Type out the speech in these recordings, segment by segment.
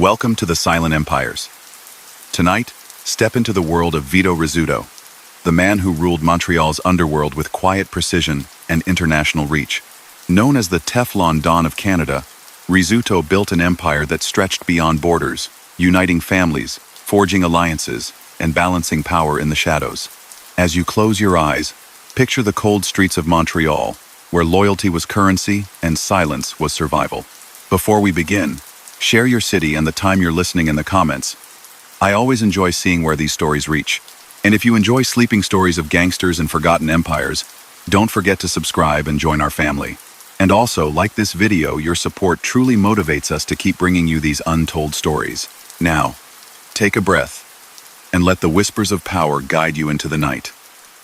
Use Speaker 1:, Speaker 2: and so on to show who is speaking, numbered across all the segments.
Speaker 1: Welcome to the Silent Empires. Tonight, step into the world of Vito Rizzuto, the man who ruled Montreal's underworld with quiet precision and international reach. Known as the Teflon Don of Canada, Rizzuto built an empire that stretched beyond borders, uniting families, forging alliances, and balancing power in the shadows. As you close your eyes, picture the cold streets of Montreal, where loyalty was currency and silence was survival. Before we begin, share your city and the time you're listening in the comments. I always enjoy seeing where these stories reach. And if you enjoy sleeping stories of gangsters and forgotten empires, don't forget to subscribe and join our family. And also, like this video, your support truly motivates us to keep bringing you these untold stories. Now, take a breath and let the whispers of power guide you into the night.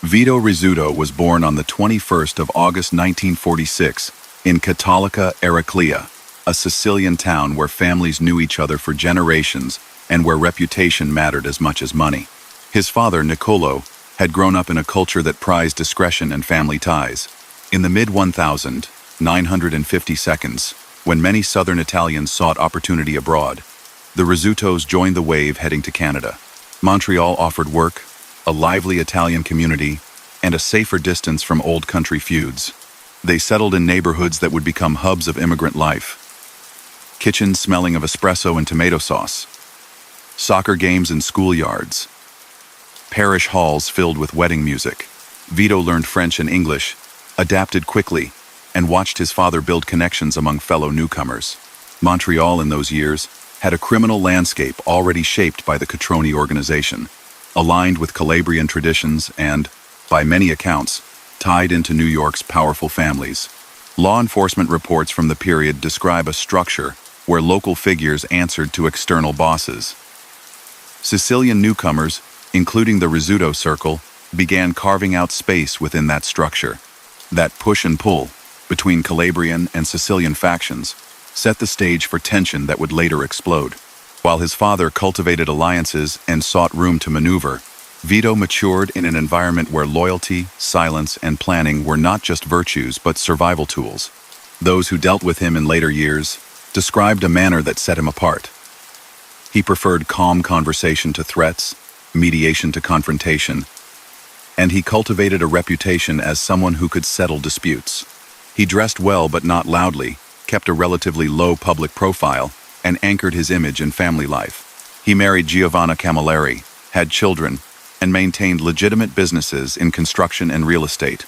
Speaker 1: Vito Rizzuto was born on the 21st of August 1946 in Cattolica, Ercole, a Sicilian town where families knew each other for generations and where reputation mattered as much as money. His father, Niccolo, had grown up in a culture that prized discretion and family ties. In the mid-1950s, when many southern Italians sought opportunity abroad, the Rizzutos joined the wave heading to Canada. Montreal offered work, a lively Italian community, and a safer distance from old country feuds. They settled in neighborhoods that would become hubs of immigrant life. Kitchens smelling of espresso and tomato sauce, soccer games in schoolyards, parish halls filled with wedding music. Vito learned French and English, adapted quickly, and watched his father build connections among fellow newcomers. Montreal in those years had a criminal landscape already shaped by the Catroni organization, aligned with Calabrian traditions and, by many accounts, tied into New York's powerful families. Law enforcement reports from the period describe a structure where local figures answered to external bosses. Sicilian newcomers, including the Rizzuto circle, began carving out space within that structure. That push and pull between Calabrian and Sicilian factions set the stage for tension that would later explode. While his father cultivated alliances and sought room to maneuver, Vito matured in an environment where loyalty, silence, and planning were not just virtues but survival tools. Those who dealt with him in later years described a manner that set him apart. He preferred calm conversation to threats, mediation to confrontation, and he cultivated a reputation as someone who could settle disputes. He dressed well but not loudly, kept a relatively low public profile, and anchored his image in family life. He married Giovanna Camilleri, had children, and maintained legitimate businesses in construction and real estate,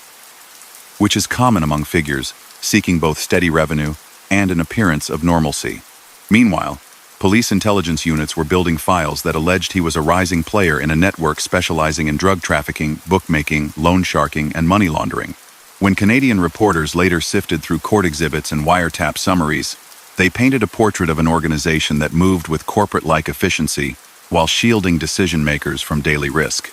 Speaker 1: which is common among figures seeking both steady revenue and an appearance of normalcy. Meanwhile, police intelligence units were building files that alleged he was a rising player in a network specializing in drug trafficking, bookmaking, loan sharking, and money laundering. When Canadian reporters later sifted through court exhibits and wiretap summaries, they painted a portrait of an organization that moved with corporate-like efficiency while shielding decision-makers from daily risk.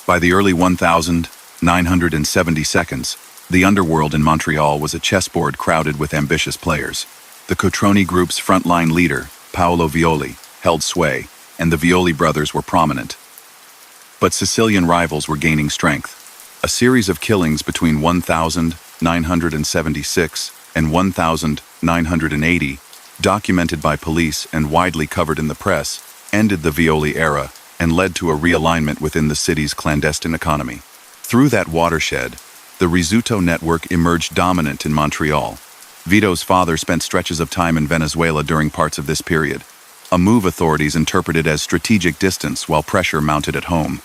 Speaker 1: By the early 1970s, the underworld in Montreal was a chessboard crowded with ambitious players. The Catroni group's frontline leader, Paolo Violi, held sway, and the Violi brothers were prominent. But Sicilian rivals were gaining strength. A series of killings between 1976 and 1980, documented by police and widely covered in the press, ended the Violi era and led to a realignment within the city's clandestine economy. Through that watershed, the Rizzuto network emerged dominant in Montreal. Vito's father spent stretches of time in Venezuela during parts of this period, a move authorities interpreted as strategic distance while pressure mounted at home.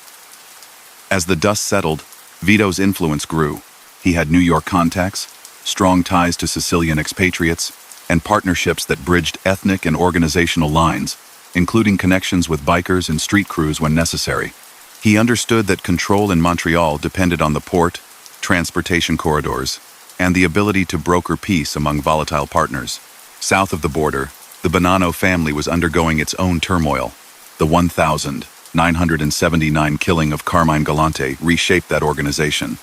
Speaker 1: As the dust settled, Vito's influence grew. He had New York contacts, strong ties to Sicilian expatriates, and partnerships that bridged ethnic and organizational lines, including connections with bikers and street crews when necessary. He understood that control in Montreal depended on the port, transportation corridors, and the ability to broker peace among volatile partners. South of the border, the Bonanno family was undergoing its own turmoil. The 1979 killing of Carmine Galante reshaped that organization.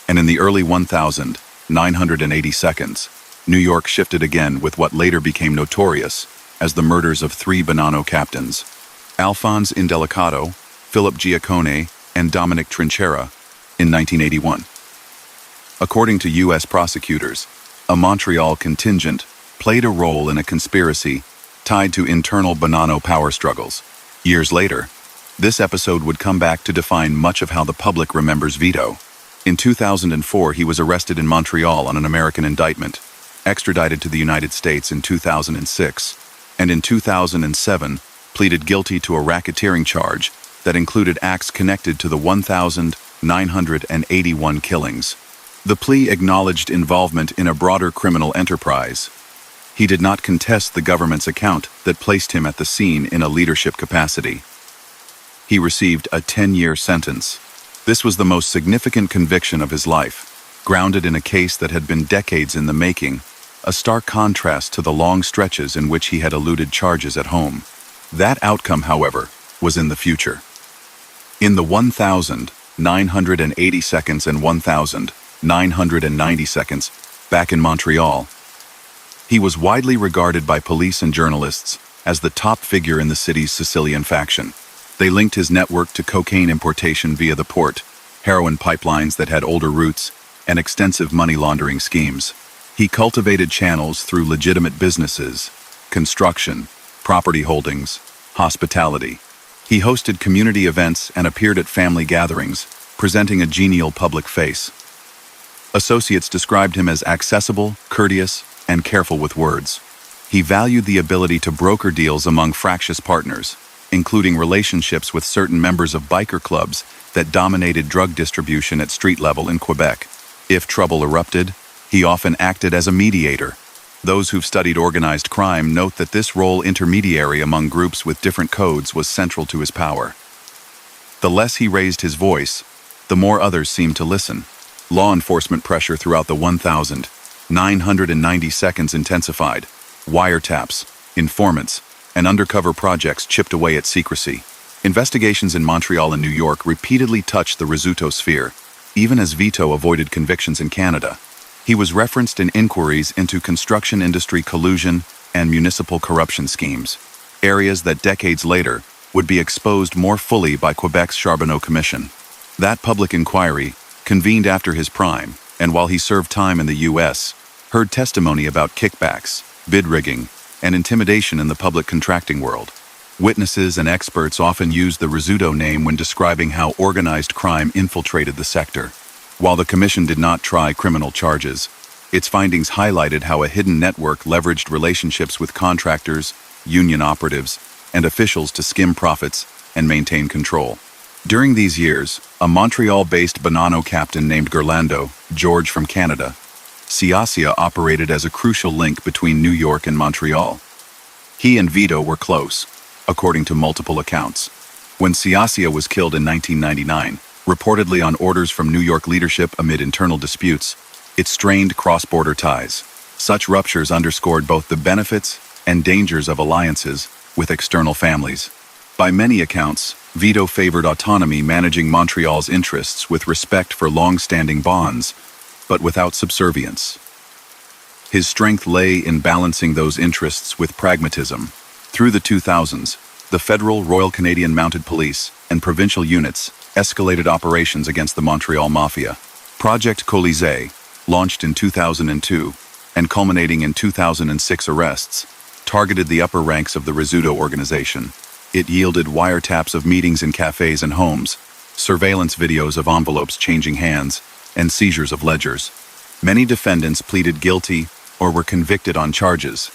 Speaker 1: And in the early 1982s, New York shifted again with what later became notorious as the murders of three Bonanno captains, Alphonse Indelicato, Philip Giacone, and Dominic Trinchera, in 1981. According to U.S. prosecutors, a Montreal contingent played a role in a conspiracy tied to internal Bonanno power struggles. Years later, this episode would come back to define much of how the public remembers Vito. In 2004, he was arrested in Montreal on an American indictment, extradited to the United States in 2006, and in 2007 pleaded guilty to a racketeering charge that included acts connected to the 1,981 killings. The plea acknowledged involvement in a broader criminal enterprise. He did not contest the government's account that placed him at the scene in a leadership capacity. He received a 10-year sentence. This was the most significant conviction of his life, grounded in a case that had been decades in the making, a stark contrast to the long stretches in which he had eluded charges at home. That outcome, however, was in the future. In the 1,980 seconds and 1,990 seconds back in Montreal, he was widely regarded by police and journalists as the top figure in the city's Sicilian faction. They linked his network to cocaine importation via the port, heroin pipelines that had older roots, and extensive money laundering schemes. He cultivated channels through legitimate businesses, construction, property holdings, hospitality. He hosted community events and appeared at family gatherings, presenting a genial public face. Associates described him as accessible, courteous, and careful with words. He valued the ability to broker deals among fractious partners, including relationships with certain members of biker clubs that dominated drug distribution at street level in Quebec. If trouble erupted, he often acted as a mediator. Those who've studied organized crime note that this role intermediary among groups with different codes was central to his power. The less he raised his voice, the more others seemed to listen. Law enforcement pressure throughout the 1,990 seconds intensified. Wiretaps, informants, and undercover projects chipped away at secrecy. Investigations in Montreal and New York repeatedly touched the Rizzuto sphere, even as Vito avoided convictions in Canada. He was referenced in inquiries into construction industry collusion and municipal corruption schemes, areas that decades later would be exposed more fully by Quebec's Charbonneau Commission. That public inquiry, convened after his prime, and while he served time in the U.S., heard testimony about kickbacks, bid rigging, and intimidation in the public contracting world. Witnesses and experts often used the Rizzuto name when describing how organized crime infiltrated the sector. While the commission did not try criminal charges, its findings highlighted how a hidden network leveraged relationships with contractors, union operatives, and officials to skim profits and maintain control. During these years, a Montreal-based Bonanno captain named Gerlando, George from Canada, Siasia operated as a crucial link between New York and Montreal. He and Vito were close, according to multiple accounts. When Siasia was killed in 1999, reportedly on orders from New York leadership amid internal disputes, it strained cross-border ties. Such ruptures underscored both the benefits and dangers of alliances with external families. By many accounts, Vito favored autonomy, managing Montreal's interests with respect for long-standing bonds, but without subservience. His strength lay in balancing those interests with pragmatism. Through the 2000s, the Federal Royal Canadian Mounted Police and provincial units escalated operations against the Montreal Mafia. Project Colisée, launched in 2002 and culminating in 2006 arrests, targeted the upper ranks of the Rizzuto organization. It yielded wiretaps of meetings in cafes and homes, surveillance videos of envelopes changing hands, and seizures of ledgers. Many defendants pleaded guilty or were convicted on charges,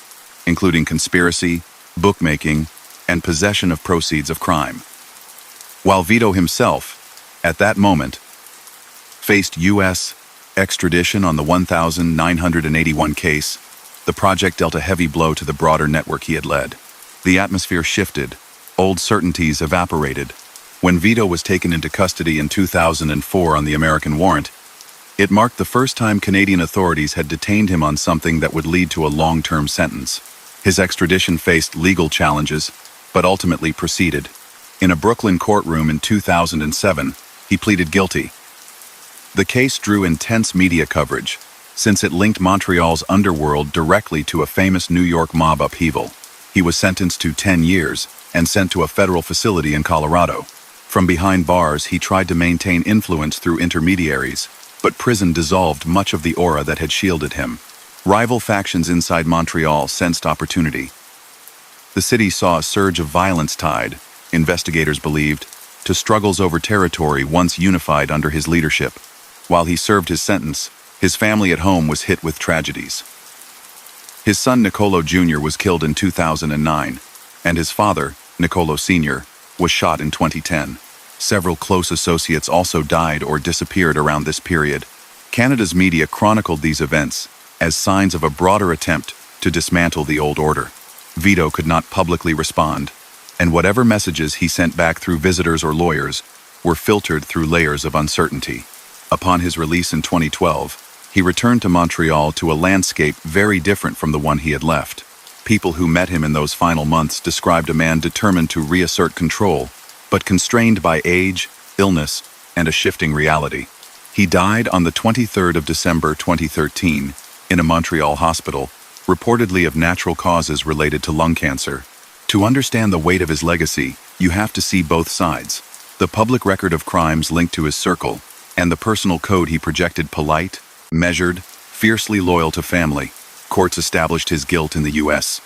Speaker 1: including conspiracy, bookmaking, and possession of proceeds of crime. While Vito himself, at that moment, faced U.S. extradition on the 1,981 case, the project dealt a heavy blow to the broader network he had led. The atmosphere shifted, old certainties evaporated. When Vito was taken into custody in 2004 on the American warrant, it marked the first time Canadian authorities had detained him on something that would lead to a long-term sentence. His extradition faced legal challenges, but ultimately proceeded. In a Brooklyn courtroom in 2007, he pleaded guilty. The case drew intense media coverage, since it linked Montreal's underworld directly to a famous New York mob upheaval. He was sentenced to 10 years and sent to a federal facility in Colorado. From behind bars, he tried to maintain influence through intermediaries, but prison dissolved much of the aura that had shielded him. Rival factions inside Montreal sensed opportunity. The city saw a surge of violence tied, investigators believed, to struggles over territory once unified under his leadership. While he served his sentence, his family at home was hit with tragedies. His son Nicolo Jr. was killed in 2009, and his father, Nicolo Sr., was shot in 2010. Several close associates also died or disappeared around this period. Canada's media chronicled these events as signs of a broader attempt to dismantle the old order. Vito could not publicly respond, and whatever messages he sent back through visitors or lawyers were filtered through layers of uncertainty. Upon his release in 2012, he returned to Montreal to a landscape very different from the one he had left. People who met him in those final months described a man determined to reassert control, but constrained by age, illness, and a shifting reality. He died on the 23rd of December 2013 in a Montreal hospital, reportedly of natural causes related to lung cancer. To understand the weight of his legacy, you have to see both sides: the public record of crimes linked to his circle, and the personal code he projected: polite, measured, fiercely loyal to family. Courts established his guilt in the U.S.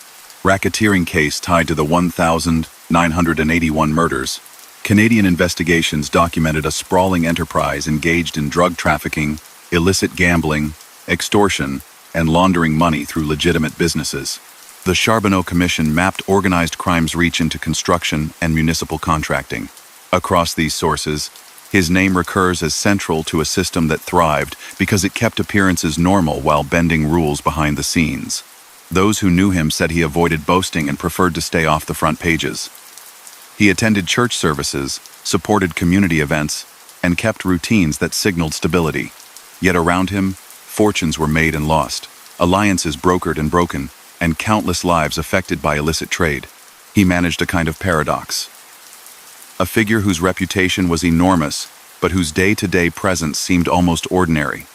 Speaker 1: racketeering case tied to the 1,981 murders. Canadian investigations documented a sprawling enterprise engaged in drug trafficking, illicit gambling, extortion, and laundering money through legitimate businesses. The Charbonneau Commission mapped organized crime's reach into construction and municipal contracting. Across these sources, his name recurs as central to a system that thrived because it kept appearances normal while bending rules behind the scenes. Those who knew him said he avoided boasting and preferred to stay off the front pages. He attended church services, supported community events, and kept routines that signaled stability. Yet around him, fortunes were made and lost, alliances brokered and broken, and countless lives affected by illicit trade. He managed a kind of paradox. A figure whose reputation was enormous, but whose day-to-day presence seemed almost ordinary.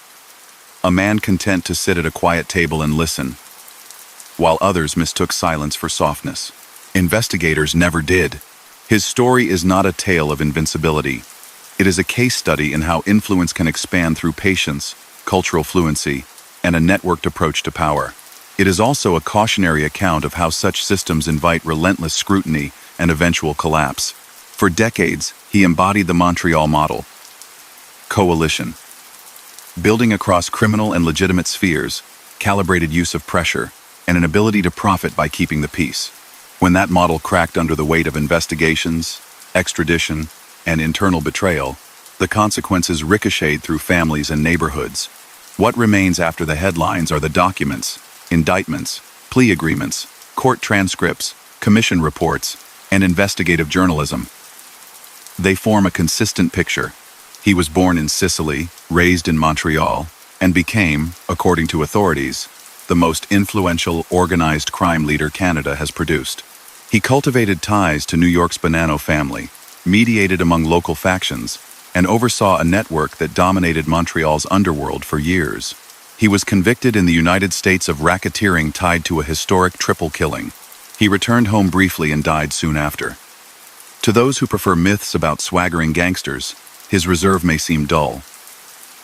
Speaker 1: A man content to sit at a quiet table and listen, while others mistook silence for softness. Investigators never did. His story is not a tale of invincibility. It is a case study in how influence can expand through patience, cultural fluency, and a networked approach to power. It is also a cautionary account of how such systems invite relentless scrutiny and eventual collapse. For decades, he embodied the Montreal model: coalition, building across criminal and legitimate spheres, calibrated use of pressure, and an ability to profit by keeping the peace. When that model cracked under the weight of investigations, extradition, and internal betrayal, the consequences ricocheted through families and neighborhoods. What remains after the headlines are the documents, indictments, plea agreements, court transcripts, commission reports, and investigative journalism. They form a consistent picture. He was born in Sicily, raised in Montreal, and became, according to authorities, the most influential organized crime leader Canada has produced. He cultivated ties to New York's Bonanno family, mediated among local factions, and oversaw a network that dominated Montreal's underworld for years. He was convicted in the United States of racketeering tied to a historic triple killing. He returned home briefly and died soon after. To those who prefer myths about swaggering gangsters, his reserve may seem dull.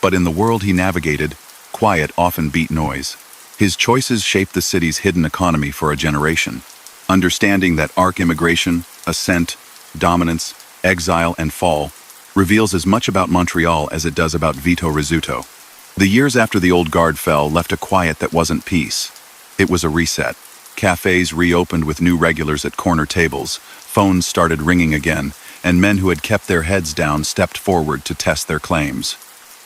Speaker 1: But in the world he navigated, quiet often beat noise. His choices shaped the city's hidden economy for a generation. Understanding that arc immigration, ascent, dominance, exile, and fall reveals as much about Montreal as it does about Vito Rizzuto. The years after the old guard fell left a quiet that wasn't peace. It was a reset. Cafes reopened with new regulars at corner tables, phones started ringing again, and men who had kept their heads down stepped forward to test their claims.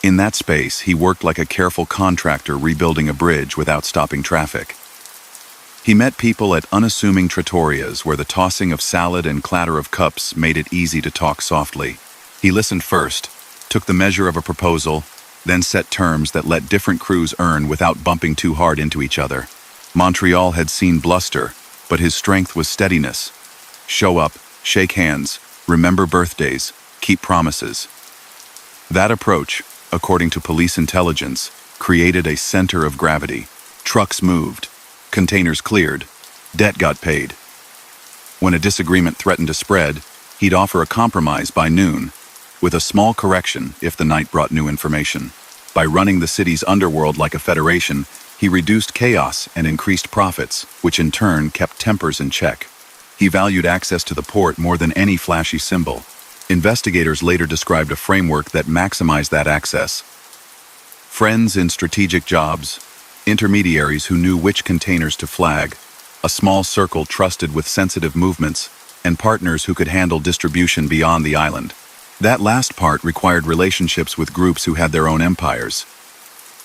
Speaker 1: In that space, he worked like a careful contractor rebuilding a bridge without stopping traffic. He met people at unassuming trattorias where the tossing of salad and clatter of cups made it easy to talk softly. He listened first, took the measure of a proposal, then set terms that let different crews earn without bumping too hard into each other. Montreal had seen bluster, but his strength was steadiness. Show up, shake hands, remember birthdays, keep promises. That approach, according to police intelligence, created a center of gravity. Trucks moved, containers cleared, debt got paid. When a disagreement threatened to spread, he'd offer a compromise by noon, with a small correction if the night brought new information. By running the city's underworld like a federation, he reduced chaos and increased profits, which in turn kept tempers in check. He valued access to the port more than any flashy symbol. Investigators later described a framework that maximized that access. Friends in strategic jobs, intermediaries who knew which containers to flag, a small circle trusted with sensitive movements, and partners who could handle distribution beyond the island. That last part required relationships with groups who had their own empires.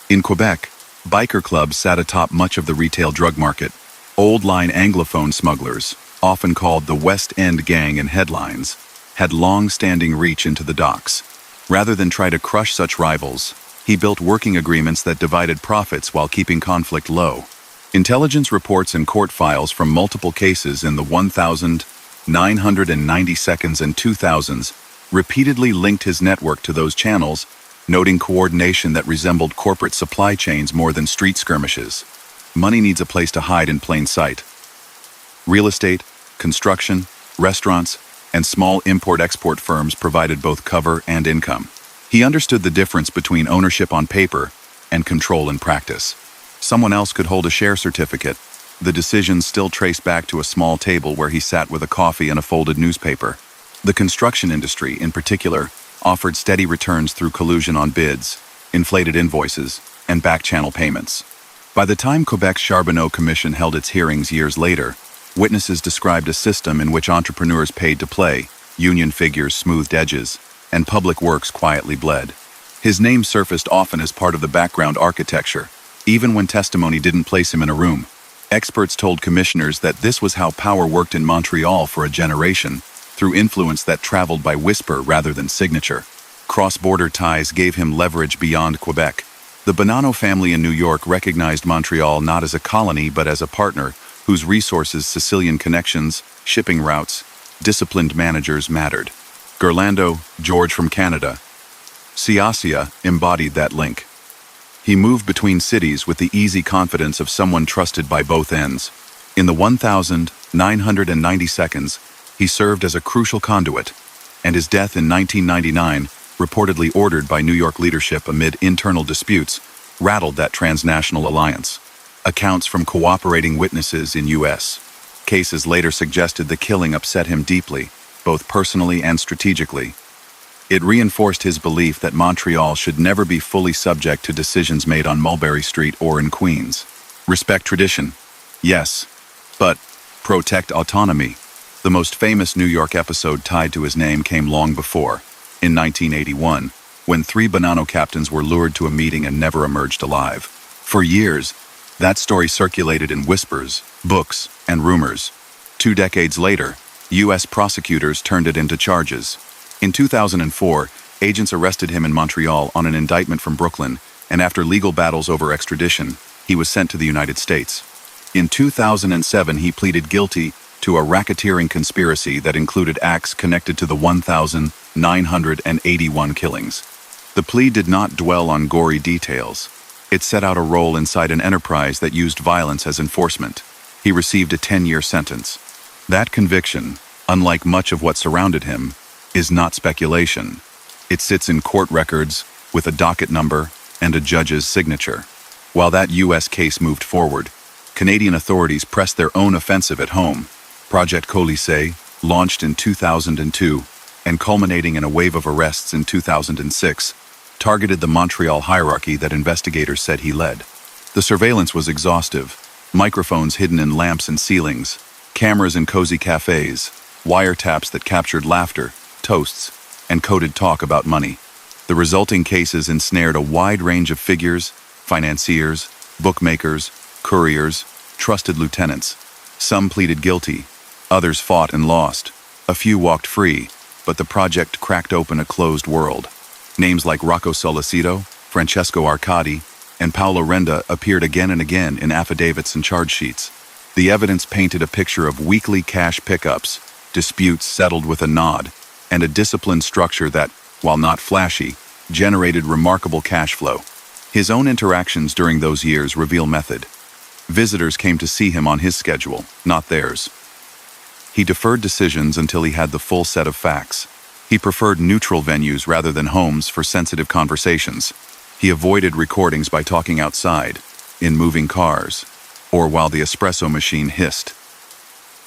Speaker 1: In Quebec, biker clubs sat atop much of the retail drug market. Old-line Anglophone smugglers, often called the West End Gang in headlines, had long-standing reach into the docks. Rather than try to crush such rivals, he built working agreements that divided profits while keeping conflict low. Intelligence reports and court files from multiple cases in the 1992s and 2000s repeatedly linked his network to those channels, noting coordination that resembled corporate supply chains more than street skirmishes. Money needs a place to hide in plain sight. Real estate, construction, restaurants, and small import-export firms provided both cover and income. He understood the difference between ownership on paper and control in practice. Someone else could hold a share certificate. The decisions still traced back to a small table where he sat with a coffee and a folded newspaper. The construction industry, in particular, offered steady returns through collusion on bids, inflated invoices, and back-channel payments. By the time Quebec's Charbonneau Commission held its hearings years later, witnesses described a system in which entrepreneurs paid to play, union figures smoothed edges, and public works quietly bled. His name surfaced often as part of the background architecture, even when testimony didn't place him in a room. Experts told commissioners that this was how power worked in Montreal for a generation, through influence that traveled by whisper rather than signature. Cross-border ties gave him leverage beyond Quebec. The Bonanno family in New York recognized Montreal not as a colony but as a partner whose resources, Sicilian connections, shipping routes, disciplined managers mattered. Gerlando, George from Canada, Siasia embodied that link. He moved between cities with the easy confidence of someone trusted by both ends. In the 1990 seconds, he served as a crucial conduit, and his death in 1999, reportedly ordered by New York leadership amid internal disputes, rattled that transnational alliance. Accounts from cooperating witnesses in U.S. cases later suggested the killing upset him deeply, both personally and strategically. It reinforced his belief that Montreal should never be fully subject to decisions made on Mulberry Street or in Queens. Respect tradition, yes, but protect autonomy. The most famous New York episode tied to his name came long before, in 1981, when 3 Bonanno captains were lured to a meeting and never emerged alive. For years, that story circulated in whispers, books, and rumors. 2 decades later, U.S. prosecutors turned it into charges. In 2004, agents arrested him in Montreal on an indictment from Brooklyn, and after legal battles over extradition, he was sent to the United States. In 2007, he pleaded guilty to a racketeering conspiracy that included acts connected to the 1,981 killings. The plea did not dwell on gory details. It set out a role inside an enterprise that used violence as enforcement. He received a 10-year sentence. That conviction, unlike much of what surrounded him, is not speculation. It sits in court records with a docket number and a judge's signature. While that U.S. case moved forward, Canadian authorities pressed their own offensive at home. Project Colisée, launched in 2002 and culminating in a wave of arrests in 2006, targeted the Montreal hierarchy that investigators said he led. The surveillance was exhaustive, microphones hidden in lamps and ceilings, cameras in cozy cafes, wiretaps that captured laughter, toasts, and coded talk about money. The resulting cases ensnared a wide range of figures, financiers, bookmakers, couriers, trusted lieutenants. Some pleaded guilty, others fought and lost. A few walked free, but the project cracked open a closed world. Names like Rocco Solicito, Francesco Arcadi, and Paolo Renda appeared again and again in affidavits and charge sheets. The evidence painted a picture of weekly cash pickups, disputes settled with a nod, and a disciplined structure that, while not flashy, generated remarkable cash flow. His own interactions during those years reveal method. Visitors came to see him on his schedule, not theirs. He deferred decisions until he had the full set of facts. He preferred neutral venues rather than homes for sensitive conversations. He avoided recordings by talking outside, in moving cars, or while the espresso machine hissed.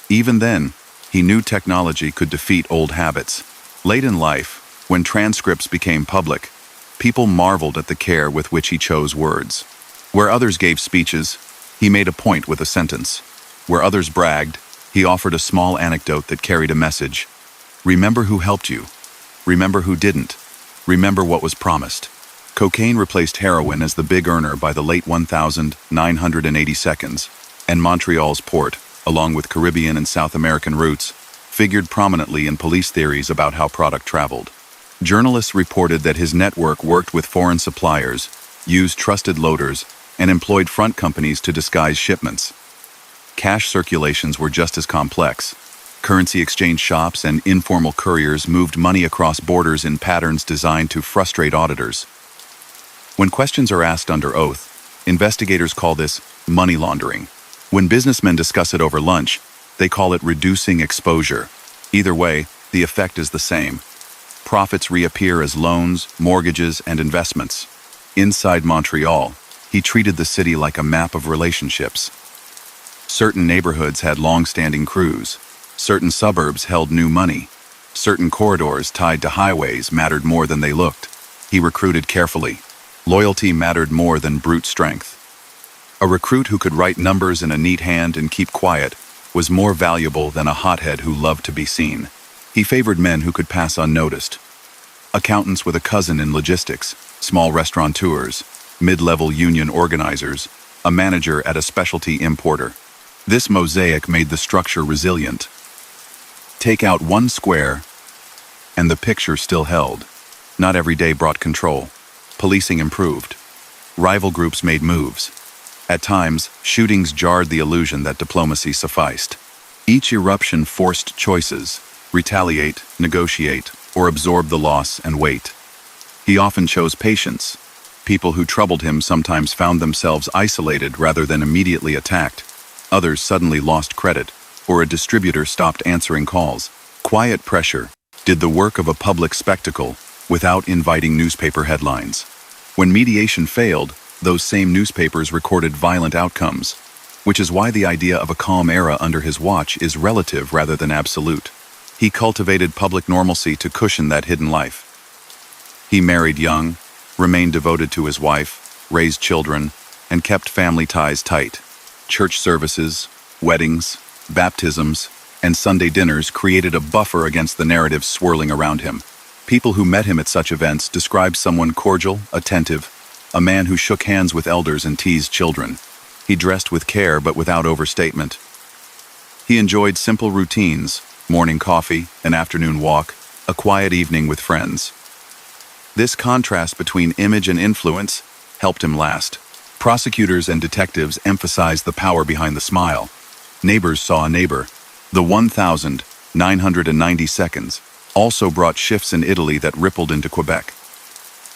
Speaker 1: Even then, He knew technology could defeat old habits. Late in life, when transcripts became public, people marveled at the care with which he chose words. Where others gave speeches, he made a point with a sentence. Where others bragged, he offered a small anecdote that carried a message. Remember who helped you. Remember who didn't. Remember what was promised. Cocaine replaced heroin as the big earner by the late 1982, and Montreal's port, along with Caribbean and South American routes, figured prominently in police theories about how product traveled. Journalists reported that his network worked with foreign suppliers, used trusted loaders, and employed front companies to disguise shipments. Cash circulations were just as complex. Currency exchange shops and informal couriers moved money across borders in patterns designed to frustrate auditors. When questions are asked under oath, investigators call this money laundering. When businessmen discuss it over lunch, they call it reducing exposure. Either way, the effect is the same. Profits reappear as loans, mortgages, and investments. Inside Montreal, he treated the city like a map of relationships. Certain neighborhoods had long-standing crews. Certain suburbs held new money. Certain corridors tied to highways mattered more than they looked. He recruited carefully. Loyalty mattered more than brute strength. A recruit who could write numbers in a neat hand and keep quiet was more valuable than a hothead who loved to be seen. He favored men who could pass unnoticed. Accountants with a cousin in logistics, small restaurateurs, mid-level union organizers, a manager at a specialty importer. This mosaic made the structure resilient. Take out one square, and the picture still held. Not every day brought control. Policing improved. Rival groups made moves. At times, shootings jarred the illusion that diplomacy sufficed. Each eruption forced choices: retaliate, negotiate, or absorb the loss and wait. He often chose patience. People who troubled him sometimes found themselves isolated rather than immediately attacked. Others suddenly lost credit, or a distributor stopped answering calls. Quiet pressure did the work of a public spectacle without inviting newspaper headlines. When mediation failed, those same newspapers recorded violent outcomes, which is why the idea of a calm era under his watch is relative rather than absolute. He cultivated public normalcy to cushion that hidden life. He married young, remained devoted to his wife, raised children, and kept family ties tight. Church services, weddings, baptisms, and Sunday dinners created a buffer against the narratives swirling around him. People who met him at such events described someone cordial, attentive, a man who shook hands with elders and teased children. He dressed with care but without overstatement. He enjoyed simple routines: morning coffee, an afternoon walk, a quiet evening with friends. This contrast between image and influence helped him last. Prosecutors and detectives emphasized the power behind the smile. Neighbors saw a neighbor. The 1990 also brought shifts in Italy that rippled into Quebec.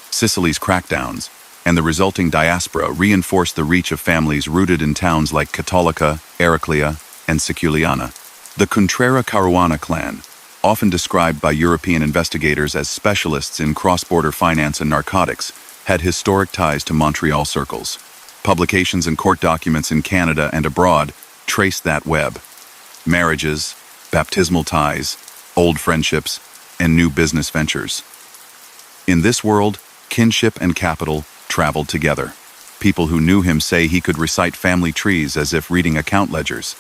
Speaker 1: Sicily's crackdowns and the resulting diaspora reinforced the reach of families rooted in towns like Cattolica, Eraclea, and Siculiana. The Contrera Caruana clan, often described by European investigators as specialists in cross-border finance and narcotics, had historic ties to Montreal circles. Publications and court documents in Canada and abroad traced that web. Marriages, baptismal ties, old friendships, and new business ventures. In this world, kinship and capital traveled together. People who knew him say he could recite family trees as if reading account ledgers.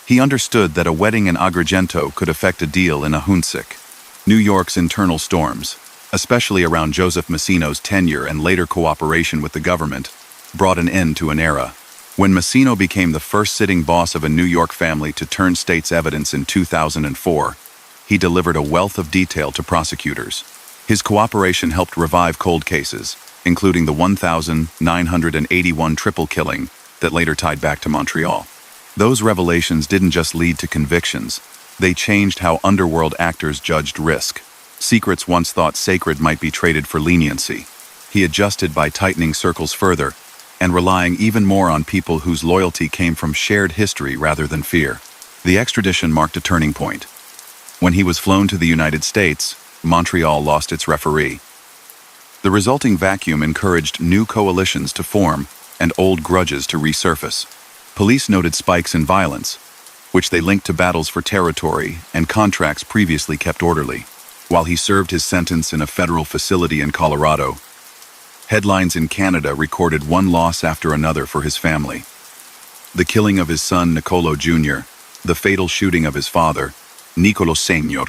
Speaker 1: He understood that a wedding in Agrigento could affect a deal in Ahuntsic. New York's internal storms, especially around Joseph Massino's tenure and later cooperation with the government, brought an end to an era. When Massino became the first sitting boss of a New York family to turn state's evidence in 2004, he delivered a wealth of detail to prosecutors. His cooperation helped revive cold cases, including the 1981 triple killing that later tied back to Montreal. Those revelations didn't just lead to convictions, they changed how underworld actors judged risk. Secrets once thought sacred might be traded for leniency. He adjusted by tightening circles further, and relying even more on people whose loyalty came from shared history rather than fear. The extradition marked a turning point. When he was flown to the United States, Montreal lost its referee. The resulting vacuum encouraged new coalitions to form and old grudges to resurface. Police noted spikes in violence, which they linked to battles for territory and contracts previously kept orderly. While he served his sentence in a federal facility in Colorado, headlines in Canada recorded one loss after another for his family. The killing of his son Nicolo Jr., the fatal shooting of his father, Nicolo Sr.,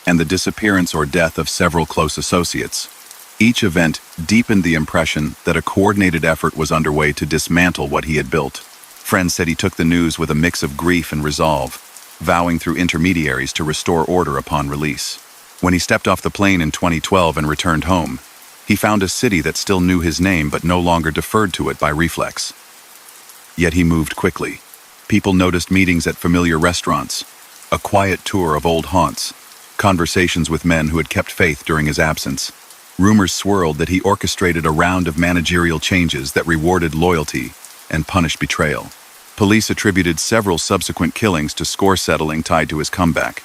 Speaker 1: and the disappearance or death of several close associates. Each event deepened the impression that a coordinated effort was underway to dismantle what he had built. Friends said he took the news with a mix of grief and resolve, vowing through intermediaries to restore order upon release. When he stepped off the plane in 2012 and returned home, he found a city that still knew his name but no longer deferred to it by reflex. Yet he moved quickly. People noticed meetings at familiar restaurants, a quiet tour of old haunts, conversations with men who had kept faith during his absence. Rumors swirled that he orchestrated a round of managerial changes that rewarded loyalty and punished betrayal. Police attributed several subsequent killings to score settling tied to his comeback.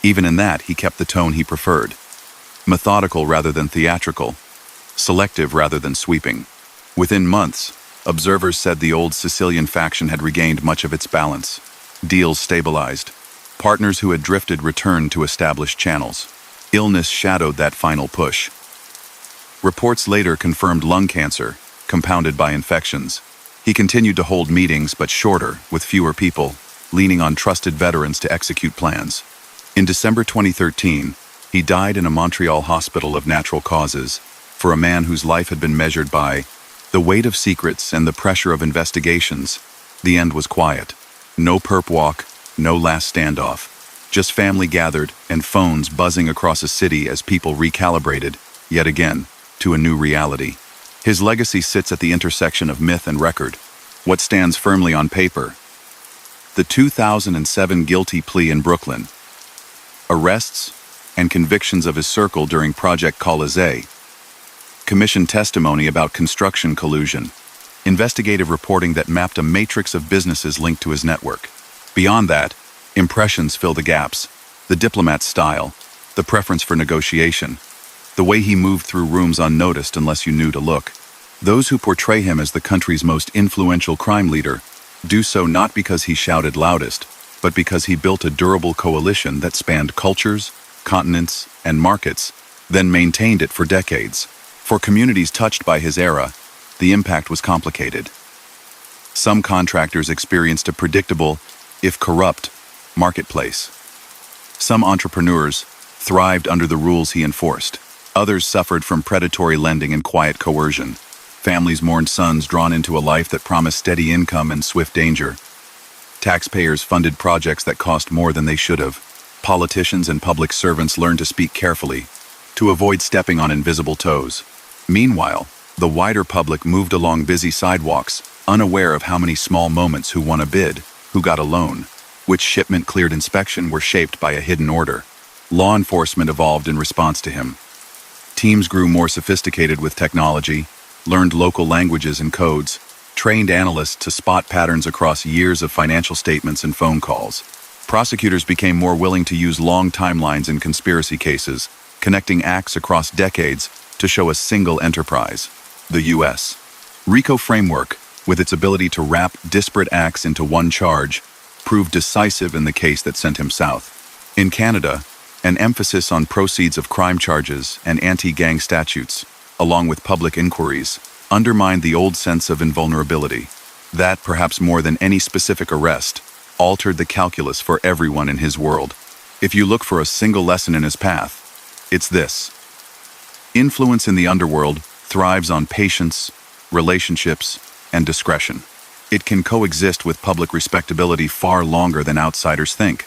Speaker 1: Even in that, he kept the tone he preferred. Methodical rather than theatrical, selective rather than sweeping. Within months, observers said the old Sicilian faction had regained much of its balance. Deals stabilized. Partners who had drifted returned to established channels. Illness shadowed that final push. Reports later confirmed lung cancer, compounded by infections. He continued to hold meetings, but shorter, with fewer people, leaning on trusted veterans to execute plans. In December 2013, he died in a Montreal hospital of natural causes, for a man whose life had been measured by the weight of secrets and the pressure of investigations. The end was quiet. No perp walk, no last standoff. Just family gathered and phones buzzing across a city as people recalibrated, yet again, to a new reality. His legacy sits at the intersection of myth and record. What stands firmly on paper? The 2007 guilty plea in Brooklyn. Arrests and convictions of his circle during Project Colizé. Commissioned testimony about construction collusion. Investigative reporting that mapped a matrix of businesses linked to his network. Beyond that, impressions fill the gaps. The diplomat's style, the preference for negotiation, the way he moved through rooms unnoticed unless you knew to look. Those who portray him as the country's most influential crime leader do so not because he shouted loudest, but because he built a durable coalition that spanned cultures, continents, and markets, then maintained it for decades. For communities touched by his era, the impact was complicated. Some contractors experienced a predictable, if corrupt, marketplace. Some entrepreneurs thrived under the rules he enforced. Others suffered from predatory lending and quiet coercion. Families mourned sons drawn into a life that promised steady income and swift danger. Taxpayers funded projects that cost more than they should have. Politicians and public servants learned to speak carefully, to avoid stepping on invisible toes. Meanwhile, the wider public moved along busy sidewalks, unaware of how many small moments who won a bid, who got a loan, which shipment cleared inspection were shaped by a hidden order. Law enforcement evolved in response to him. Teams grew more sophisticated with technology, learned local languages and codes, trained analysts to spot patterns across years of financial statements and phone calls. Prosecutors became more willing to use long timelines in conspiracy cases, connecting acts across decades to show a single enterprise, the U.S. RICO framework, with its ability to wrap disparate acts into one charge, proved decisive in the case that sent him south. In Canada, an emphasis on proceeds of crime charges and anti-gang statutes, along with public inquiries, undermined the old sense of invulnerability. That, perhaps more than any specific arrest, altered the calculus for everyone in his world. If you look for a single lesson in his path, it's this. Influence in the underworld thrives on patience, relationships, and discretion. It can coexist with public respectability far longer than outsiders think.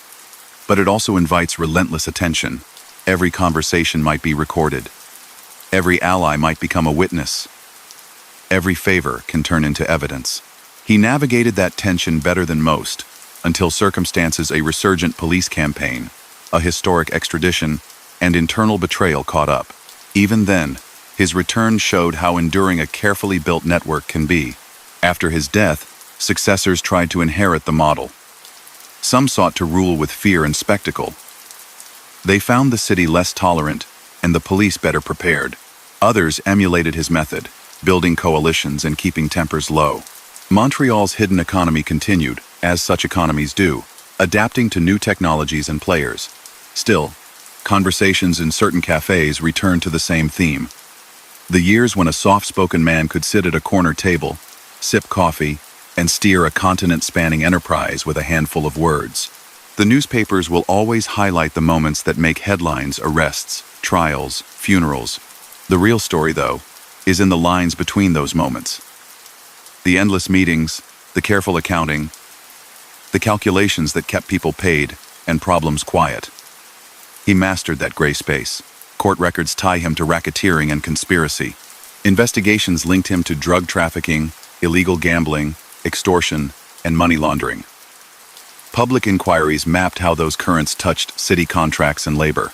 Speaker 1: But it also invites relentless attention. Every conversation might be recorded. Every ally might become a witness. Every favor can turn into evidence. He navigated that tension better than most, until circumstances, a resurgent police campaign, a historic extradition, and internal betrayal caught up. Even then, his return showed how enduring a carefully built network can be. After his death, successors tried to inherit the model. Some sought to rule with fear and spectacle. They found the city less tolerant and the police better prepared. Others emulated his method, building coalitions and keeping tempers low. Montreal's hidden economy continued, as such economies do, adapting to new technologies and players. Still, conversations in certain cafes return to the same theme. The years when a soft-spoken man could sit at a corner table, sip coffee, and steer a continent-spanning enterprise with a handful of words. The newspapers will always highlight the moments that make headlines: arrests, trials, funerals. The real story, though, is in the lines between those moments. The endless meetings, the careful accounting, the calculations that kept people paid and problems quiet. He mastered that gray space. Court records tie him to racketeering and conspiracy. Investigations linked him to drug trafficking, illegal gambling, extortion, and money laundering. Public inquiries mapped how those currents touched city contracts and labor.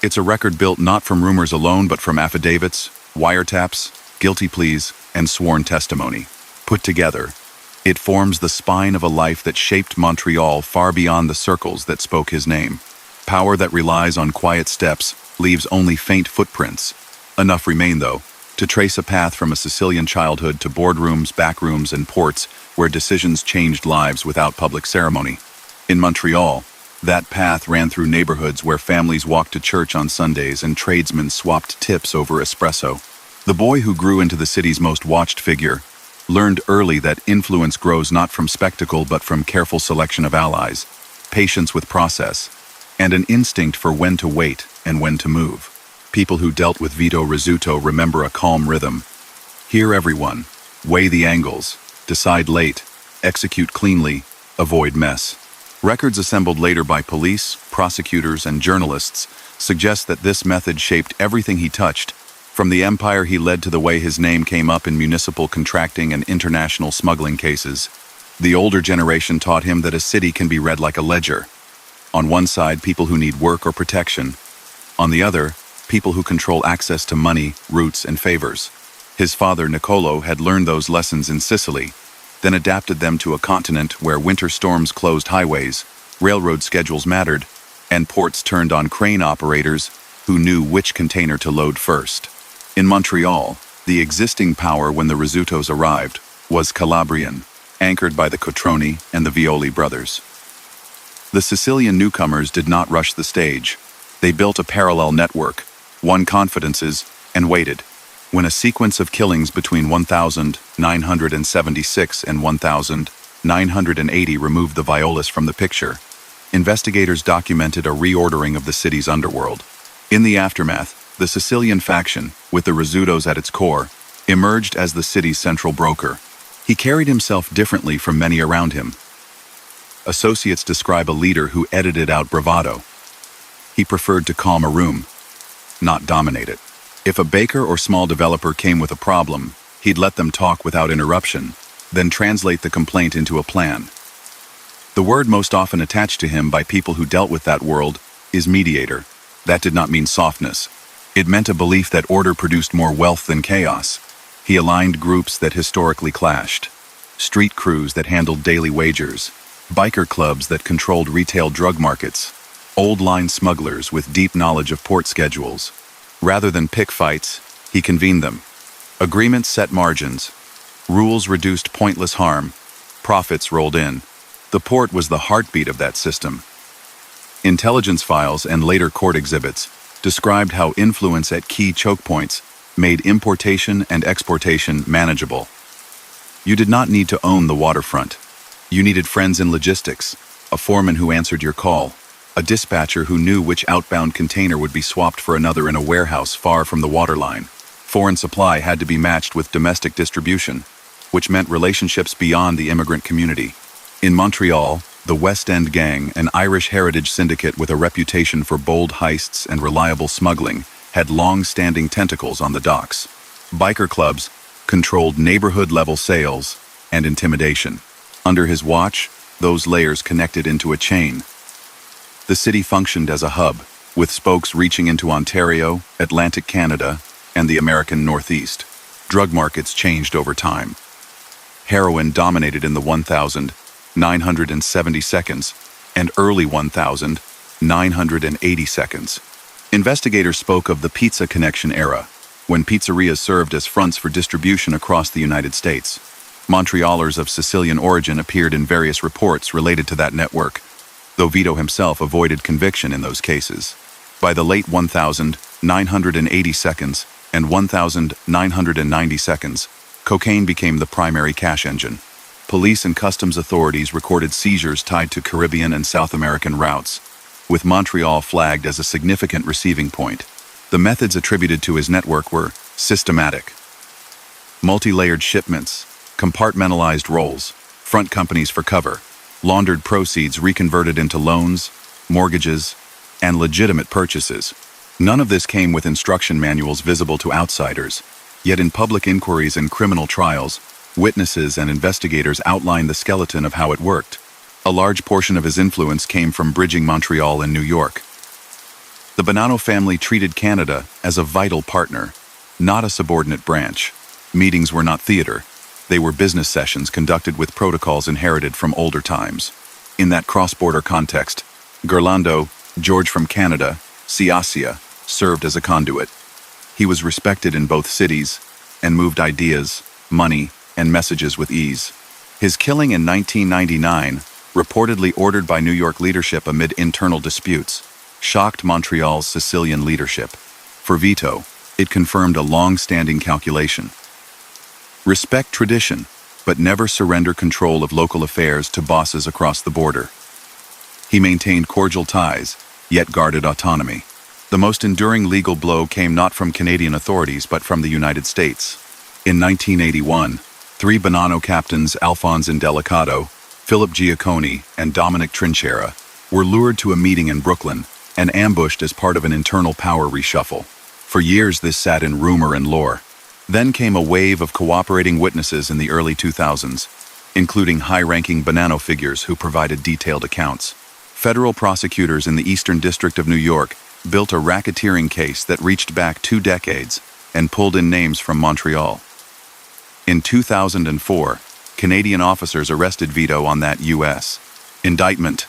Speaker 1: It's a record built not from rumors alone, but from affidavits, wiretaps, guilty pleas, and sworn testimony. Put together, it forms the spine of a life that shaped Montreal far beyond the circles that spoke his name. Power that relies on quiet steps leaves only faint footprints. Enough remain, though, to trace a path from a Sicilian childhood to boardrooms, backrooms, and ports where decisions changed lives without public ceremony. In Montreal, that path ran through neighborhoods where families walked to church on Sundays and tradesmen swapped tips over espresso. The boy who grew into the city's most watched figure learned early that influence grows not from spectacle but from careful selection of allies, patience with process, and an instinct for when to wait and when to move. People who dealt with Vito Rizzuto remember a calm rhythm. Hear everyone, weigh the angles, decide late, execute cleanly, avoid mess. Records assembled later by police, prosecutors, and journalists suggest that this method shaped everything he touched, from the empire he led to the way his name came up in municipal contracting and international smuggling cases. The older generation taught him that a city can be read like a ledger. On one side, people who need work or protection. On the other, people who control access to money, routes, and favors. His father, Niccolo, had learned those lessons in Sicily, then adapted them to a continent where winter storms closed highways, railroad schedules mattered, and ports turned on crane operators who knew which container to load first. In Montreal, the existing power when the Rizzutos arrived was Calabrian, anchored by the Cotroni and the Violi brothers. The Sicilian newcomers did not rush the stage. They built a parallel network, won confidences, and waited. When a sequence of killings between 1976 and 1980 removed the Violas from the picture, investigators documented a reordering of the city's underworld. In the aftermath, the Sicilian faction, with the Rizzutos at its core, emerged as the city's central broker. He carried himself differently from many around him. Associates describe a leader who edited out bravado. He preferred to calm a room, not dominate it. If a baker or small developer came with a problem, he'd let them talk without interruption, then translate the complaint into a plan. The word most often attached to him by people who dealt with that world is mediator. That did not mean softness. It meant a belief that order produced more wealth than chaos. He aligned groups that historically clashed. Street crews that handled daily wagers. Biker clubs that controlled retail drug markets. Old-line smugglers with deep knowledge of port schedules. Rather than pick fights, he convened them. Agreements set margins. Rules reduced pointless harm. Profits rolled in. The port was the heartbeat of that system. Intelligence files and later court exhibits described how influence at key choke points made importation and exportation manageable. You did not need to own the waterfront. You needed friends in logistics, a foreman who answered your call, a dispatcher who knew which outbound container would be swapped for another in a warehouse far from the waterline. Foreign supply had to be matched with domestic distribution, which meant relationships beyond the immigrant community. In Montreal, the West End Gang, an Irish heritage syndicate with a reputation for bold heists and reliable smuggling, had long-standing tentacles on the docks. Biker clubs controlled neighborhood-level sales and intimidation. Under his watch, those layers connected into a chain. The city functioned as a hub, with spokes reaching into Ontario, Atlantic Canada, and the American Northeast. Drug markets changed over time. Heroin dominated in the 1970 seconds and early 1980 seconds. Investigators spoke of the pizza connection era, when pizzerias served as fronts for distribution across the United States. Montrealers of Sicilian origin appeared in various reports related to that network. though Vito himself avoided conviction in those cases. By the late 1980 seconds and 1990 seconds, cocaine became the primary cash engine. Police and customs authorities recorded seizures tied to Caribbean and South American routes, with Montreal flagged as a significant receiving point. The methods attributed to his network were systematic. Multi-layered shipments, compartmentalized roles, front companies for cover, laundered proceeds reconverted into loans, mortgages, and legitimate purchases. None of this came with instruction manuals visible to outsiders, yet in public inquiries and criminal trials, witnesses and investigators outlined the skeleton of how it worked. A large portion of his influence came from bridging Montreal and New York. The Bonanno family treated Canada as a vital partner, not a subordinate branch. Meetings were not theater. They were business sessions conducted with protocols inherited from older times. In that cross-border context, Gerlando, George from Canada, Siasia, served as a conduit. He was respected in both cities and moved ideas, money, and messages with ease. His killing in 1999, reportedly ordered by New York leadership amid internal disputes, shocked Montreal's Sicilian leadership. For Vito, it confirmed a long-standing calculation. Respect tradition, but never surrender control of local affairs to bosses across the border. He maintained cordial ties, yet guarded autonomy. The most enduring legal blow came not from Canadian authorities but from the United States. In 1981, 3 Bonanno captains, Alphonse Indelicado, Philip Giacconi, and Dominic Trinchera, were lured to a meeting in Brooklyn and ambushed as part of an internal power reshuffle. For years this sat in rumor and lore. Then came a wave of cooperating witnesses in the early 2000s, including high-ranking Bonanno figures who provided detailed accounts. Federal prosecutors in the Eastern District of New York built a racketeering case that reached back 2 decades and pulled in names from Montreal. In 2004, Canadian officers arrested Vito on that U.S. indictment.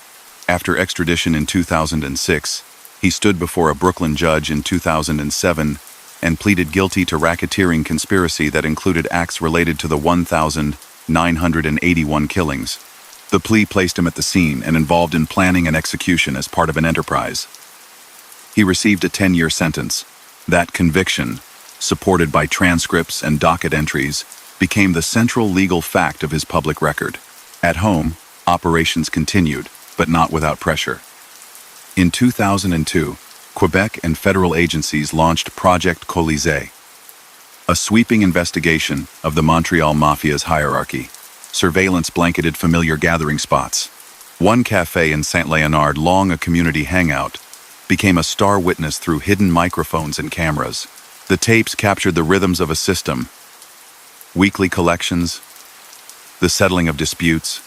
Speaker 1: After extradition in 2006, he stood before a Brooklyn judge in 2007 and pleaded guilty to racketeering conspiracy that included acts related to the 1,981 killings. The plea placed him at the scene and involved in planning and execution as part of an enterprise. He received a 10-year sentence. That conviction, supported by transcripts and docket entries, became the central legal fact of his public record. At home, operations continued, but not without pressure. In 2002, Quebec and federal agencies launched Project Colisée, a sweeping investigation of the Montreal Mafia's hierarchy. Surveillance blanketed familiar gathering spots. One cafe in Saint-Léonard, long a community hangout, became a star witness through hidden microphones and cameras. The tapes captured the rhythms of a system: weekly collections, the settling of disputes,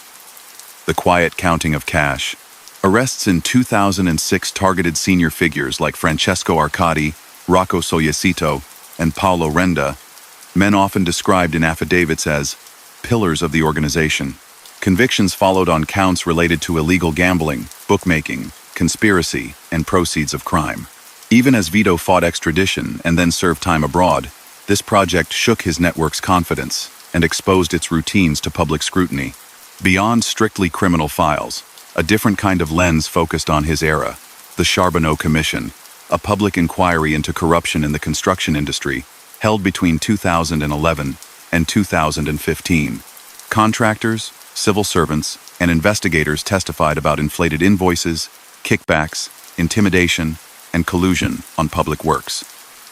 Speaker 1: the quiet counting of cash. Arrests in 2006 targeted senior figures like Francesco Arcadi, Rocco Sogliacito, and Paolo Renda, men often described in affidavits as pillars of the organization. Convictions followed on counts related to illegal gambling, bookmaking, conspiracy, and proceeds of crime. Even as Vito fought extradition and then served time abroad, this project shook his network's confidence and exposed its routines to public scrutiny. Beyond strictly criminal files, a different kind of lens focused on his era: the Charbonneau Commission, a public inquiry into corruption in the construction industry, held between 2011 and 2015. Contractors, civil servants, and investigators testified about inflated invoices, kickbacks, intimidation, and collusion on public works.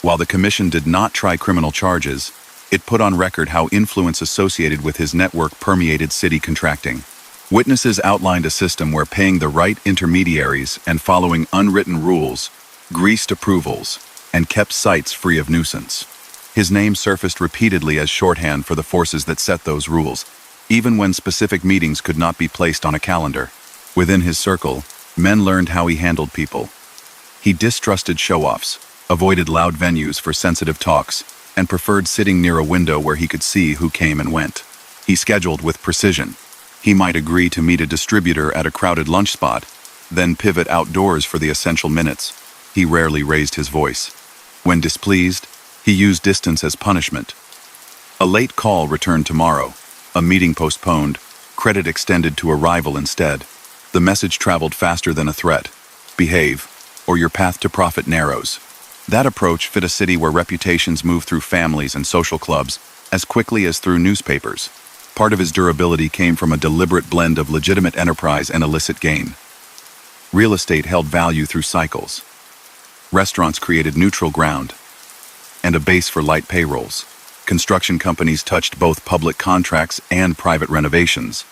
Speaker 1: While the commission did not try criminal charges, it put on record how influence associated with his network permeated city contracting. Witnesses outlined a system where paying the right intermediaries and following unwritten rules greased approvals and kept sites free of nuisance. His name surfaced repeatedly as shorthand for the forces that set those rules, even when specific meetings could not be placed on a calendar. Within his circle, men learned how he handled people. He distrusted show-offs, avoided loud venues for sensitive talks, and preferred sitting near a window where he could see who came and went. He scheduled with precision. He might agree to meet a distributor at a crowded lunch spot, then pivot outdoors for the essential minutes. He rarely raised his voice. When displeased, he used distance as punishment. A late call returned tomorrow, a meeting postponed, credit extended to a rival instead. The message traveled faster than a threat. Behave, or your path to profit narrows. That approach fit a city where reputations move through families and social clubs as quickly as through newspapers. Part of his durability came from a deliberate blend of legitimate enterprise and illicit gain. Real estate held value through cycles. Restaurants created neutral ground and a base for light payrolls. Construction companies touched both public contracts and private renovations.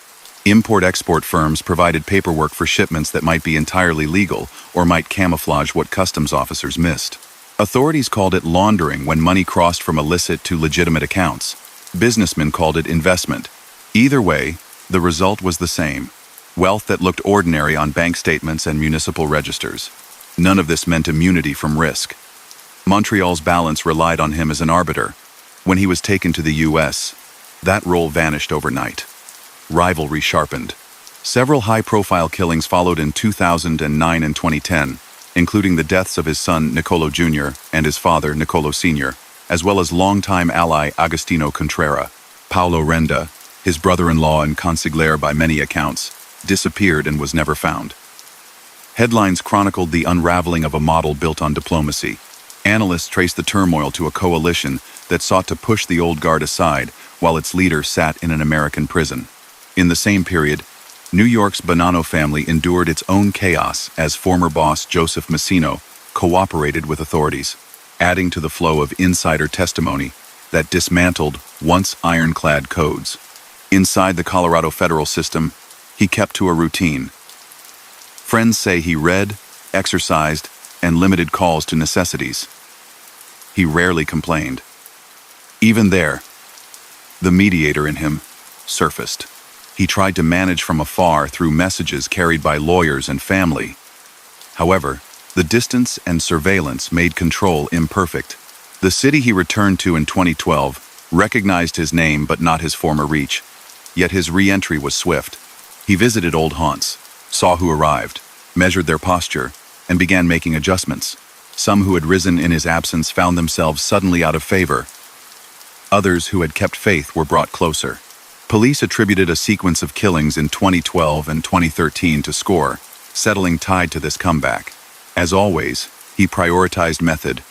Speaker 1: Import-export firms provided paperwork for shipments that might be entirely legal or might camouflage what customs officers missed. Authorities called it laundering when money crossed from illicit to legitimate accounts. Businessmen called it investment. Either way, the result was the same: wealth that looked ordinary on bank statements and municipal registers. None of this meant immunity from risk. Montreal's balance relied on him as an arbiter. When he was taken to the U.S., that role vanished overnight. Rivalry sharpened. Several high-profile killings followed in 2009 and 2010, including the deaths of his son Nicolo Jr. and his father Nicolo Sr., as well as longtime ally Agostino Contreras. Paolo Renda, his brother-in-law and consigliere by many accounts, disappeared and was never found. Headlines chronicled the unraveling of a model built on diplomacy. Analysts traced the turmoil to a coalition that sought to push the old guard aside while its leader sat in an American prison. In the same period, New York's Bonanno family endured its own chaos as former boss Joseph Massino cooperated with authorities, adding to the flow of insider testimony that dismantled once ironclad codes. Inside the Colorado federal system, he kept to a routine. Friends say he read, exercised, and limited calls to necessities. He rarely complained. Even there, the mediator in him surfaced. He tried to manage from afar through messages carried by lawyers and family. However, the distance and surveillance made control imperfect. The city he returned to in 2012 recognized his name but not his former reach. Yet his re-entry was swift. He visited old haunts, saw who arrived, measured their posture, and began making adjustments. Some who had risen in his absence found themselves suddenly out of favor. Others who had kept faith were brought closer. Police attributed a sequence of killings in 2012 and 2013 to Score, settling tied to this comeback. As always, he prioritized method: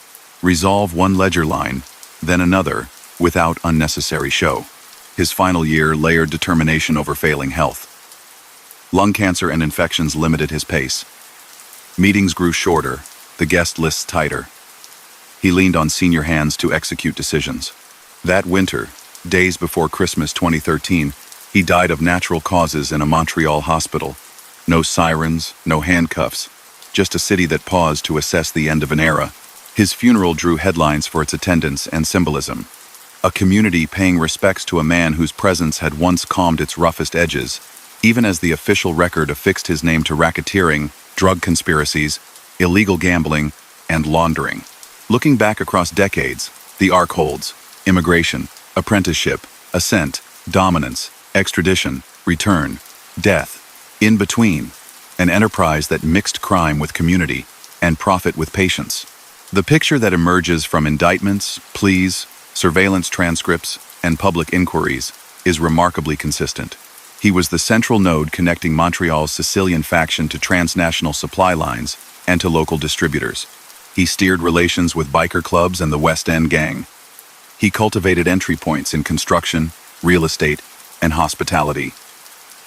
Speaker 1: resolve one ledger line, then another, without unnecessary show. His final year layered determination over failing health. Lung cancer and infections limited his pace. Meetings grew shorter, the guest lists tighter. He leaned on senior hands to execute decisions. That winter, days before Christmas 2013, he died of natural causes in a Montreal hospital. No sirens, no handcuffs, just a city that paused to assess the end of an era. His funeral drew headlines for its attendance and symbolism. A community paying respects to a man whose presence had once calmed its roughest edges, even as the official record affixed his name to racketeering, drug conspiracies, illegal gambling, and laundering. Looking back across decades, the arc holds: immigration, apprenticeship, ascent, dominance, extradition, return, death. In between, an enterprise that mixed crime with community and profit with patience. The picture that emerges from indictments, pleas, surveillance transcripts, and public inquiries is remarkably consistent. He was the central node connecting Montreal's Sicilian faction to transnational supply lines and to local distributors. He steered relations with biker clubs and the West End gang. He cultivated entry points in construction, real estate, and hospitality.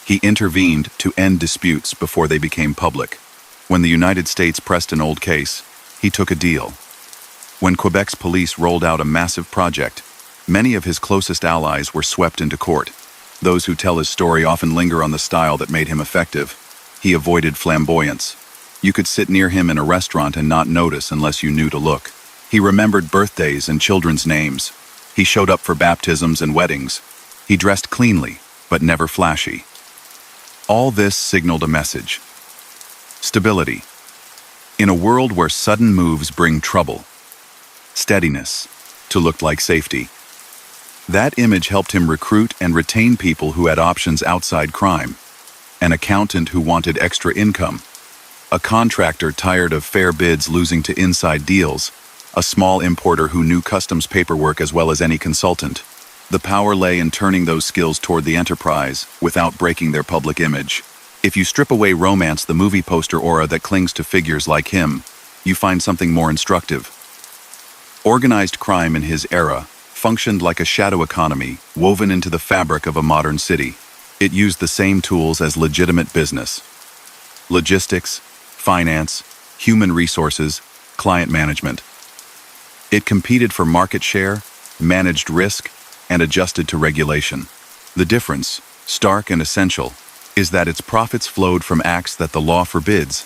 Speaker 1: He intervened to end disputes before they became public. When the United States pressed an old case, he took a deal. When Quebec's police rolled out a massive project, many of his closest allies were swept into court. Those who tell his story often linger on the style that made him effective. He avoided flamboyance. You could sit near him in a restaurant and not notice unless you knew to look. He remembered birthdays and children's names. He showed up for baptisms and weddings. He dressed cleanly, but never flashy. All this signaled a message: stability. In a world where sudden moves bring trouble, steadiness, to look like safety. That image helped him recruit and retain people who had options outside crime. An accountant who wanted extra income. A contractor tired of fair bids losing to inside deals. A small importer who knew customs paperwork as well as any consultant. The power lay in turning those skills toward the enterprise without breaking their public image. If you strip away romance, the movie poster aura that clings to figures like him, you find something more instructive. Organized crime in his era functioned like a shadow economy woven into the fabric of a modern city. It used the same tools as legitimate business: logistics, finance, human resources, client management. It competed for market share, managed risk, and adjusted to regulation. The difference, stark and essential, is that its profits flowed from acts that the law forbids,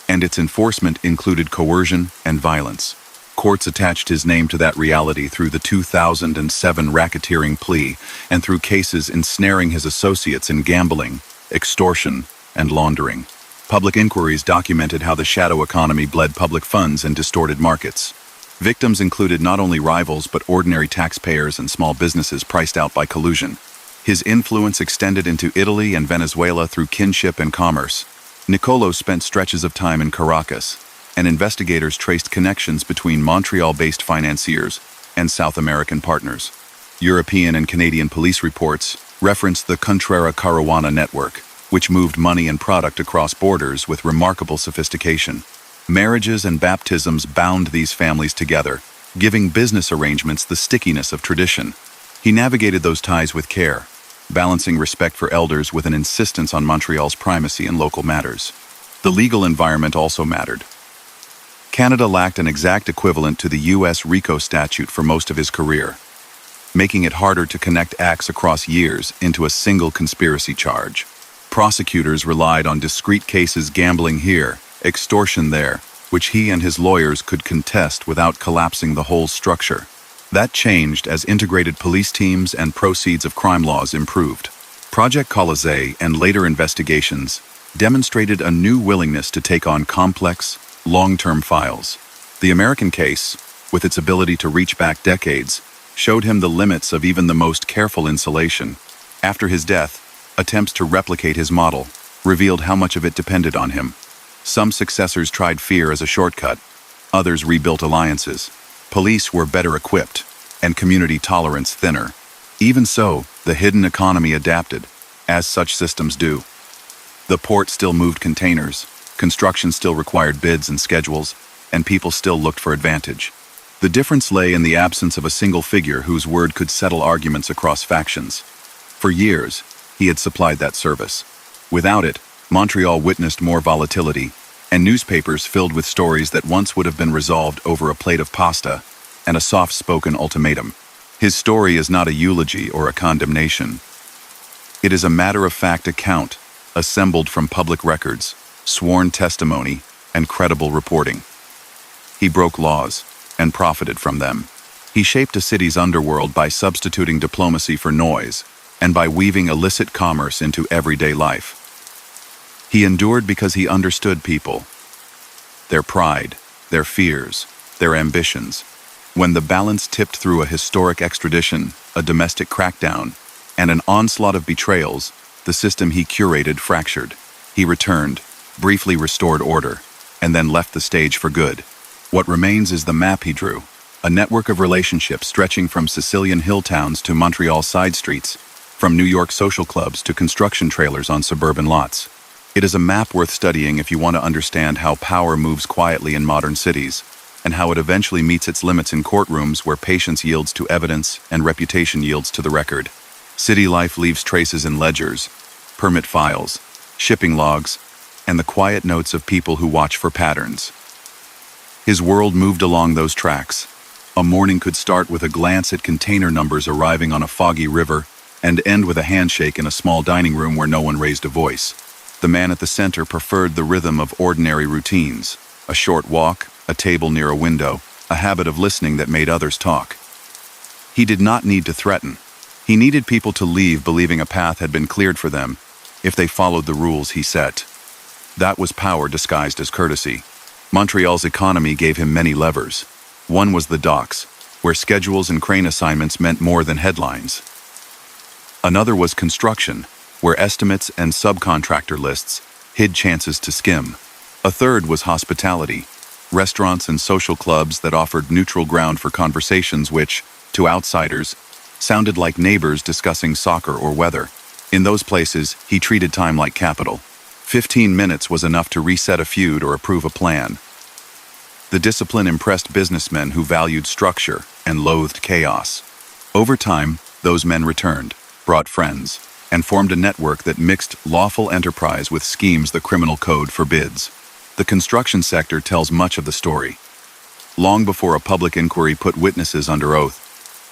Speaker 1: and its enforcement included coercion and violence. Courts attached his name to that reality through the 2007 racketeering plea and through cases ensnaring his associates in gambling, extortion, and laundering. Public inquiries documented how the shadow economy bled public funds and distorted markets. Victims included not only rivals but ordinary taxpayers and small businesses priced out by collusion. His influence extended into Italy and Venezuela through kinship and commerce. Niccolo spent stretches of time in Caracas, and investigators traced connections between Montreal-based financiers and South American partners. European and Canadian police reports referenced the Contrera Caruana network, which moved money and product across borders with remarkable sophistication. Marriages and baptisms bound these families together, giving business arrangements the stickiness of tradition. He navigated those ties with care, balancing respect for elders with an insistence on Montreal's primacy in local matters. The legal environment also mattered. Canada lacked an exact equivalent to the U.S. RICO statute for most of his career, making it harder to connect acts across years into a single conspiracy charge. Prosecutors relied on discrete cases, gambling here, extortion there, which he and his lawyers could contest without collapsing the whole structure. That changed as integrated police teams and proceeds of crime laws improved. Project Colosé and later investigations demonstrated a new willingness to take on complex, long-term files. The American case, with its ability to reach back decades, showed him the limits of even the most careful insulation. After his death, attempts to replicate his model revealed how much of it depended on him. Some successors tried fear as a shortcut, others rebuilt alliances. Police were better equipped, and community tolerance thinner. Even so, the hidden economy adapted, as such systems do. The port still moved containers, construction still required bids and schedules, and people still looked for advantage. The difference lay in the absence of a single figure whose word could settle arguments across factions. For years, he had supplied that service. Without it, Montreal witnessed more volatility, and newspapers filled with stories that once would have been resolved over a plate of pasta and a soft-spoken ultimatum. His story is not a eulogy or a condemnation. It is a matter-of-fact account, assembled from public records, sworn testimony, and credible reporting. He broke laws and profited from them. He shaped a city's underworld by substituting diplomacy for noise and by weaving illicit commerce into everyday life. He endured because he understood people, their pride, their fears, their ambitions. When the balance tipped through a historic extradition, a domestic crackdown, and an onslaught of betrayals, the system he curated fractured. He returned, briefly restored order, and then left the stage for good. What remains is the map he drew, a network of relationships stretching from Sicilian hill towns to Montreal side streets, from New York social clubs to construction trailers on suburban lots. It is a map worth studying if you want to understand how power moves quietly in modern cities, and how it eventually meets its limits in courtrooms where patience yields to evidence and reputation yields to the record. City life leaves traces in ledgers, permit files, shipping logs, and the quiet notes of people who watch for patterns. His world moved along those tracks. A morning could start with a glance at container numbers arriving on a foggy river and end with a handshake in a small dining room where no one raised a voice. The man at the center preferred the rhythm of ordinary routines: a short walk, a table near a window, a habit of listening that made others talk. He did not need to threaten. He needed people to leave believing a path had been cleared for them if they followed the rules he set. That was power disguised as courtesy. Montreal's economy gave him many levers. One was the docks, where schedules and crane assignments meant more than headlines. Another was construction, where estimates and subcontractor lists hid chances to skim. A third was hospitality, restaurants and social clubs that offered neutral ground for conversations which, to outsiders, sounded like neighbors discussing soccer or weather. In those places, he treated time like capital. 15 minutes was enough to reset a feud or approve a plan. The discipline impressed businessmen who valued structure and loathed chaos. Over time, those men returned, brought friends, and formed a network that mixed lawful enterprise with schemes the criminal code forbids. The construction sector tells much of the story. Long before a public inquiry put witnesses under oath,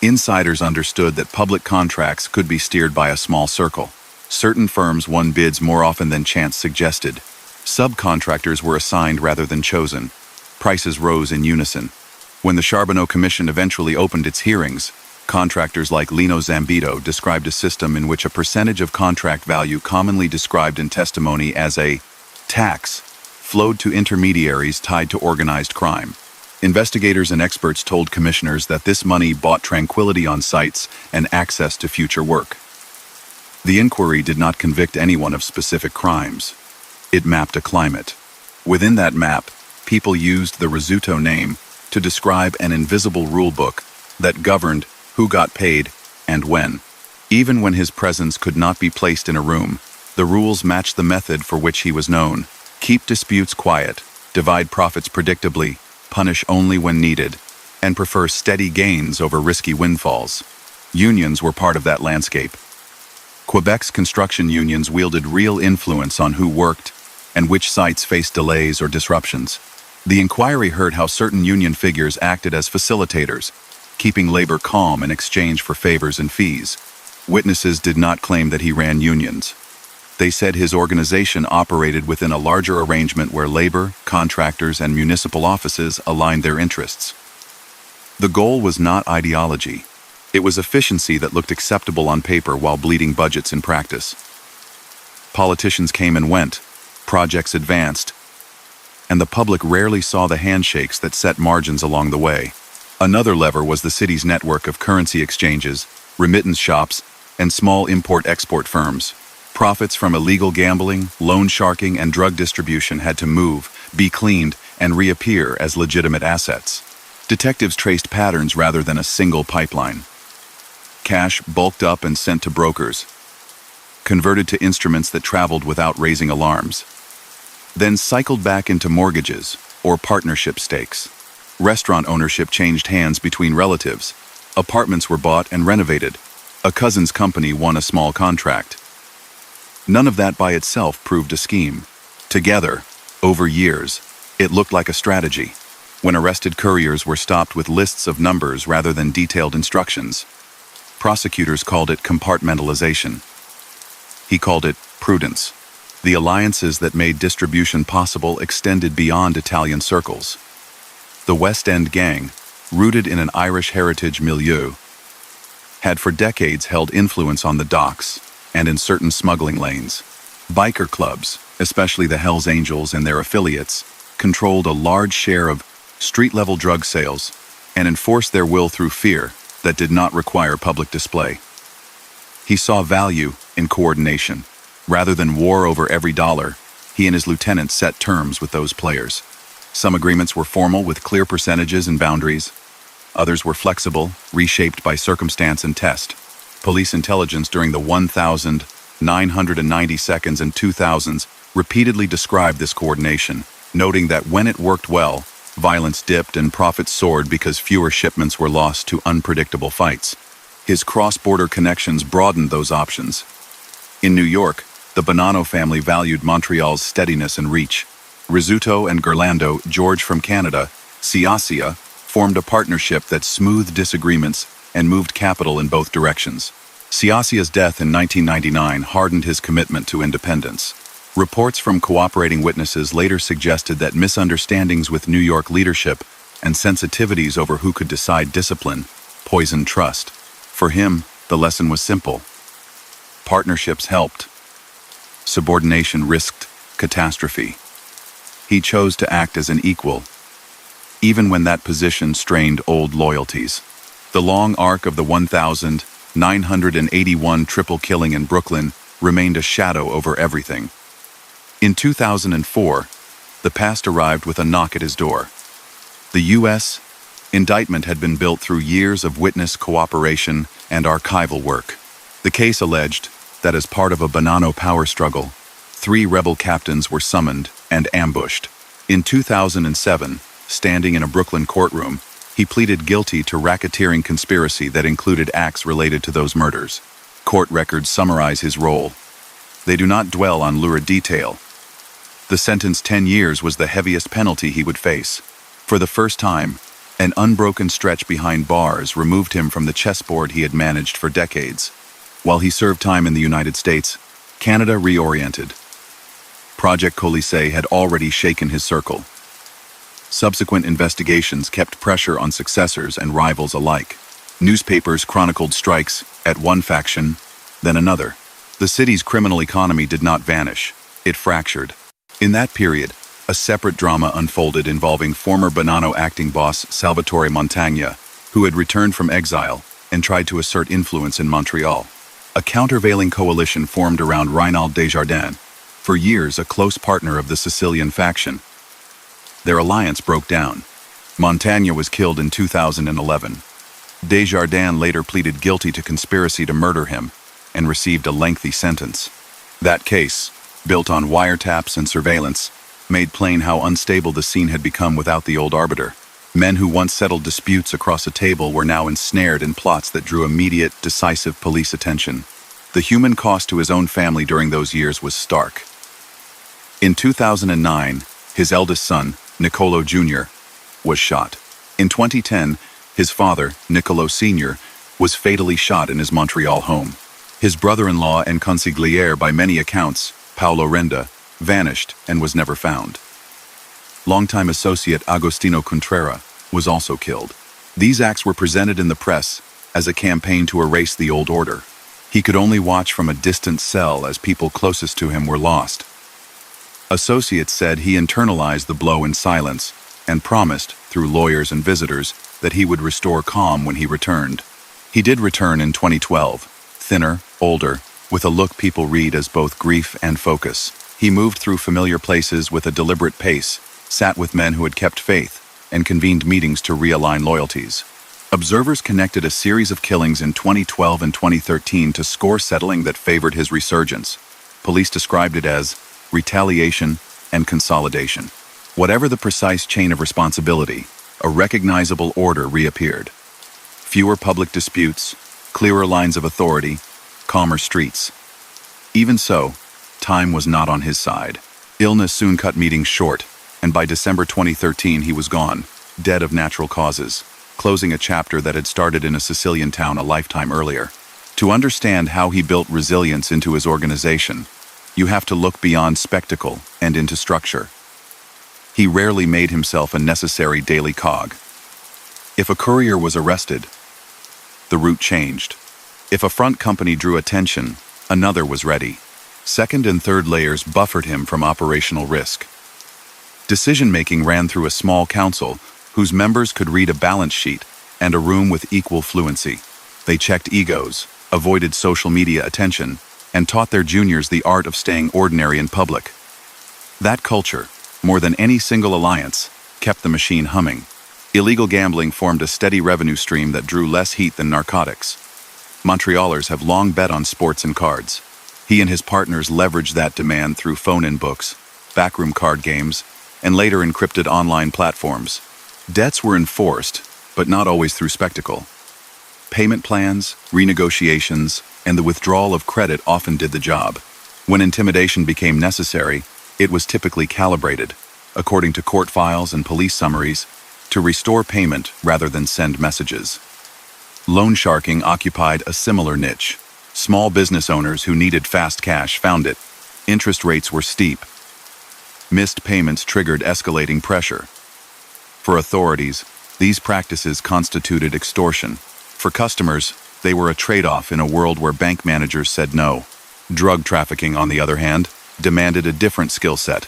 Speaker 1: insiders understood that public contracts could be steered by a small circle. Certain firms won bids more often than chance suggested. Subcontractors were assigned rather than chosen. Prices rose in unison. When the Charbonneau Commission eventually opened its hearings, contractors like Lino Zambito described a system in which a percentage of contract value, commonly described in testimony as a tax, flowed to intermediaries tied to organized crime. Investigators and experts told commissioners that this money bought tranquility on sites and access to future work. The inquiry did not convict anyone of specific crimes. It mapped a climate. Within that map, people used the Rizzuto name to describe an invisible rulebook that governed who got paid and when. Even when his presence could not be placed in a room, the rules matched the method for which he was known. Keep disputes quiet, divide profits predictably, punish only when needed, and prefer steady gains over risky windfalls. Unions were part of that landscape. Quebec's construction unions wielded real influence on who worked and which sites faced delays or disruptions. The inquiry heard how certain union figures acted as facilitators, keeping labor calm in exchange for favors and fees. Witnesses did not claim that he ran unions. They said his organization operated within a larger arrangement where labor, contractors, and municipal offices aligned their interests. The goal was not ideology. It was efficiency that looked acceptable on paper while bleeding budgets in practice. Politicians came and went, projects advanced, and the public rarely saw the handshakes that set margins along the way. Another lever was the city's network of currency exchanges, remittance shops, and small import-export firms. Profits from illegal gambling, loan sharking, and drug distribution had to move, be cleaned, and reappear as legitimate assets. Detectives traced patterns rather than a single pipeline. Cash bulked up and sent to brokers, converted to instruments that traveled without raising alarms, then cycled back into mortgages or partnership stakes. Restaurant ownership changed hands between relatives. Apartments were bought and renovated. A cousin's company won a small contract. None of that by itself proved a scheme. Together, over years, it looked like a strategy. When arrested couriers were stopped with lists of numbers rather than detailed instructions, prosecutors called it compartmentalization. He called it prudence. The alliances that made distribution possible extended beyond Italian circles. The West End gang, rooted in an Irish heritage milieu, had for decades held influence on the docks and in certain smuggling lanes. Biker clubs, especially the Hells Angels and their affiliates, controlled a large share of street-level drug sales and enforced their will through fear that did not require public display. He saw value in coordination. Rather than war over every dollar, he and his lieutenants set terms with those players. Some agreements were formal with clear percentages and boundaries. Others were flexible, reshaped by circumstance and test. Police intelligence during the 1992nd and 2000s repeatedly described this coordination, noting that when it worked well, violence dipped and profits soared because fewer shipments were lost to unpredictable fights. His cross-border connections broadened those options. In New York, the Bonanno family valued Montreal's steadiness and reach. Rizzuto and Gerlando, George from Canada, Ciacia, formed a partnership that smoothed disagreements and moved capital in both directions. Ciacia's death in 1999 hardened his commitment to independence. Reports from cooperating witnesses later suggested that misunderstandings with New York leadership and sensitivities over who could decide discipline poisoned trust. For him, the lesson was simple. Partnerships helped. Subordination risked catastrophe. He chose to act as an equal, even when that position strained old loyalties. The long arc of the 1981 triple killing in Brooklyn remained a shadow over everything. In 2004, the past arrived with a knock at his door. The U.S. indictment had been built through years of witness cooperation and archival work. The case alleged that as part of a Bonanno power struggle, 3 rebel captains were summoned and ambushed. In 2007, standing in a Brooklyn courtroom, he pleaded guilty to racketeering conspiracy that included acts related to those murders. Court records summarize his role. They do not dwell on lurid detail. The sentence 10 years was the heaviest penalty he would face. For the first time, an unbroken stretch behind bars removed him from the chessboard he had managed for decades. While he served time in the United States, Canada reoriented. Project Colisée had already shaken his circle. Subsequent investigations kept pressure on successors and rivals alike. Newspapers chronicled strikes at one faction, then another. The city's criminal economy did not vanish, it fractured. In that period, a separate drama unfolded involving former Bonanno acting boss Salvatore Montagna, who had returned from exile and tried to assert influence in Montreal. A countervailing coalition formed around Reynald Desjardins, for years a close partner of the Sicilian faction. Their alliance broke down. Montagna was killed in 2011. Desjardins later pleaded guilty to conspiracy to murder him and received a lengthy sentence. That case, built on wiretaps and surveillance, made plain how unstable the scene had become without the old arbiter. Men who once settled disputes across a table were now ensnared in plots that drew immediate, decisive police attention. The human cost to his own family during those years was stark. In 2009, his eldest son, Niccolo Jr., was shot. In 2010, his father, Niccolo Sr., was fatally shot in his Montreal home. His brother-in-law and consigliere by many accounts, Paolo Renda, vanished and was never found. Longtime associate Agostino Contrera was also killed. These acts were presented in the press as a campaign to erase the old order. He could only watch from a distant cell as people closest to him were lost. Associates said he internalized the blow in silence and promised, through lawyers and visitors, that he would restore calm when he returned. He did return in 2012, thinner, older, with a look people read as both grief and focus. He moved through familiar places with a deliberate pace, sat with men who had kept faith, and convened meetings to realign loyalties. Observers connected a series of killings in 2012 and 2013 to score settling that favored his resurgence. Police described it as retaliation and consolidation. Whatever the precise chain of responsibility, a recognizable order reappeared. Fewer public disputes, clearer lines of authority, calmer streets. Even so, time was not on his side. Illness soon cut meetings short, and by December 2013 he was gone, dead of natural causes, closing a chapter that had started in a Sicilian town a lifetime earlier. To understand how he built resilience into his organization, you have to look beyond spectacle and into structure. He rarely made himself a necessary daily cog. If a courier was arrested, the route changed. If a front company drew attention, another was ready. Second and third layers buffered him from operational risk. Decision-making ran through a small council whose members could read a balance sheet and a room with equal fluency. They checked egos, avoided social media attention, and taught their juniors the art of staying ordinary in public. That culture, more than any single alliance, kept the machine humming. Illegal gambling formed a steady revenue stream that drew less heat than narcotics. Montrealers have long bet on sports and cards. He and his partners leveraged that demand through phone-in books, backroom card games, and later encrypted online platforms. Debts were enforced, but not always through spectacle. Payment plans, renegotiations, and the withdrawal of credit often did the job. When intimidation became necessary, it was typically calibrated, according to court files and police summaries, to restore payment rather than send messages. Loan sharking occupied a similar niche. Small business owners who needed fast cash found it. Interest rates were steep. Missed payments triggered escalating pressure. For authorities, these practices constituted extortion. For customers, they were a trade-off in a world where bank managers said no. Drug trafficking, on the other hand, demanded a different skill set.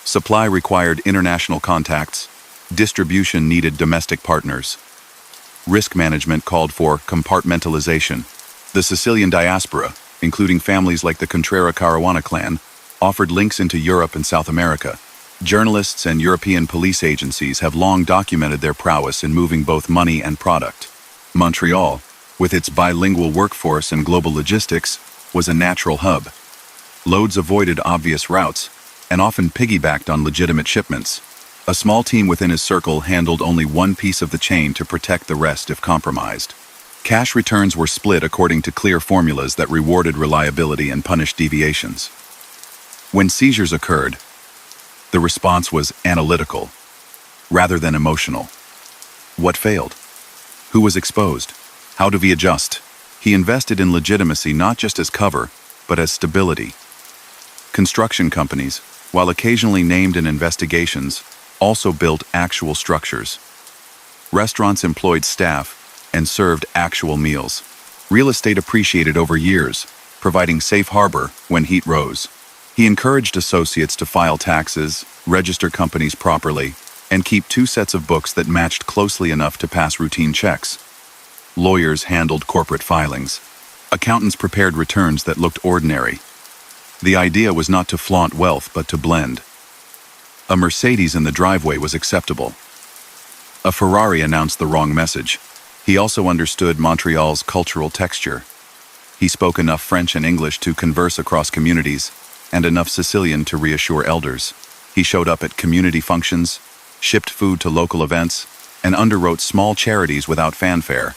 Speaker 1: Supply required international contacts. Distribution needed domestic partners. Risk management called for compartmentalization. The Sicilian diaspora, including families like the Contrera Caruana clan, offered links into Europe and South America. Journalists and European police agencies have long documented their prowess in moving both money and product. Montreal, with its bilingual workforce and global logistics, was a natural hub. Loads avoided obvious routes and often piggybacked on legitimate shipments. A small team within his circle handled only one piece of the chain to protect the rest if compromised. Cash returns were split according to clear formulas that rewarded reliability and punished deviations. When seizures occurred, the response was analytical, rather than emotional. What failed? Who was exposed? How do we adjust? He invested in legitimacy not just as cover, but as stability. Construction companies, while occasionally named in investigations, also built actual structures. Restaurants employed staff and served actual meals. Real estate appreciated over years, providing safe harbor when heat rose. He encouraged associates to file taxes, register companies properly, and keep 2 sets of books that matched closely enough to pass routine checks. Lawyers handled corporate filings. Accountants prepared returns that looked ordinary. The idea was not to flaunt wealth, but to blend. A Mercedes in the driveway was acceptable. A Ferrari announced the wrong message. He also understood Montreal's cultural texture. He spoke enough French and English to converse across communities, and enough Sicilian to reassure elders. He showed up at community functions, shipped food to local events, and underwrote small charities without fanfare.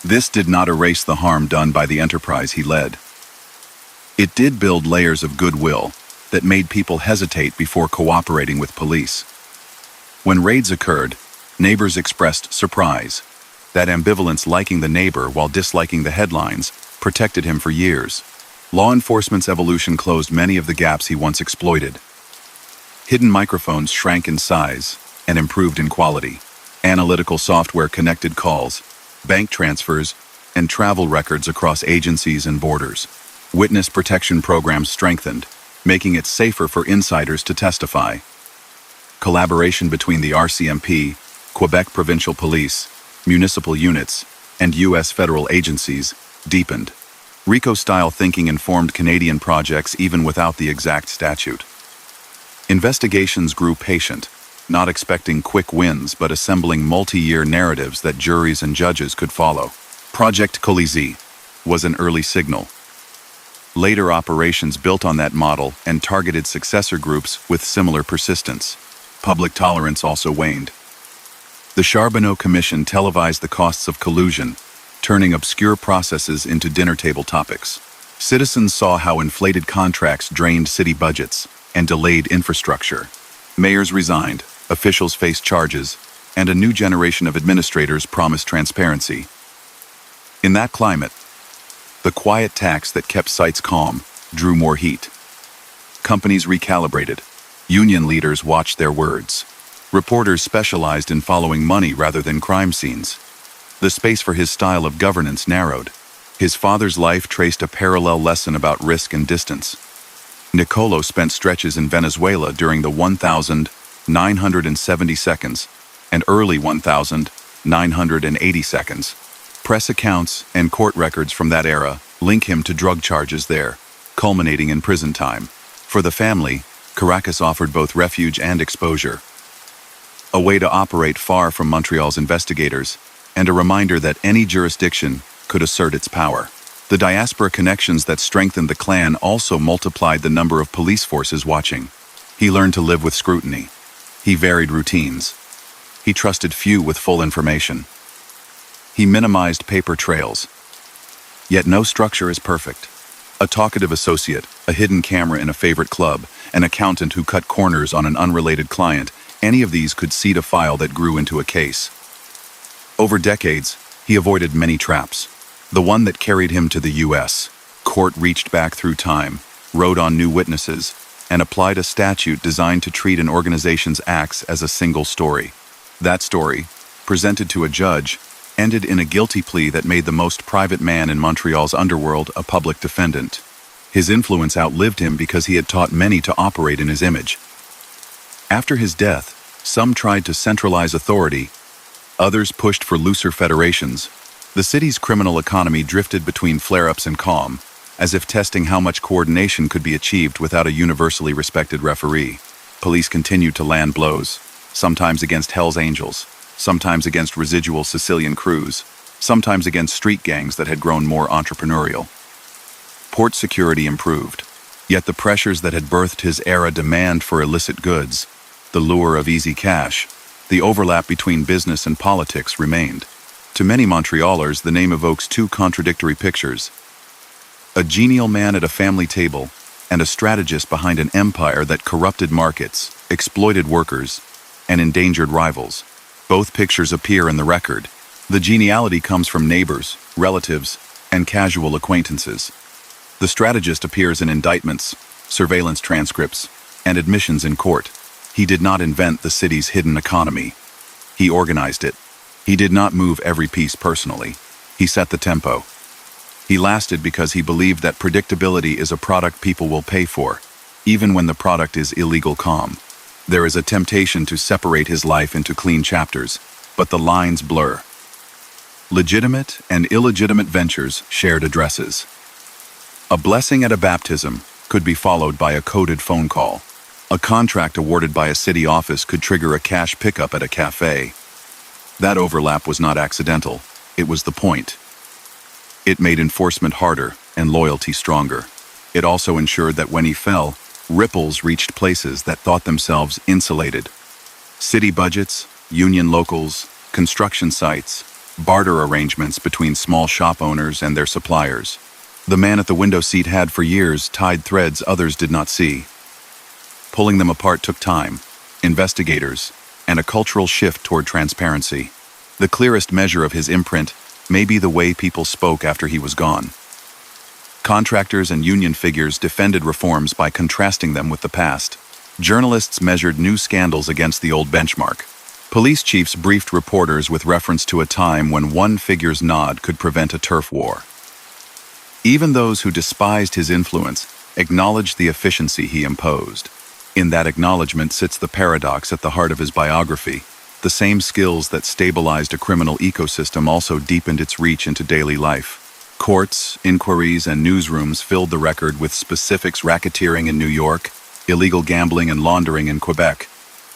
Speaker 1: This did not erase the harm done by the enterprise he led. It did build layers of goodwill that made people hesitate before cooperating with police. When raids occurred, neighbors expressed surprise. That ambivalence, liking the neighbor while disliking the headlines, protected him for years. Law enforcement's evolution closed many of the gaps he once exploited. Hidden microphones shrank in size and improved in quality. Analytical software connected calls, bank transfers, and travel records across agencies and borders. Witness protection programs strengthened, making it safer for insiders to testify. Collaboration between the RCMP, Quebec Provincial Police, municipal units, and U.S. federal agencies deepened. RICO-style thinking informed Canadian projects even without the exact statute. Investigations grew patient, not expecting quick wins but assembling multi-year narratives that juries and judges could follow. Project Colisée was an early signal. Later operations built on that model and targeted successor groups with similar persistence. Public tolerance also waned. The Charbonneau Commission televised the costs of collusion, turning obscure processes into dinner-table topics. Citizens saw how inflated contracts drained city budgets and delayed infrastructure. Mayors resigned, officials faced charges, and a new generation of administrators promised transparency. In that climate, the quiet tax that kept sites calm drew more heat. Companies recalibrated. Union leaders watched their words. Reporters specialized in following money rather than crime scenes. The space for his style of governance narrowed. His father's life traced a parallel lesson about risk and distance. Nicolo spent stretches in Venezuela during the 1,970 seconds and early 1,980 seconds. Press accounts and court records from that era link him to drug charges there, culminating in prison time. For the family, Caracas offered both refuge and exposure. A way to operate far from Montreal's investigators, and a reminder that any jurisdiction could assert its power. The diaspora connections that strengthened the clan also multiplied the number of police forces watching. He learned to live with scrutiny. He varied routines. He trusted few with full information. He minimized paper trails. Yet no structure is perfect. A talkative associate, a hidden camera in a favorite club, an accountant who cut corners on an unrelated client, any of these could seed a file that grew into a case. Over decades, he avoided many traps. The one that carried him to the U.S. Court reached back through time, wrote on new witnesses, and applied a statute designed to treat an organization's acts as a single story. That story, presented to a judge, ended in a guilty plea that made the most private man in Montreal's underworld a public defendant. His influence outlived him because he had taught many to operate in his image. After his death, some tried to centralize authority, others pushed for looser federations. The city's criminal economy drifted between flare-ups and calm, as if testing how much coordination could be achieved without a universally respected referee. Police continued to land blows, sometimes against Hell's Angels, sometimes against residual Sicilian crews, sometimes against street gangs that had grown more entrepreneurial. Port security improved. Yet the pressures that had birthed his era demand for illicit goods, the lure of easy cash, the overlap between business and politics remained. To many Montrealers, the name evokes two contradictory pictures: a genial man at a family table, and a strategist behind an empire that corrupted markets, exploited workers, and endangered rivals. Both pictures appear in the record. The geniality comes from neighbors, relatives, and casual acquaintances. The strategist appears in indictments, surveillance transcripts, and admissions in court. He did not invent the city's hidden economy. He organized it. He did not move every piece personally. He set the tempo. He lasted because he believed that predictability is a product people will pay for, even when the product is illegal calm. There is a temptation to separate his life into clean chapters, but the lines blur. Legitimate and illegitimate ventures shared addresses. A blessing at a baptism could be followed by a coded phone call. A contract awarded by a city office could trigger a cash pickup at a cafe. That overlap was not accidental. It was the point. It made enforcement harder and loyalty stronger. It also ensured that when he fell, ripples reached places that thought themselves insulated. City budgets, union locals, construction sites, barter arrangements between small shop owners and their suppliers. The man at the window seat had for years tied threads others did not see. Pulling them apart took time, investigators, and a cultural shift toward transparency. The clearest measure of his imprint may be the way people spoke after he was gone. Contractors and union figures defended reforms by contrasting them with the past. Journalists measured new scandals against the old benchmark. Police chiefs briefed reporters with reference to a time when one figure's nod could prevent a turf war. Even those who despised his influence acknowledged the efficiency he imposed. In that acknowledgement sits the paradox at the heart of his biography. The same skills that stabilized a criminal ecosystem also deepened its reach into daily life. Courts, inquiries, and newsrooms filled the record with specifics: racketeering in New York, illegal gambling and laundering in Quebec,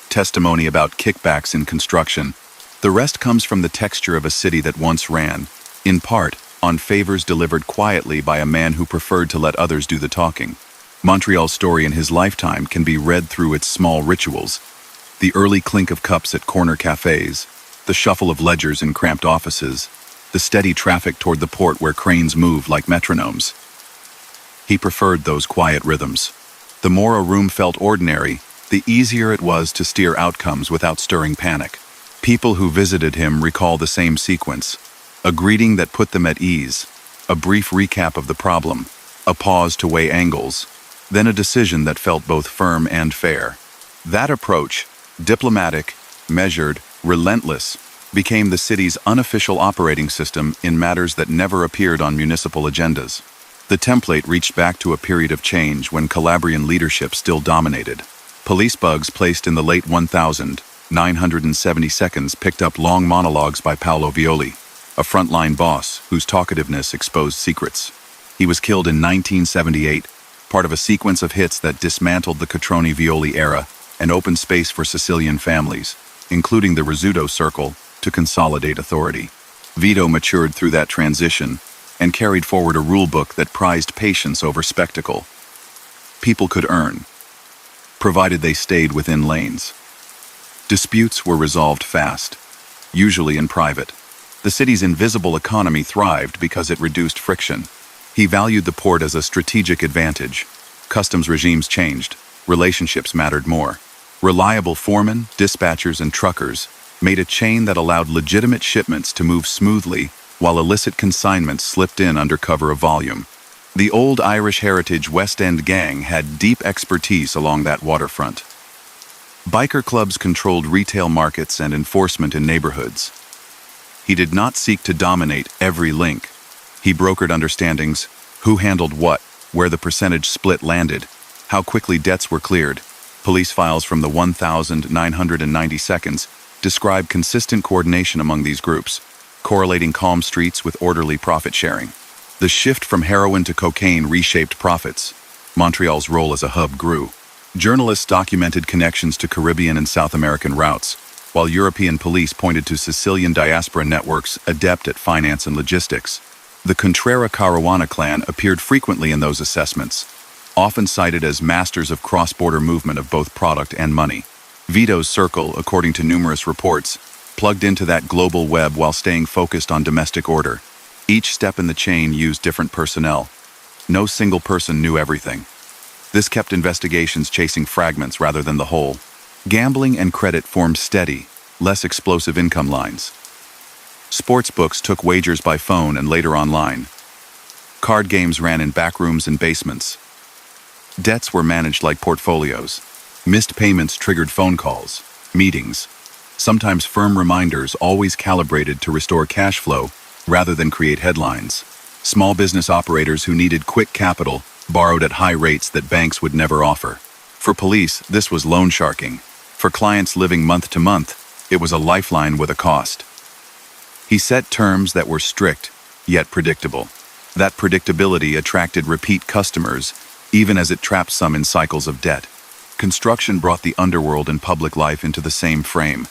Speaker 1: testimony about kickbacks in construction. The rest comes from the texture of a city that once ran, in part, on favors delivered quietly by a man who preferred to let others do the talking. Montreal's story in his lifetime can be read through its small rituals: the early clink of cups at corner cafes, the shuffle of ledgers in cramped offices, the steady traffic toward the port where cranes moved like metronomes. He preferred those quiet rhythms. The more a room felt ordinary, the easier it was to steer outcomes without stirring panic. People who visited him recall the same sequence: a greeting that put them at ease, a brief recap of the problem, a pause to weigh angles, then a decision that felt both firm and fair. That approach, diplomatic, measured, relentless, became the city's unofficial operating system in matters that never appeared on municipal agendas. The template reached back to a period of change when Calabrian leadership still dominated. Police bugs placed in the late 1972 picked up long monologues by Paolo Violi, a frontline boss whose talkativeness exposed secrets. He was killed in 1978, part of a sequence of hits that dismantled the Cotroni-Violi era and opened space for Sicilian families, including the Rizzuto circle, to consolidate authority. Vito matured through that transition and carried forward a rulebook that prized patience over spectacle. People could earn, provided they stayed within lanes. Disputes were resolved fast, usually in private. The city's invisible economy thrived because it reduced friction. He valued the port as a strategic advantage. Customs regimes changed. Relationships mattered more. Reliable foremen, dispatchers, and truckers made a chain that allowed legitimate shipments to move smoothly while illicit consignments slipped in under cover of volume. The old Irish heritage West End gang had deep expertise along that waterfront. Biker clubs controlled retail markets and enforcement in neighborhoods. He did not seek to dominate every link. He brokered understandings: who handled what, where the percentage split landed, how quickly debts were cleared. Police files from the 1992 describe consistent coordination among these groups, correlating calm streets with orderly profit sharing. The shift from heroin to cocaine reshaped profits. Montreal's role as a hub grew. Journalists documented connections to Caribbean and South American routes, while European police pointed to Sicilian diaspora networks adept at finance and logistics. The Contrera Caruana clan appeared frequently in those assessments. often cited as masters of cross-border movement of both product and money. Vito's circle, according to numerous reports, plugged into that global web while staying focused on domestic order. Each step in the chain used different personnel. No single person knew everything. This kept investigations chasing fragments rather than the whole. Gambling and credit formed steady, less explosive income lines. Sportsbooks took wagers by phone and later online. Card games ran in back rooms and basements. Debts were managed like portfolios. Missed payments triggered phone calls, meetings, sometimes firm reminders, always calibrated to restore cash flow rather than create headlines. Small business operators who needed quick capital borrowed at high rates that banks would never offer. For police, this was loan sharking. For clients living month to month, it was a lifeline with a cost. He set terms that were strict, yet predictable. That predictability attracted repeat customers, even as it trapped some in cycles of debt. Construction brought the underworld and public life into the same frame.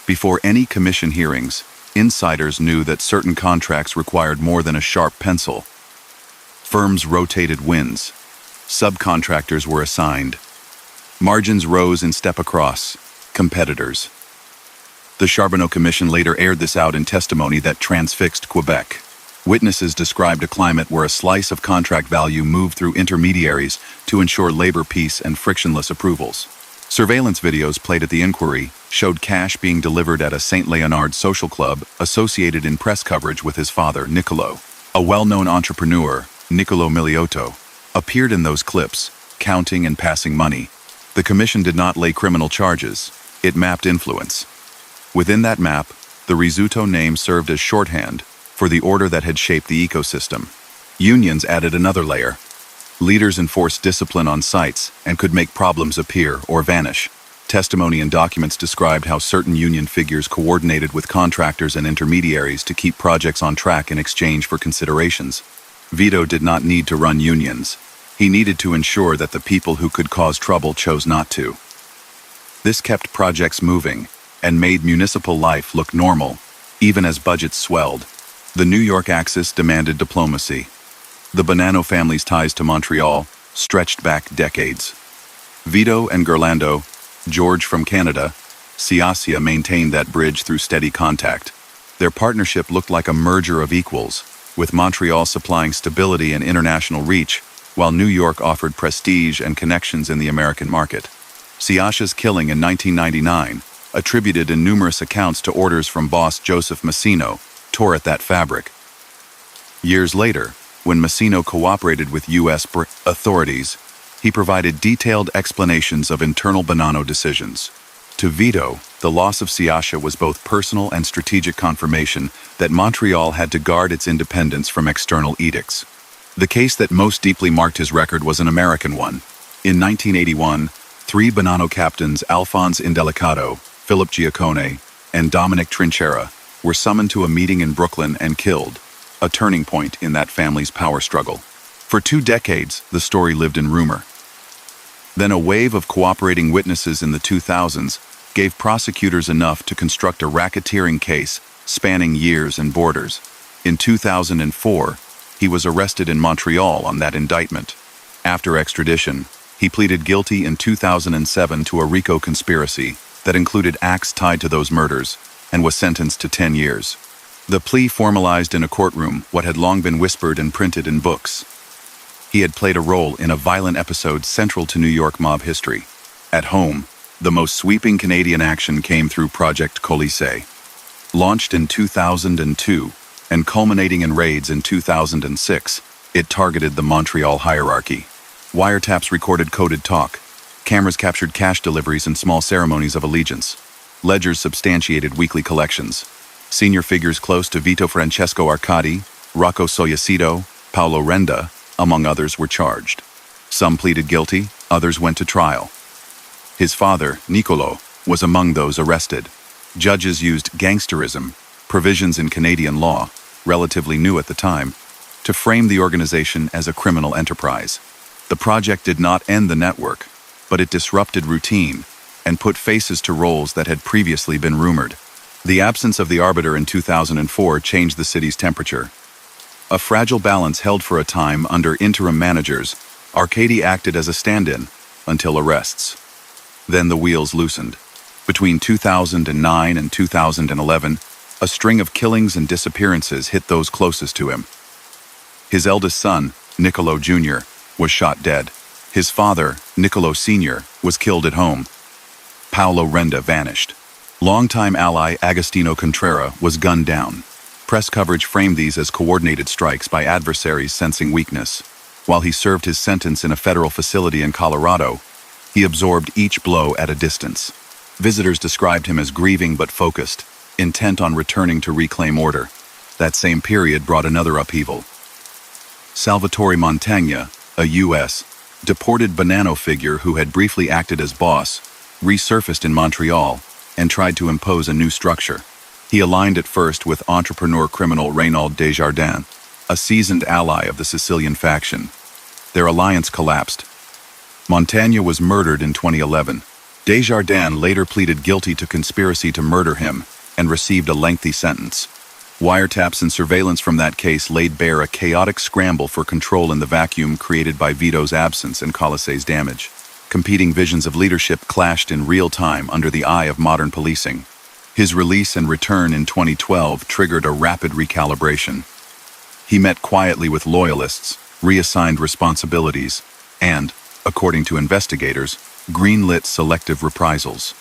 Speaker 1: Before any commission hearings, insiders knew that certain contracts required more than a sharp pencil. Firms rotated wins. Subcontractors were assigned. Margins rose in step across. Competitors. The Charbonneau Commission later aired this out in testimony that transfixed Quebec. Witnesses described a climate where a slice of contract value moved through intermediaries to ensure labor peace and frictionless approvals. Surveillance videos played at the inquiry showed cash being delivered at a St. Leonard social club associated in press coverage with his father, Niccolo. A well-known entrepreneur, Niccolo Miliotto, appeared in those clips, counting and passing money. The commission did not lay criminal charges. It mapped influence. Within that map, the Rizzuto name served as shorthand for the order that had shaped the ecosystem. Unions added another layer. Leaders enforced discipline on sites and could make problems appear or vanish. Testimony and documents described how certain union figures coordinated with contractors and intermediaries to keep projects on track in exchange for considerations. Vito did not need to run unions. He needed to ensure that the people who could cause trouble chose not to. This kept projects moving and made municipal life look normal, even as budgets swelled. The New York axis demanded diplomacy. The Bonanno family's ties to Montreal stretched back decades. Vito and Gerlando, George from Canada, Siasia maintained that bridge through steady contact. Their partnership looked like a merger of equals, with Montreal supplying stability and international reach, while New York offered prestige and connections in the American market. Siasia's killing in 1999, attributed in numerous accounts to orders from boss Joseph Massino, tore at that fabric. Years later, when Massino cooperated with U.S. authorities, he provided detailed explanations of internal Bonanno decisions. To Vito, the loss of Siasia was both personal and strategic confirmation that Montreal had to guard its independence from external edicts. The case that most deeply marked his record was an American one. In 1981, 3 Bonanno captains, Alphonse Indelicato, Philip Giacone, and Dominic Trinchera, were summoned to a meeting in Brooklyn and killed, a turning point in that family's power struggle. For 2 decades, the story lived in rumor. Then a wave of cooperating witnesses in the 2000s gave prosecutors enough to construct a racketeering case spanning years and borders. In 2004, he was arrested in Montreal on that indictment. After extradition, he pleaded guilty in 2007 to a RICO conspiracy that included acts tied to those murders and was sentenced to 10 years. The plea formalized in a courtroom what had long been whispered and printed in books. He had played a role in a violent episode central to New York mob history. At home, the most sweeping Canadian action came through Project Colisée. Launched in 2002 and culminating in raids in 2006, it targeted the Montreal hierarchy. Wiretaps recorded coded talk. Cameras captured cash deliveries and small ceremonies of allegiance. Ledgers substantiated weekly collections. Senior figures close to Vito Francesco Arcadi, Rocco Sogliacito, Paolo Renda, among others, were charged. Some pleaded guilty, others went to trial. His father, Niccolo, was among those arrested. Judges used gangsterism, provisions in Canadian law, relatively new at the time, to frame the organization as a criminal enterprise. The project did not end the network, but it disrupted routine and put faces to roles that had previously been rumored. The absence of the arbiter in 2004 changed the city's temperature. A fragile balance held for a time under interim managers Arcady acted as a stand-in until arrests. Then the wheels loosened. Between 2009 and 2011, a string of killings and disappearances hit those closest to him. His eldest son, Niccolo Jr., was shot dead. His father, Niccolo Sr., was killed at home. Paolo Renda vanished. Longtime ally Agostino Contrera was gunned down. Press coverage framed these as coordinated strikes by adversaries sensing weakness. While he served his sentence in a federal facility in Colorado, he absorbed each blow at a distance. Visitors described him as grieving but focused, intent on returning to reclaim order. That same period brought another upheaval. Salvatore Montagna, a U.S. deported Bonanno figure who had briefly acted as boss, resurfaced in Montreal and tried to impose a new structure. He aligned at first with entrepreneur-criminal Reynald Desjardins, a seasoned ally of the Sicilian faction. Their alliance collapsed. Montagna was murdered in 2011. Desjardins later pleaded guilty to conspiracy to murder him and received a lengthy sentence. Wiretaps and surveillance from that case laid bare a chaotic scramble for control in the vacuum created by Vito's absence and Colisse's damage. Competing visions of leadership clashed in real time under the eye of modern policing. His release and return in 2012 triggered a rapid recalibration. He met quietly with loyalists, reassigned responsibilities, and, according to investigators, greenlit selective reprisals.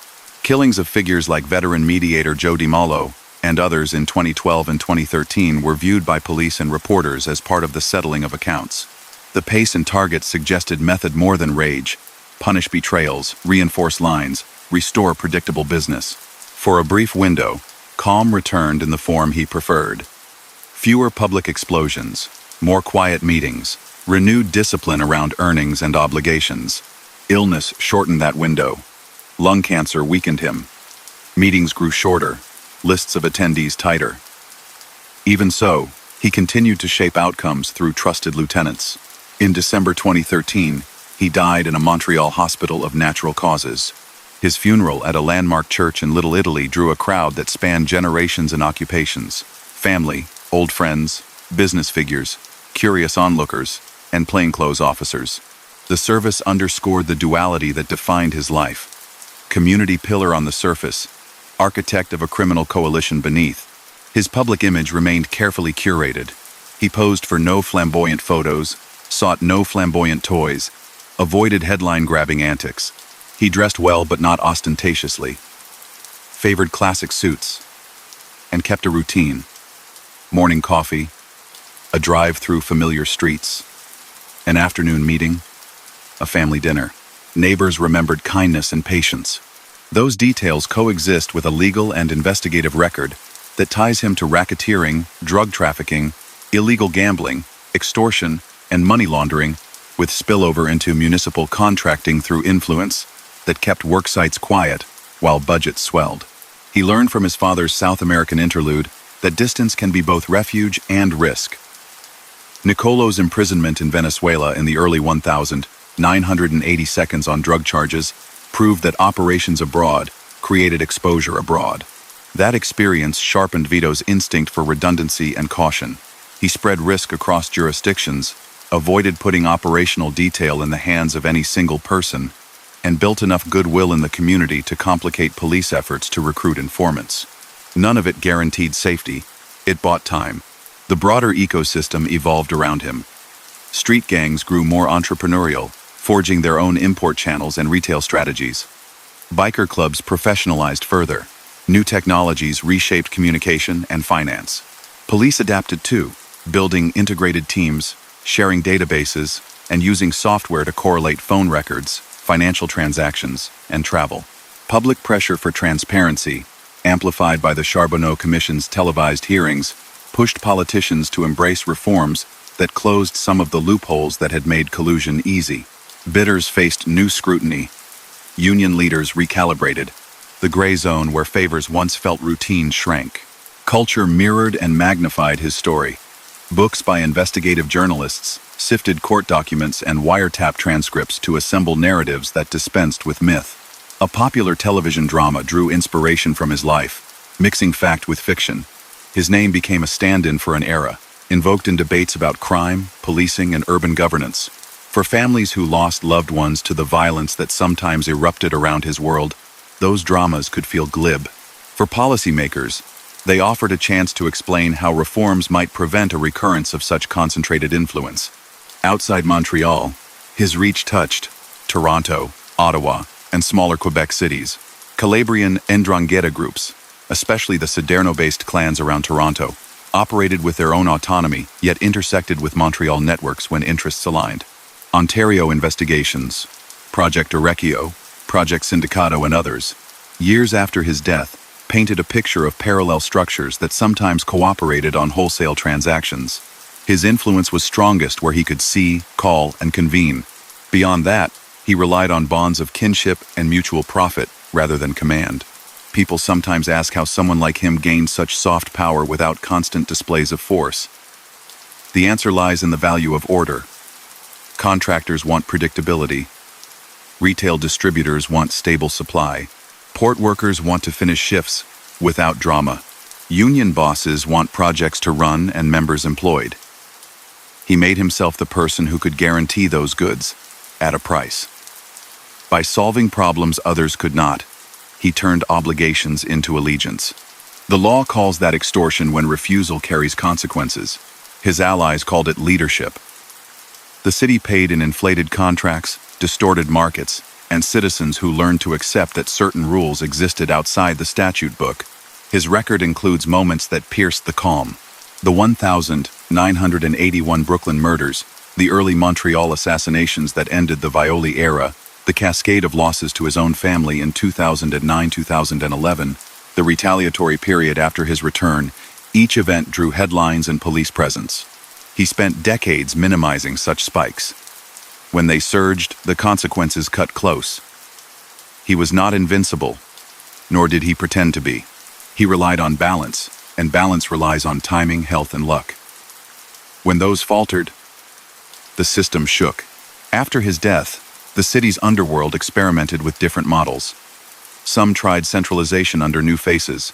Speaker 1: Killings of figures like veteran mediator Joe DiMaio and others in 2012 and 2013 were viewed by police and reporters as part of the settling of accounts. The pace and targets suggested method more than rage: punish betrayals, reinforce lines, restore predictable business. For a brief window, calm returned in the form he preferred. Fewer public explosions, more quiet meetings, renewed discipline around earnings and obligations. Illness shortened that window. Lung cancer weakened him. Meetings grew shorter, lists of attendees tighter. Even so, he continued to shape outcomes through trusted lieutenants. In December 2013, he died in a Montreal hospital of natural causes. His funeral at a landmark church in Little Italy drew a crowd that spanned generations and occupations: family, old friends, business figures, curious onlookers, and plainclothes officers. The service underscored the duality that defined his life. Community pillar on the surface, architect of a criminal coalition beneath. His public image remained carefully curated. He posed for no flamboyant photos, sought no flamboyant toys, avoided headline-grabbing antics. He dressed well but not ostentatiously, favored classic suits, and kept a routine. Morning coffee, a drive through familiar streets, an afternoon meeting, a family dinner. Neighbors remembered kindness and patience. Those details coexist with a legal and investigative record that ties him to racketeering, drug trafficking, illegal gambling, extortion, and money laundering, with spillover into municipal contracting through influence that kept work sites quiet while budgets swelled. He learned from his father's South American interlude that distance can be both refuge and risk. Niccolo's imprisonment in Venezuela in the early 1980 seconds on drug charges proved that operations abroad created exposure abroad. That experience sharpened Vito's instinct for redundancy and caution. He spread risk across jurisdictions, avoided putting operational detail in the hands of any single person, and built enough goodwill in the community to complicate police efforts to recruit informants. None of it guaranteed safety. It bought time. The broader ecosystem evolved around him. Street gangs grew more entrepreneurial, forging their own import channels and retail strategies. Biker clubs professionalized further. New technologies reshaped communication and finance. Police adapted too, building integrated teams, sharing databases, and using software to correlate phone records, financial transactions, and travel. Public pressure for transparency, amplified by the Charbonneau Commission's televised hearings, pushed politicians to embrace reforms that closed some of the loopholes that had made collusion easy. Bidders faced new scrutiny. Union leaders recalibrated. The gray zone where favors once felt routine shrank. Culture mirrored and magnified his story. Books by investigative journalists sifted court documents and wiretap transcripts to assemble narratives that dispensed with myth. A popular television drama drew inspiration from his life, mixing fact with fiction. His name became a stand-in for an era, invoked in debates about crime, policing, and urban governance. For families who lost loved ones to the violence that sometimes erupted around his world, those dramas could feel glib. For policymakers, they offered a chance to explain how reforms might prevent a recurrence of such concentrated influence. Outside Montreal, his reach touched Toronto, Ottawa, and smaller Quebec cities. Calabrian Ndrangheta groups, especially the Siderno-based clans around Toronto, operated with their own autonomy, yet intersected with Montreal networks when interests aligned. Ontario investigations, Project Orecchio, Project Sindicato, and others, years after his death, painted a picture of parallel structures that sometimes cooperated on wholesale transactions. His influence was strongest where he could see, call, and convene. Beyond that, he relied on bonds of kinship and mutual profit rather than command. People sometimes ask how someone like him gained such soft power without constant displays of force. The answer lies in the value of order. Contractors want predictability. Retail distributors want stable supply. Port workers want to finish shifts without drama. Union bosses want projects to run and members employed. He made himself the person who could guarantee those goods at a price. By solving problems others could not, he turned obligations into allegiance. The law calls that extortion when refusal carries consequences. His allies called it leadership. The city paid in inflated contracts, distorted markets, and citizens who learned to accept that certain rules existed outside the statute book. His record includes moments that pierced the calm. The 1,981 Brooklyn murders, the early Montreal assassinations that ended the Violi era, the cascade of losses to his own family in 2009-2011, the retaliatory period after his return, each event drew headlines and police presence. He spent decades minimizing such spikes. When they surged, the consequences cut close. He was not invincible, nor did he pretend to be. He relied on balance, and balance relies on timing, health, and luck. When those faltered, the system shook. After his death, the city's underworld experimented with different models. Some tried centralization under new faces.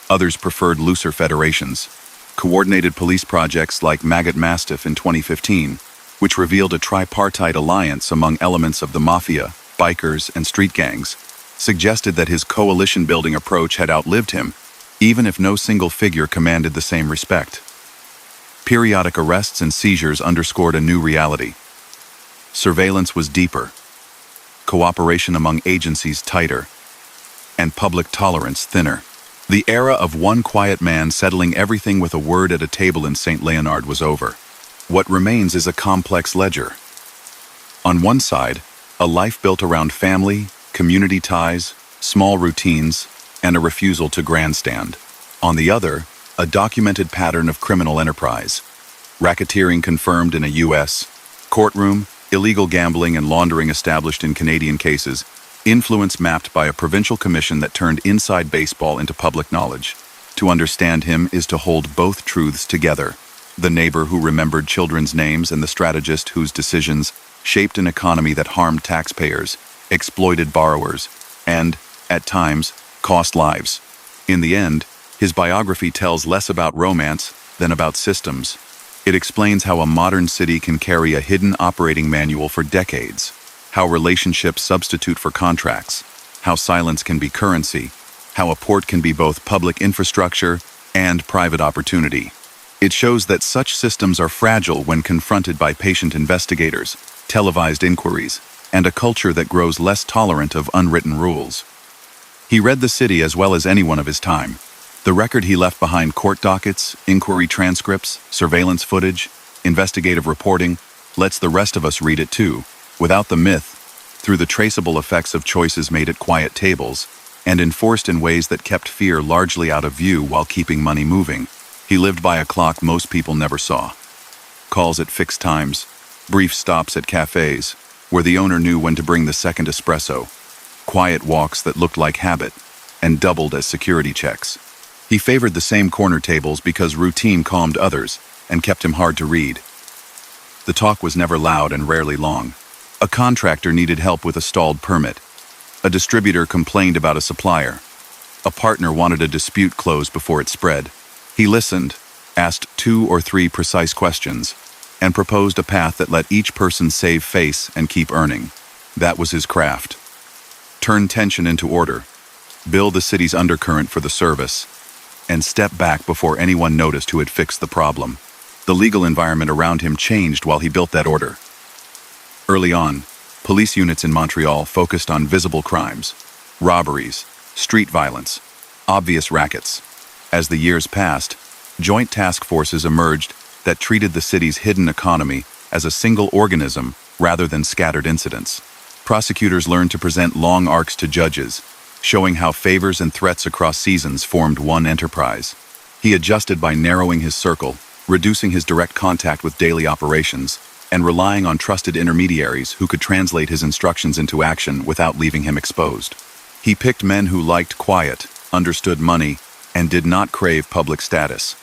Speaker 1: Others preferred looser federations. Coordinated police projects like Maggot Mastiff in 2015, which revealed a tripartite alliance among elements of the Mafia, bikers, and street gangs, suggested that his coalition-building approach had outlived him, even if no single figure commanded the same respect. Periodic arrests and seizures underscored a new reality. Surveillance was deeper, cooperation among agencies tighter, and public tolerance thinner. The era of one quiet man settling everything with a word at a table in St. Leonard was over. What remains is a complex ledger. On one side, a life built around family, community ties, small routines, and a refusal to grandstand. On the other, a documented pattern of criminal enterprise. Racketeering confirmed in a U.S. courtroom, illegal gambling and laundering established in Canadian cases, influence mapped by a provincial commission that turned inside baseball into public knowledge. To understand him is to hold both truths together. The neighbor who remembered children's names and the strategist whose decisions shaped an economy that harmed taxpayers, exploited borrowers, and, at times, cost lives. In the end, his biography tells less about romance than about systems. It explains how a modern city can carry a hidden operating manual for decades, how relationships substitute for contracts, how silence can be currency, how a port can be both public infrastructure and private opportunity. It shows that such systems are fragile when confronted by patient investigators, televised inquiries, and a culture that grows less tolerant of unwritten rules. He read the city as well as anyone of his time. The record he left behind: court dockets, inquiry transcripts, surveillance footage, investigative reporting, lets the rest of us read it too, without the myth, through the traceable effects of choices made at quiet tables, and enforced in ways that kept fear largely out of view while keeping money moving. He lived by a clock most people never saw. Calls at fixed times, brief stops at cafes, where the owner knew when to bring the second espresso, quiet walks that looked like habit, and doubled as security checks. He favored the same corner tables because routine calmed others and kept him hard to read. The talk was never loud and rarely long. A contractor needed help with a stalled permit. A distributor complained about a supplier. A partner wanted a dispute closed before it spread. He listened, asked 2 or 3 precise questions, and proposed a path that let each person save face and keep earning. That was his craft. Turn tension into order, build the city's undercurrent for the service, and step back before anyone noticed who had fixed the problem. The legal environment around him changed while he built that order. Early on, police units in Montreal focused on visible crimes, robberies, street violence, obvious rackets. As the years passed, joint task forces emerged that treated the city's hidden economy as a single organism rather than scattered incidents. Prosecutors learned to present long arcs to judges, showing how favors and threats across seasons formed one enterprise. He adjusted by narrowing his circle, reducing his direct contact with daily operations, and relying on trusted intermediaries who could translate his instructions into action without leaving him exposed. He picked men who liked quiet, understood money, and did not crave public status.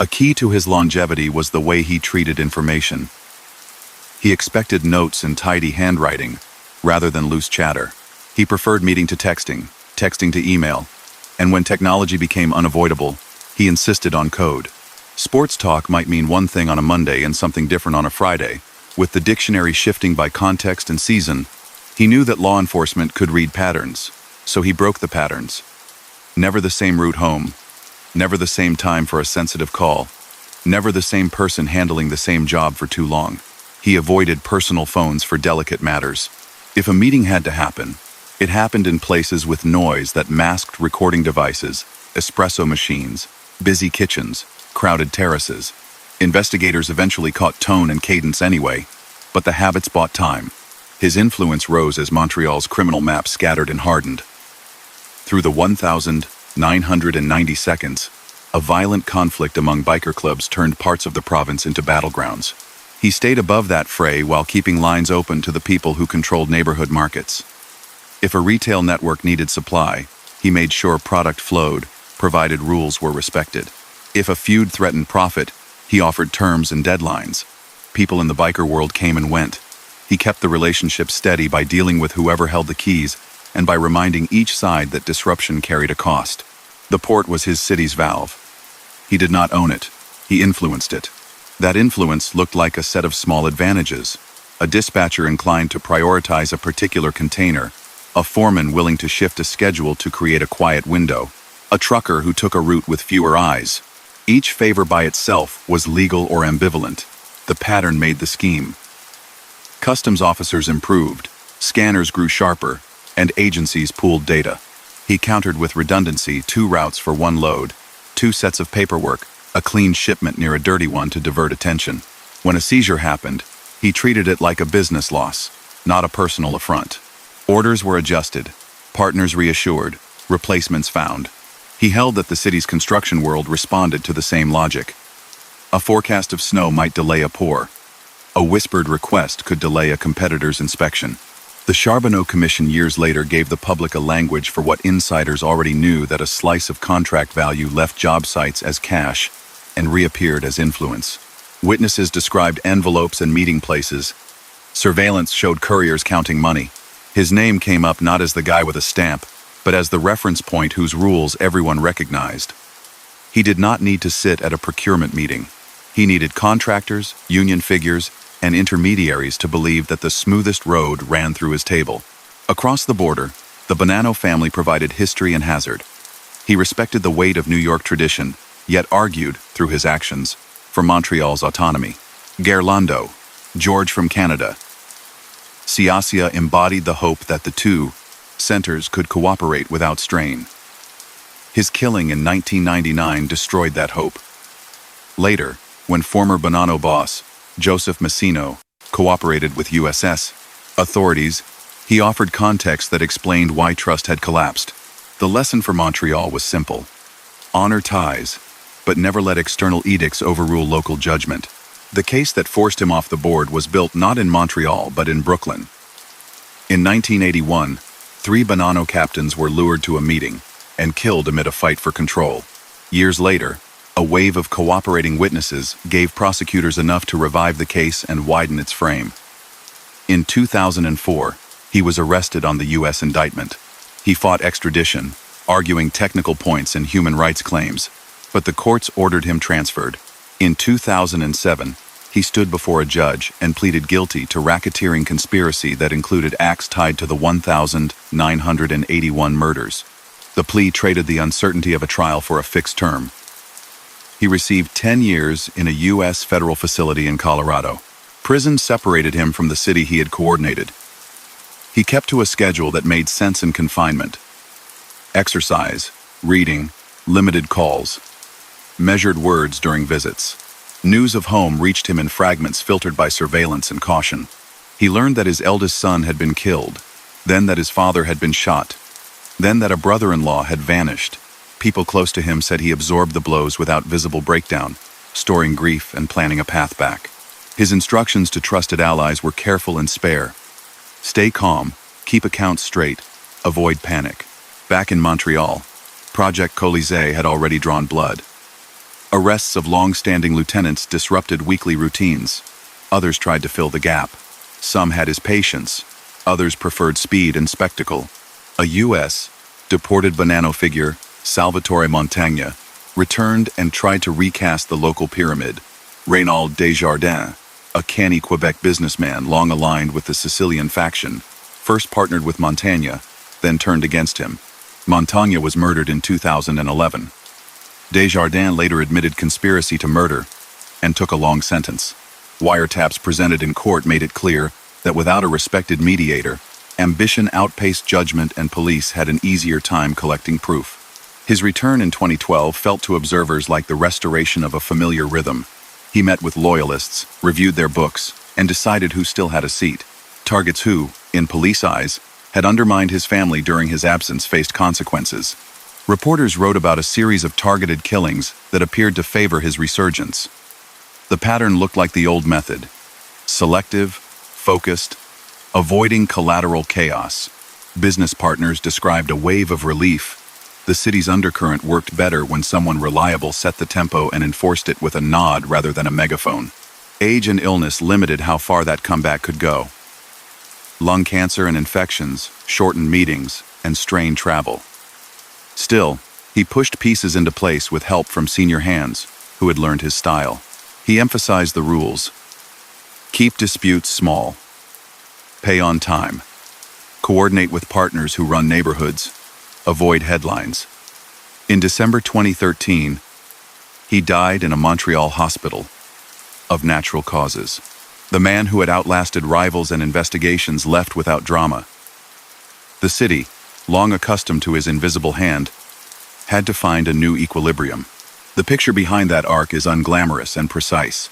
Speaker 1: A key to his longevity was the way he treated information. He expected notes in tidy handwriting, rather than loose chatter. He preferred meeting to texting to email, and when technology became unavoidable, he insisted on code. Sports talk might mean one thing on a Monday and something different on a Friday. With the dictionary shifting by context and season, he knew that law enforcement could read patterns, so he broke the patterns. Never the same route home, never the same time for a sensitive call, never the same person handling the same job for too long. He avoided personal phones for delicate matters. If a meeting had to happen, it happened in places with noise that masked recording devices, espresso machines, busy kitchens, crowded terraces. Investigators eventually caught tone and cadence anyway, but the habits bought time. His influence rose as Montreal's criminal map scattered and hardened. Through the 1,990 seconds, a violent conflict among biker clubs turned parts of the province into battlegrounds. He stayed above that fray while keeping lines open to the people who controlled neighborhood markets. If a retail network needed supply, he made sure product flowed, provided rules were respected. If a feud threatened profit, he offered terms and deadlines. People in the biker world came and went. He kept the relationship steady by dealing with whoever held the keys and by reminding each side that disruption carried a cost. The port was his city's valve. He did not own it. He influenced it. That influence looked like a set of small advantages. A dispatcher inclined to prioritize a particular container, a foreman willing to shift a schedule to create a quiet window, a trucker who took a route with fewer eyes. Each favor by itself was legal or ambivalent. The pattern made the scheme. Customs officers improved, scanners grew sharper, and agencies pooled data. He countered with redundancy 2 routes for 1 load, 2 sets of paperwork, a clean shipment near a dirty one to divert attention. When a seizure happened, he treated it like a business loss, not a personal affront. Orders were adjusted, partners reassured, replacements found. He held that the city's construction world responded to the same logic. A forecast of snow might delay a pour. A whispered request could delay a competitor's inspection. The Charbonneau Commission years later gave the public a language for what insiders already knew, that a slice of contract value left job sites as cash and reappeared as influence. Witnesses described envelopes and meeting places. Surveillance showed couriers counting money. His name came up not as the guy with a stamp, but as the reference point whose rules everyone recognized. He did not need to sit at a procurement meeting. He needed contractors, union figures, and intermediaries to believe that the smoothest road ran through his table. Across the border, the Bonanno family provided history and hazard. He respected the weight of New York tradition, yet argued, through his actions, for Montreal's autonomy. Gerlando, George from Canada. Siasia embodied the hope that the two centers could cooperate without strain. His killing in 1999 destroyed that hope. Later, when former Bonanno boss, Joseph Massino, cooperated with USS authorities, he offered context that explained why trust had collapsed. The lesson for Montreal was simple. Honor ties, but never let external edicts overrule local judgment. The case that forced him off the board was built not in Montreal, but in Brooklyn. In 1981, 3 Bonanno captains were lured to a meeting and killed amid a fight for control. Years later, a wave of cooperating witnesses gave prosecutors enough to revive the case and widen its frame. In 2004, he was arrested on the U.S. indictment. He fought extradition, arguing technical points and human rights claims, but the courts ordered him transferred. In 2007, He stood before a judge and pleaded guilty to racketeering conspiracy that included acts tied to the 1,981 murders. The plea traded the uncertainty of a trial for a fixed term. He received 10 years in a U.S. federal facility in Colorado. Prison separated him from the city he had coordinated. He kept to a schedule that made sense in confinement. Exercise, reading, limited calls, measured words during visits. News of home reached him in fragments filtered by surveillance and caution. He learned that his eldest son had been killed, then that his father had been shot, then that a brother-in-law had vanished. People close to him said he absorbed the blows without visible breakdown, storing grief and planning a path back. His instructions to trusted allies were careful and spare. Stay calm, keep accounts straight, avoid panic. Back in Montreal, Project Colisée had already drawn blood. Arrests of long-standing lieutenants disrupted weekly routines. Others tried to fill the gap. Some had his patience. Others preferred speed and spectacle. A U.S. deported Bonanno figure, Salvatore Montagna, returned and tried to recast the local pyramid. Reynald Desjardins, a canny Quebec businessman long aligned with the Sicilian faction, first partnered with Montagna, then turned against him. Montagna was murdered in 2011. Desjardins later admitted conspiracy to murder and took a long sentence. Wiretaps presented in court made it clear that without a respected mediator, ambition outpaced judgment and police had an easier time collecting proof. His return in 2012 felt to observers like the restoration of a familiar rhythm. He met with loyalists, reviewed their books, and decided who still had a seat. Targets who, in police eyes, had undermined his family during his absence faced consequences. Reporters wrote about a series of targeted killings that appeared to favor his resurgence. The pattern looked like the old method: selective, focused, avoiding collateral chaos. Business partners described a wave of relief. The city's undercurrent worked better when someone reliable set the tempo and enforced it with a nod rather than a megaphone. Age and illness limited how far that comeback could go. Lung cancer and infections shortened meetings and strained travel. Still, he pushed pieces into place with help from senior hands who had learned his style. He emphasized the rules: keep disputes small, pay on time, coordinate with partners who run neighborhoods, avoid headlines. In December 2013, he died in a Montreal hospital of natural causes. The man who had outlasted rivals and investigations left without drama. The city, long accustomed to his invisible hand, had to find a new equilibrium. The picture behind that arc is unglamorous and precise.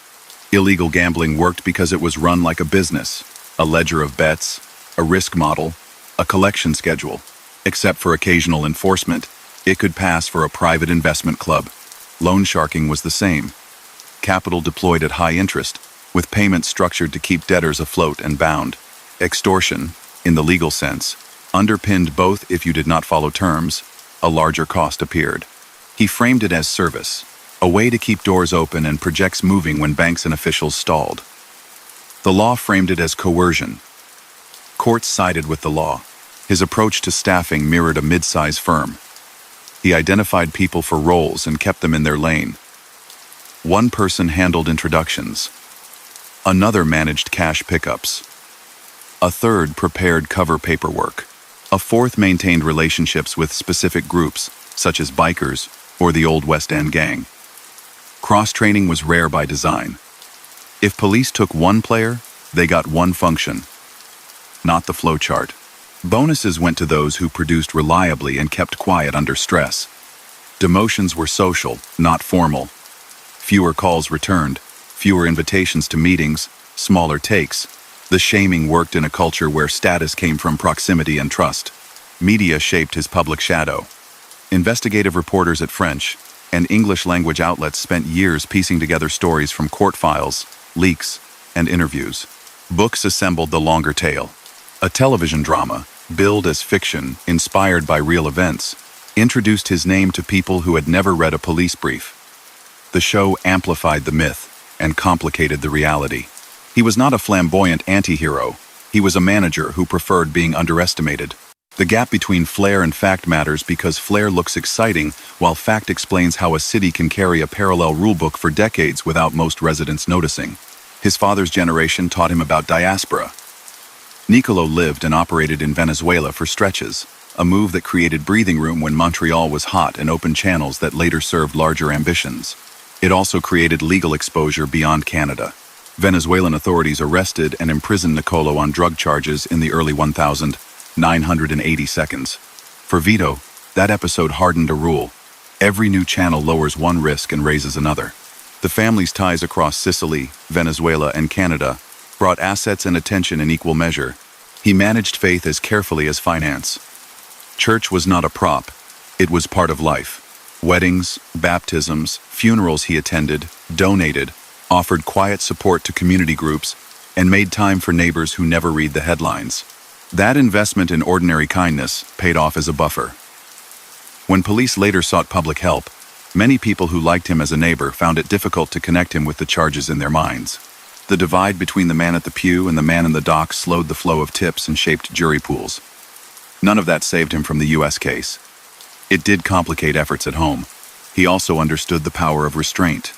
Speaker 1: Illegal gambling worked because it was run like a business, a ledger of bets, a risk model, a collection schedule. Except for occasional enforcement, it could pass for a private investment club. Loan sharking was the same. Capital deployed at high interest, with payments structured to keep debtors afloat and bound. Extortion, in the legal sense, underpinned both. If you did not follow terms, a larger cost appeared. He framed it as service, a way to keep doors open and projects moving when banks and officials stalled. The law framed it as coercion. Courts sided with the law. His approach to staffing mirrored a mid-size firm. He identified people for roles and kept them in their lane. One person handled introductions. Another managed cash pickups. A third prepared cover paperwork. A fourth maintained relationships with specific groups, such as bikers or the Old West End gang. Cross-training was rare by design. If police took one player, they got one function, not the flowchart. Bonuses went to those who produced reliably and kept quiet under stress. Demotions were social, not formal. Fewer calls returned, fewer invitations to meetings, smaller takes. The shaming worked in a culture where status came from proximity and trust. Media shaped his public shadow. Investigative reporters at French and English-language outlets spent years piecing together stories from court files, leaks, and interviews. Books assembled the longer tale. A television drama, billed as fiction, inspired by real events, introduced his name to people who had never read a police brief. The show amplified the myth and complicated the reality. He was not a flamboyant anti-hero. He was a manager who preferred being underestimated. The gap between flair and fact matters because flair looks exciting, while fact explains how a city can carry a parallel rulebook for decades without most residents noticing. His father's generation taught him about diaspora. Niccolo lived and operated in Venezuela for stretches, a move that created breathing room when Montreal was hot and opened channels that later served larger ambitions. It also created legal exposure beyond Canada. Venezuelan authorities arrested and imprisoned Niccolo on drug charges in the early 1980 seconds. For Vito, that episode hardened a rule. Every new channel lowers one risk and raises another. The family's ties across Sicily, Venezuela, and Canada brought assets and attention in equal measure. He managed faith as carefully as finance. Church was not a prop, it was part of life. Weddings, baptisms, funerals he attended, donated, offered quiet support to community groups, and made time for neighbors who never read the headlines. That investment in ordinary kindness paid off as a buffer. When police later sought public help, many people who liked him as a neighbor found it difficult to connect him with the charges in their minds. The divide between the man at the pew and the man in the dock slowed the flow of tips and shaped jury pools. None of that saved him from the U.S. case. It did complicate efforts at home. He also understood the power of restraint.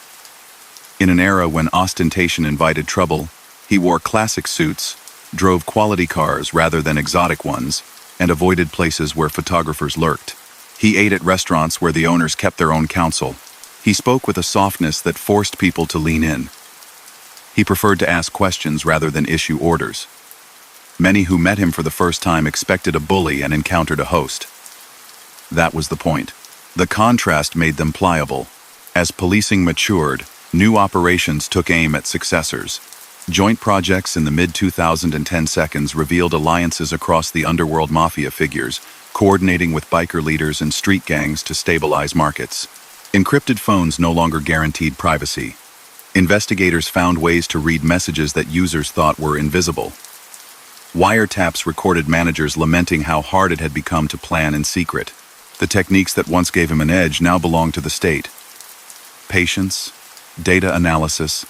Speaker 1: In an era when ostentation invited trouble, he wore classic suits, drove quality cars rather than exotic ones, and avoided places where photographers lurked. He ate at restaurants where the owners kept their own counsel. He spoke with a softness that forced people to lean in. He preferred to ask questions rather than issue orders. Many who met him for the first time expected a bully and encountered a host. That was the point. The contrast made them pliable. As policing matured, new operations took aim at successors. Joint projects in the mid-2010 seconds revealed alliances across the underworld Mafia figures, coordinating with biker leaders and street gangs to stabilize markets. Encrypted phones no longer guaranteed privacy. Investigators found ways to read messages that users thought were invisible. Wiretaps recorded managers lamenting how hard it had become to plan in secret. The techniques that once gave him an edge now belong to the state. Patience, data analysis,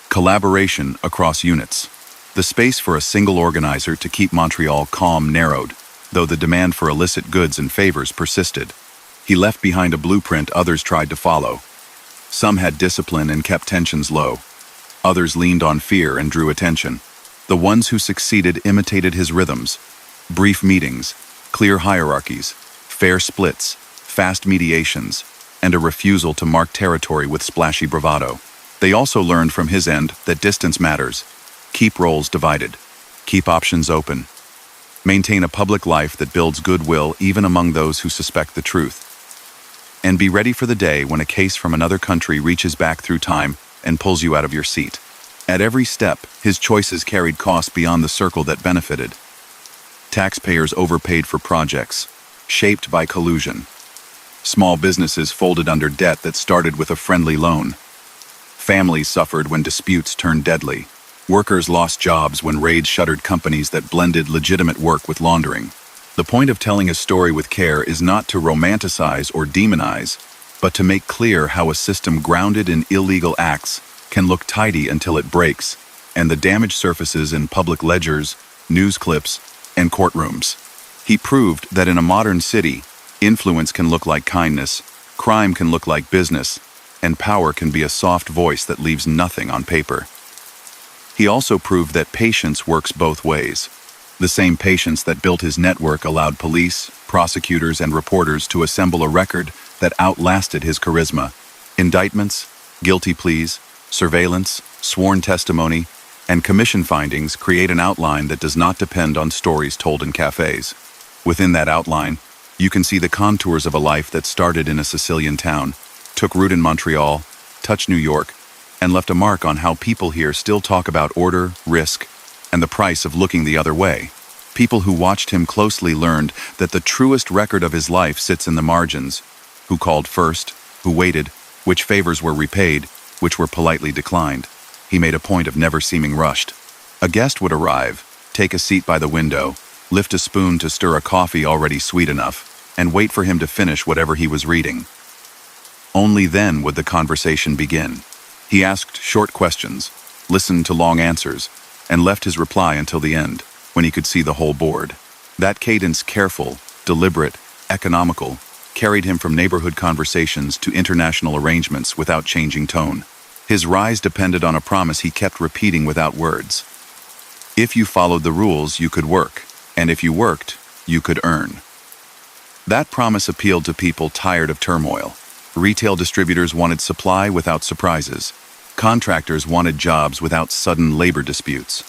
Speaker 1: collaboration across units. The space for a single organizer to keep Montreal calm narrowed, though the demand for illicit goods and favors persisted. He left behind a blueprint others tried to follow. Some had discipline and kept tensions low. Others leaned on fear and drew attention. The ones who succeeded imitated his rhythms. Brief meetings, clear hierarchies, fair splits, fast mediations, and a refusal to mark territory with splashy bravado. They also learned from his end that distance matters. Keep roles divided. Keep options open. Maintain a public life that builds goodwill even among those who suspect the truth. And be ready for the day when a case from another country reaches back through time and pulls you out of your seat. At every step, his choices carried costs beyond the circle that benefited. Taxpayers overpaid for projects, shaped by collusion. Small businesses folded under debt that started with a friendly loan. Families suffered when disputes turned deadly. Workers lost jobs when raids shuttered companies that blended legitimate work with laundering. The point of telling a story with care is not to romanticize or demonize, but to make clear how a system grounded in illegal acts can look tidy until it breaks, and the damage surfaces in public ledgers, news clips, and courtrooms. He proved that in a modern city, influence can look like kindness, crime can look like business, and power can be a soft voice that leaves nothing on paper. He also proved that patience works both ways. The same patience that built his network allowed police, prosecutors, and reporters to assemble a record that outlasted his charisma. Indictments, guilty pleas, surveillance, sworn testimony, and commission findings create an outline that does not depend on stories told in cafes. Within that outline, you can see the contours of a life that started in a Sicilian town, took root in Montreal, touched New York, and left a mark on how people here still talk about order, risk, and the price of looking the other way. People who watched him closely learned that the truest record of his life sits in the margins. Who called first, who waited, which favors were repaid, which were politely declined. He made a point of never seeming rushed. A guest would arrive, take a seat by the window, lift a spoon to stir a coffee already sweet enough, and wait for him to finish whatever he was reading. Only then would the conversation begin. He asked short questions, listened to long answers, and left his reply until the end, when he could see the whole board. That cadence, careful, deliberate, economical, carried him from neighborhood conversations to international arrangements without changing tone. His rise depended on a promise he kept repeating without words. If you followed the rules, you could work, and if you worked, you could earn. That promise appealed to people tired of turmoil. Retail distributors wanted supply without surprises. Contractors wanted jobs without sudden labor disputes.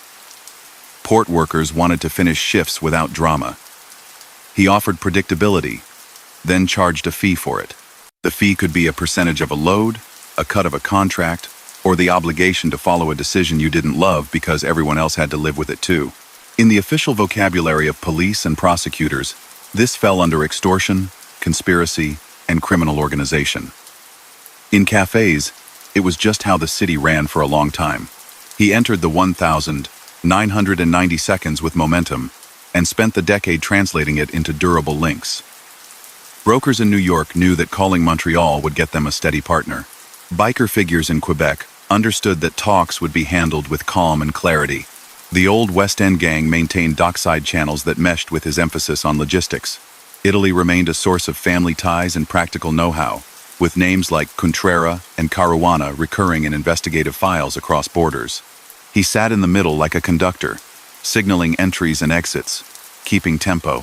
Speaker 1: Port workers wanted to finish shifts without drama. He offered predictability, then charged a fee for it. The fee could be a percentage of a load, a cut of a contract, or the obligation to follow a decision you didn't love because everyone else had to live with it too. In the official vocabulary of police and prosecutors, this fell under extortion, conspiracy, and criminal organization. In cafes, it was just how the city ran for a long time. He entered the 1,990 seconds with momentum and spent the decade translating it into durable links. Brokers in New York knew that calling Montreal would get them a steady partner. Biker figures in Quebec understood that talks would be handled with calm and clarity. The old West End gang maintained dockside channels that meshed with his emphasis on logistics. Italy remained a source of family ties and practical know-how, with names like Contrera and Caruana recurring in investigative files across borders. He sat in the middle like a conductor, signaling entries and exits, keeping tempo.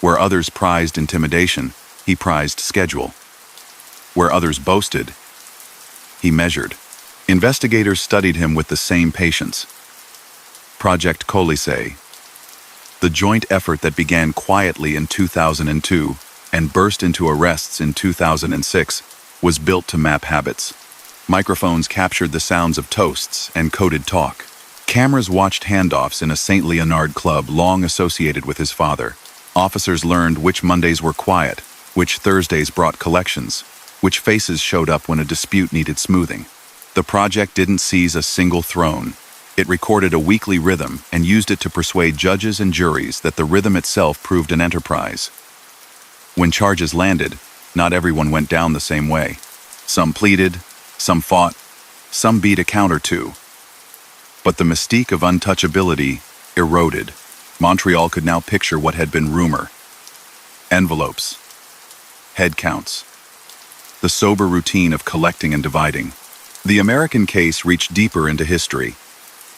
Speaker 1: Where others prized intimidation, he prized schedule. Where others boasted, he measured. Investigators studied him with the same patience. Project Colisée, the joint effort that began quietly in 2002 and burst into arrests in 2006, was built to map habits. Microphones captured the sounds of toasts and coded talk. Cameras watched handoffs in a St. Leonard club long associated with his father. Officers learned which Mondays were quiet, which Thursdays brought collections, which faces showed up when a dispute needed smoothing. The project didn't seize a single throne. It recorded a weekly rhythm and used it to persuade judges and juries that the rhythm itself proved an enterprise. When charges landed, not everyone went down the same way. Some pleaded, some fought, some beat a count or two. But the mystique of untouchability eroded. Montreal could now picture what had been rumor. Envelopes, head counts, the sober routine of collecting and dividing. The American case reached deeper into history.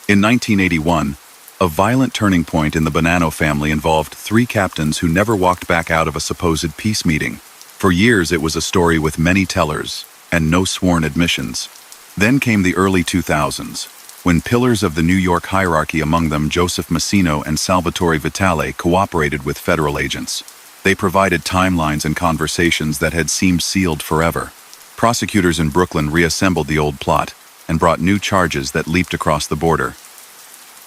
Speaker 1: In 1981, a violent turning point in the Bonanno family involved three captains who never walked back out of a supposed peace meeting. For years, it was a story with many tellers and no sworn admissions. Then came the early 2000s, when pillars of the New York hierarchy, among them Joseph Massino and Salvatore Vitale, cooperated with federal agents. They provided timelines and conversations that had seemed sealed forever. Prosecutors in Brooklyn reassembled the old plot and brought new charges that leaped across the border.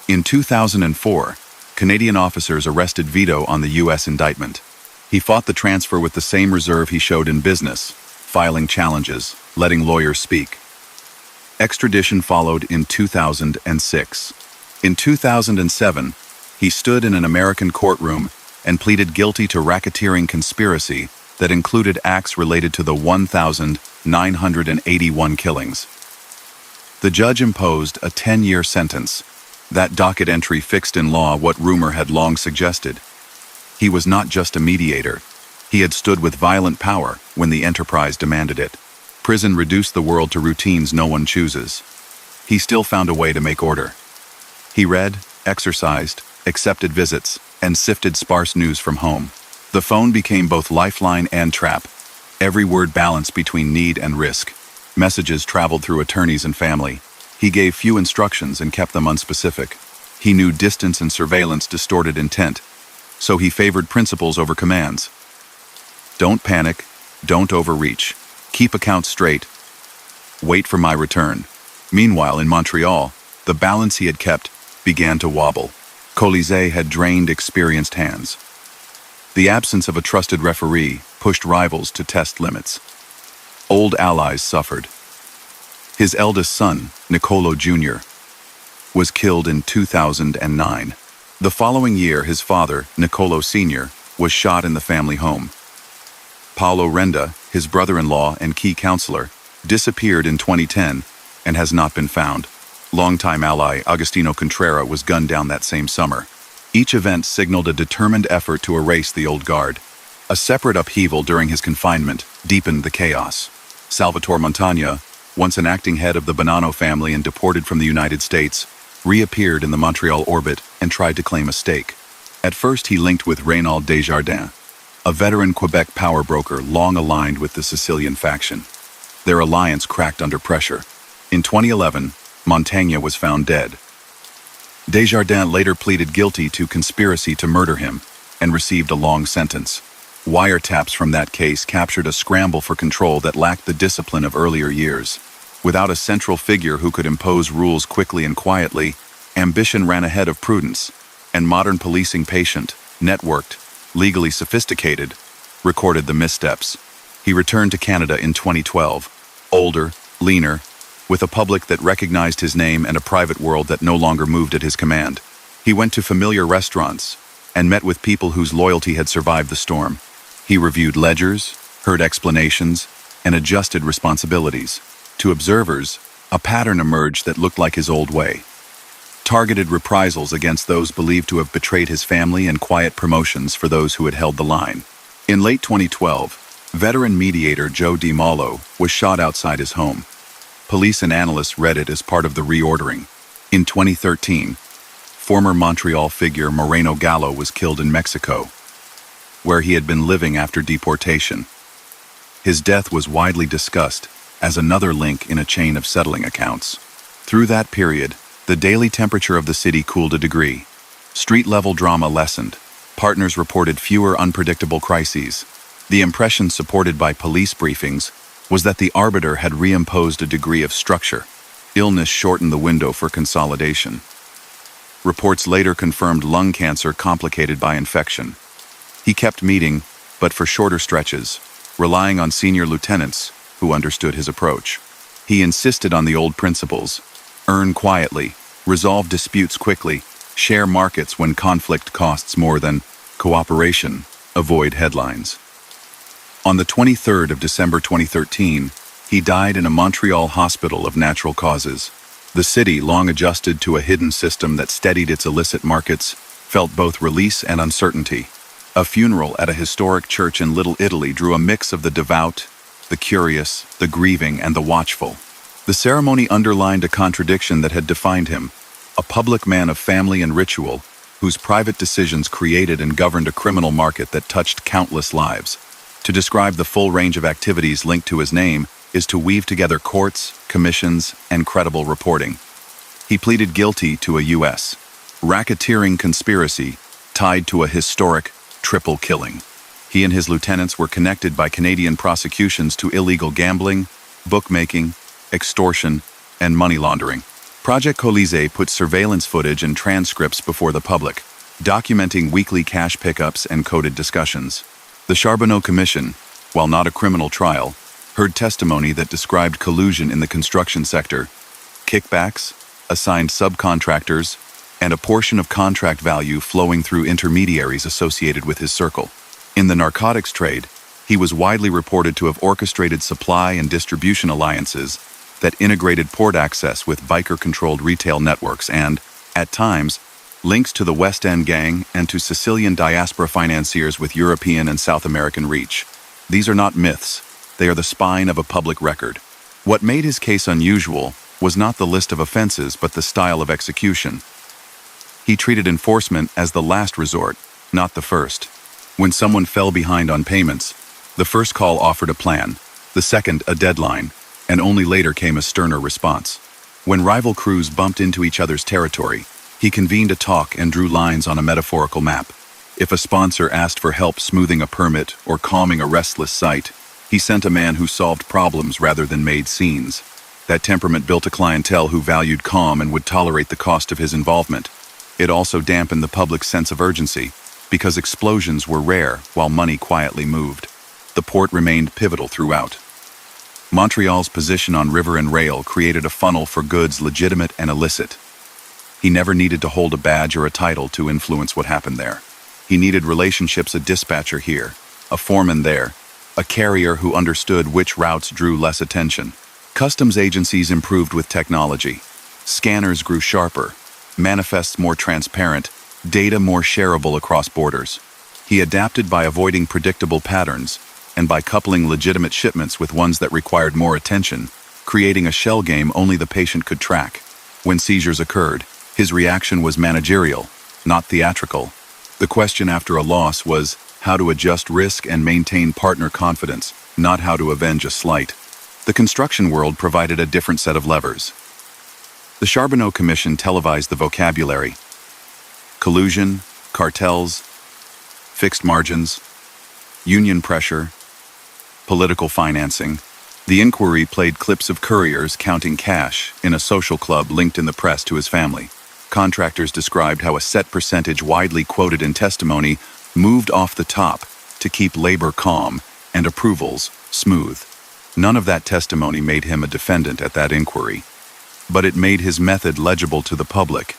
Speaker 1: In 2004, Canadian officers arrested Vito on the U.S. indictment. He fought the transfer with the same reserve he showed in business, filing challenges, letting lawyers speak. Extradition followed in 2006. In 2007, he stood in an American courtroom and pleaded guilty to racketeering conspiracy that included acts related to the 1,981 killings. The judge imposed a 10-year sentence. That docket entry fixed in law what rumor had long suggested. He was not just a mediator. He had stood with violent power when the enterprise demanded it. Prison reduced the world to routines no one chooses. He still found a way to make order. He read, exercised, accepted visits, and sifted sparse news from home. The phone became both lifeline and trap. Every word balanced between need and risk. Messages traveled through attorneys and family. He gave few instructions and kept them unspecific. He knew distance and surveillance distorted intent, so he favored principles over commands. Don't panic, don't overreach, keep accounts straight, wait for my return. Meanwhile, in Montreal, the balance he had kept began to wobble. Colisée had drained experienced hands. The absence of a trusted referee pushed rivals to test limits. Old allies suffered. His eldest son, Nicolo Jr., was killed in 2009. The following year, his father, Nicolo Sr., was shot in the family home. Paolo Renda, his brother-in-law and key counselor, disappeared in 2010 and has not been found. Longtime ally Agostino Contrera was gunned down that same summer. Each event signaled a determined effort to erase the old guard. A separate upheaval during his confinement deepened the chaos. Salvatore Montagna, once an acting head of the Bonanno family and deported from the United States, reappeared in the Montreal orbit and tried to claim a stake. At first he linked with Reynald Desjardins, a veteran Quebec power broker long aligned with the Sicilian faction. Their alliance cracked under pressure. In 2011, Montaigne was found dead. Desjardins later pleaded guilty to conspiracy to murder him and received a long sentence. Wiretaps from that case captured a scramble for control that lacked the discipline of earlier years. Without a central figure who could impose rules quickly and quietly, ambition ran ahead of prudence, and modern policing, patient, networked, legally sophisticated, recorded the missteps. He returned to Canada in 2012, older, leaner, with a public that recognized his name and a private world that no longer moved at his command. He went to familiar restaurants and met with people whose loyalty had survived the storm. He reviewed ledgers, heard explanations, and adjusted responsibilities. To observers, a pattern emerged that looked like his old way. Targeted reprisals against those believed to have betrayed his family and quiet promotions for those who had held the line. In late 2012, veteran mediator Joe DiMaolo was shot outside his home. Police and analysts read it as part of the reordering. In 2013, former Montreal figure Moreno Gallo was killed in Mexico, where he had been living after deportation. His death was widely discussed as another link in a chain of settling accounts. Through that period, the daily temperature of the city cooled a degree. Street-level drama lessened. Partners reported fewer unpredictable crises. The impression supported by police briefings was that the arbiter had reimposed a degree of structure. Illness shortened the window for consolidation. Reports later confirmed lung cancer complicated by infection. He kept meeting, but for shorter stretches, relying on senior lieutenants who understood his approach. He insisted on the old principles: earn quietly, resolve disputes quickly, share markets when conflict costs more than cooperation, avoid headlines. On the 23rd of December 2013, he died in a Montreal hospital of natural causes. The city, long adjusted to a hidden system that steadied its illicit markets, felt both release and uncertainty. A funeral at a historic church in Little Italy drew a mix of the devout, the curious, the grieving, and the watchful. The ceremony underlined a contradiction that had defined him: a public man of family and ritual, whose private decisions created and governed a criminal market that touched countless lives. To describe the full range of activities linked to his name is to weave together courts, commissions, and credible reporting. He pleaded guilty to a U.S. racketeering conspiracy tied to a historic triple killing. He and his lieutenants were connected by Canadian prosecutions to illegal gambling, bookmaking, extortion, and money laundering. Project Colisée put surveillance footage and transcripts before the public, documenting weekly cash pickups and coded discussions. The Charbonneau Commission, while not a criminal trial, heard testimony that described collusion in the construction sector, kickbacks, assigned subcontractors, and a portion of contract value flowing through intermediaries associated with his circle. In the narcotics trade, he was widely reported to have orchestrated supply and distribution alliances that integrated port access with biker-controlled retail networks and, at times, links to the West End gang and to Sicilian diaspora financiers with European and South American reach. These are not myths, they are the spine of a public record. What made his case unusual was not the list of offenses but the style of execution. He treated enforcement as the last resort, not the first. When someone fell behind on payments, the first call offered a plan, the second a deadline, and only later came a sterner response. When rival crews bumped into each other's territory, he convened a talk and drew lines on a metaphorical map. If a sponsor asked for help smoothing a permit or calming a restless site, he sent a man who solved problems rather than made scenes. That temperament built a clientele who valued calm and would tolerate the cost of his involvement. It also dampened the public's sense of urgency, because explosions were rare while money quietly moved. The port remained pivotal throughout. Montreal's position on river and rail created a funnel for goods legitimate and illicit. He never needed to hold a badge or a title to influence what happened there. He needed relationships: a dispatcher here, a foreman there, a carrier who understood which routes drew less attention. Customs agencies improved with technology. Scanners grew sharper, manifests more transparent, data more shareable across borders. He adapted by avoiding predictable patterns, and by coupling legitimate shipments with ones that required more attention, creating a shell game only the patient could track. When seizures occurred, his reaction was managerial, not theatrical. The question after a loss was how to adjust risk and maintain partner confidence, not how to avenge a slight. The construction world provided a different set of levers. The Charbonneau Commission televised the vocabulary: collusion, cartels, fixed margins, union pressure, political financing. The inquiry played clips of couriers counting cash in a social club linked in the press to his family. Contractors described how a set percentage widely quoted in testimony moved off the top to keep labor calm and approvals smooth. None of that testimony made him a defendant at that inquiry, but it made his method legible to the public.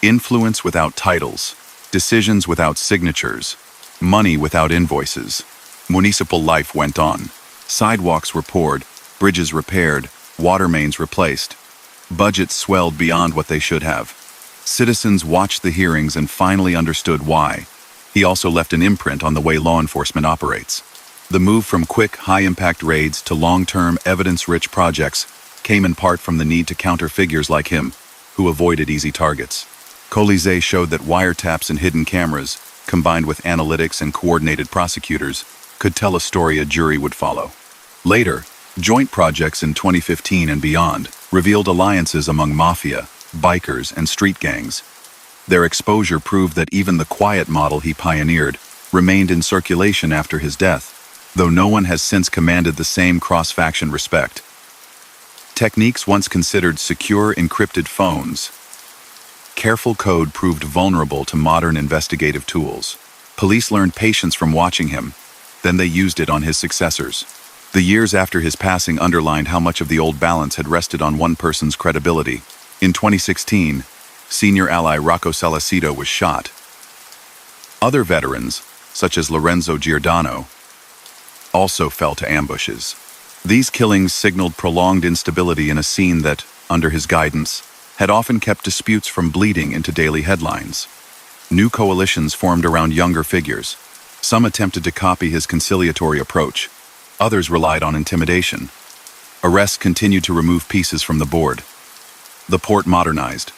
Speaker 1: Influence without titles, decisions without signatures, money without invoices. Municipal life went on. Sidewalks were poured, bridges repaired, water mains replaced. Budgets swelled beyond what they should have. Citizens watched the hearings and finally understood why. He also left an imprint on the way law enforcement operates. The move from quick, high-impact raids to long-term, evidence-rich projects came in part from the need to counter figures like him, who avoided easy targets. Colisée showed that wiretaps and hidden cameras, combined with analytics and coordinated prosecutors, could tell a story a jury would follow. Later, joint projects in 2015 and beyond revealed alliances among mafia, bikers, and street gangs. Their exposure proved that even the quiet model he pioneered remained in circulation after his death, though no one has since commanded the same cross-faction respect. Techniques once considered secure encrypted phones. Careful code proved vulnerable to modern investigative tools. Police learned patience from watching him, then they used it on his successors. The years after his passing underlined how much of the old balance had rested on one person's credibility. In 2016, senior ally Rocco Salacito was shot. Other veterans, such as Lorenzo Giordano, also fell to ambushes. These killings signaled prolonged instability in a scene that, under his guidance, had often kept disputes from bleeding into daily headlines. New coalitions formed around younger figures. Some attempted to copy his conciliatory approach. Others relied on intimidation. Arrests continued to remove pieces from the board. The port modernized.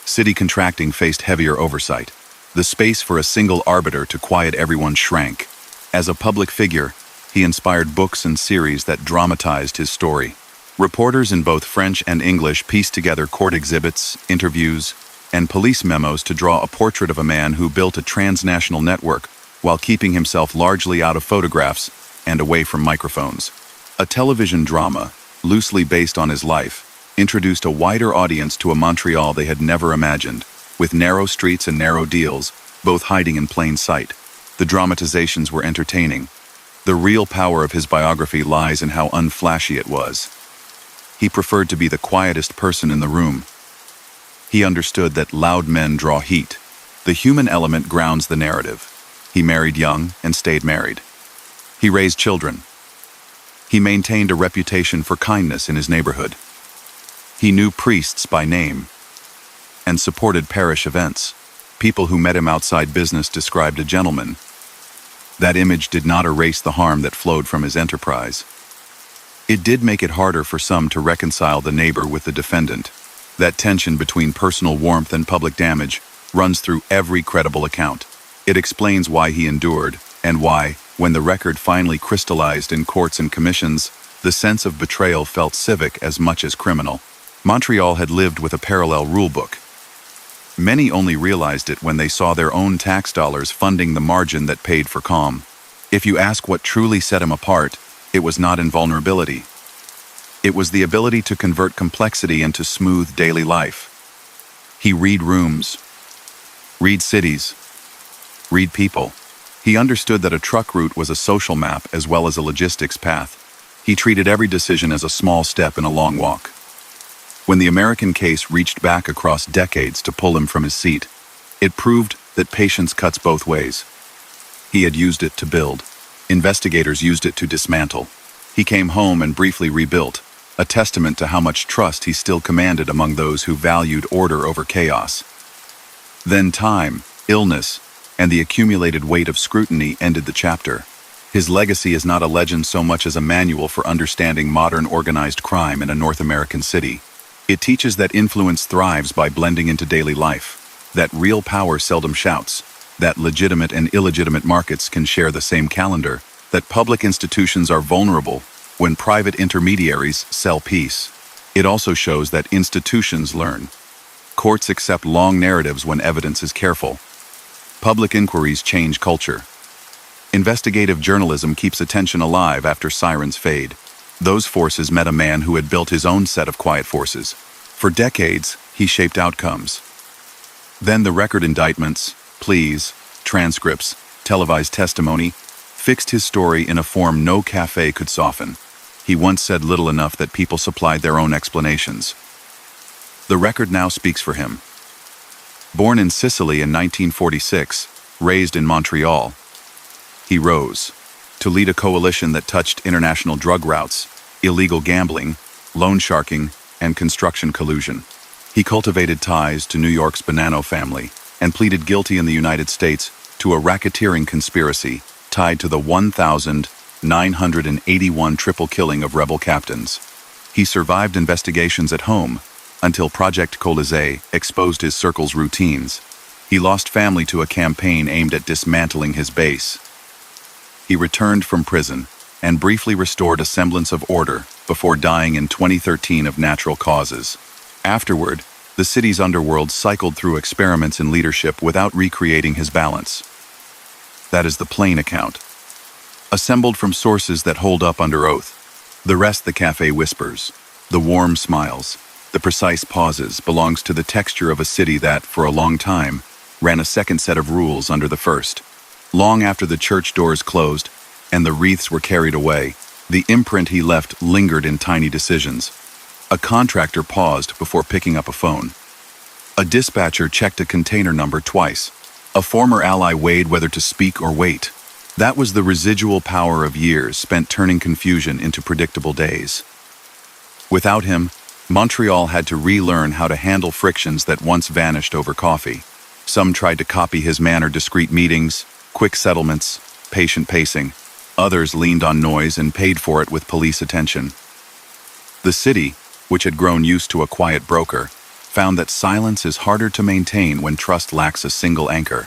Speaker 1: City contracting faced heavier oversight. The space for a single arbiter to quiet everyone shrank. As a public figure, he inspired books and series that dramatized his story. Reporters in both French and English pieced together court exhibits, interviews, and police memos to draw a portrait of a man who built a transnational network while keeping himself largely out of photographs and away from microphones. A television drama, loosely based on his life, introduced a wider audience to a Montreal they had never imagined, with narrow streets and narrow deals, both hiding in plain sight. The dramatizations were entertaining. The real power of his biography lies in how unflashy it was. He preferred to be the quietest person in the room. He understood that loud men draw heat. The human element grounds the narrative. He married young and stayed married. He raised children. He maintained a reputation for kindness in his neighborhood. He knew priests by name and supported parish events. People who met him outside business described a gentleman. That image did not erase the harm that flowed from his enterprise. It did make it harder for some to reconcile the neighbor with the defendant. That tension between personal warmth and public damage runs through every credible account. It explains why he endured, and why, when the record finally crystallized in courts and commissions, the sense of betrayal felt civic as much as criminal. Montreal had lived with a parallel rulebook. Many only realized it when they saw their own tax dollars funding the margin that paid for calm. If you ask what truly set him apart, it was not invulnerability. It was the ability to convert complexity into smooth daily life. He read rooms, read cities, read people. He understood that a truck route was a social map as well as a logistics path. He treated every decision as a small step in a long walk. When the American case reached back across decades to pull him from his seat, it proved that patience cuts both ways. He had used it to build. Investigators used it to dismantle. He came home and briefly rebuilt, a testament to how much trust he still commanded among those who valued order over chaos. Then time, illness, and the accumulated weight of scrutiny ended the chapter. His legacy is not a legend so much as a manual for understanding modern organized crime in a North American city. It teaches that influence thrives by blending into daily life, that real power seldom shouts, that legitimate and illegitimate markets can share the same calendar, that public institutions are vulnerable when private intermediaries sell peace. It also shows that institutions learn. Courts accept long narratives when evidence is careful. Public inquiries change culture. Investigative journalism keeps attention alive after sirens fade. Those forces met a man who had built his own set of quiet forces. For decades, he shaped outcomes. Then the record indictments, pleas, transcripts, televised testimony, fixed his story in a form no cafe could soften. He once said little enough that people supplied their own explanations. The record now speaks for him. Born in Sicily in 1946, raised in Montreal, he rose to lead a coalition that touched international drug routes, illegal gambling, loan sharking, and construction collusion. He cultivated ties to New York's Bonanno family and pleaded guilty in the United States to a racketeering conspiracy tied to the 1,981 triple killing of rebel captains. He survived investigations at home until Project Colisée exposed his circle's routines. He lost family to a campaign aimed at dismantling his base. He returned from prison and briefly restored a semblance of order before dying in 2013 of natural causes. Afterward, the city's underworld cycled through experiments in leadership without recreating his balance. That is the plain account, assembled from sources that hold up under oath. The rest the cafe whispers, the warm smiles, the precise pauses belongs to the texture of a city that, for a long time, ran a second set of rules under the first. Long after the church doors closed and the wreaths were carried away, the imprint he left lingered in tiny decisions. A contractor paused before picking up a phone. A dispatcher checked a container number twice. A former ally weighed whether to speak or wait. That was the residual power of years spent turning confusion into predictable days. Without him, Montreal had to relearn how to handle frictions that once vanished over coffee. Some tried to copy his manner: discreet meetings, quick settlements, patient pacing. Others leaned on noise and paid for it with police attention. The city, which had grown used to a quiet broker, found that silence is harder to maintain when trust lacks a single anchor.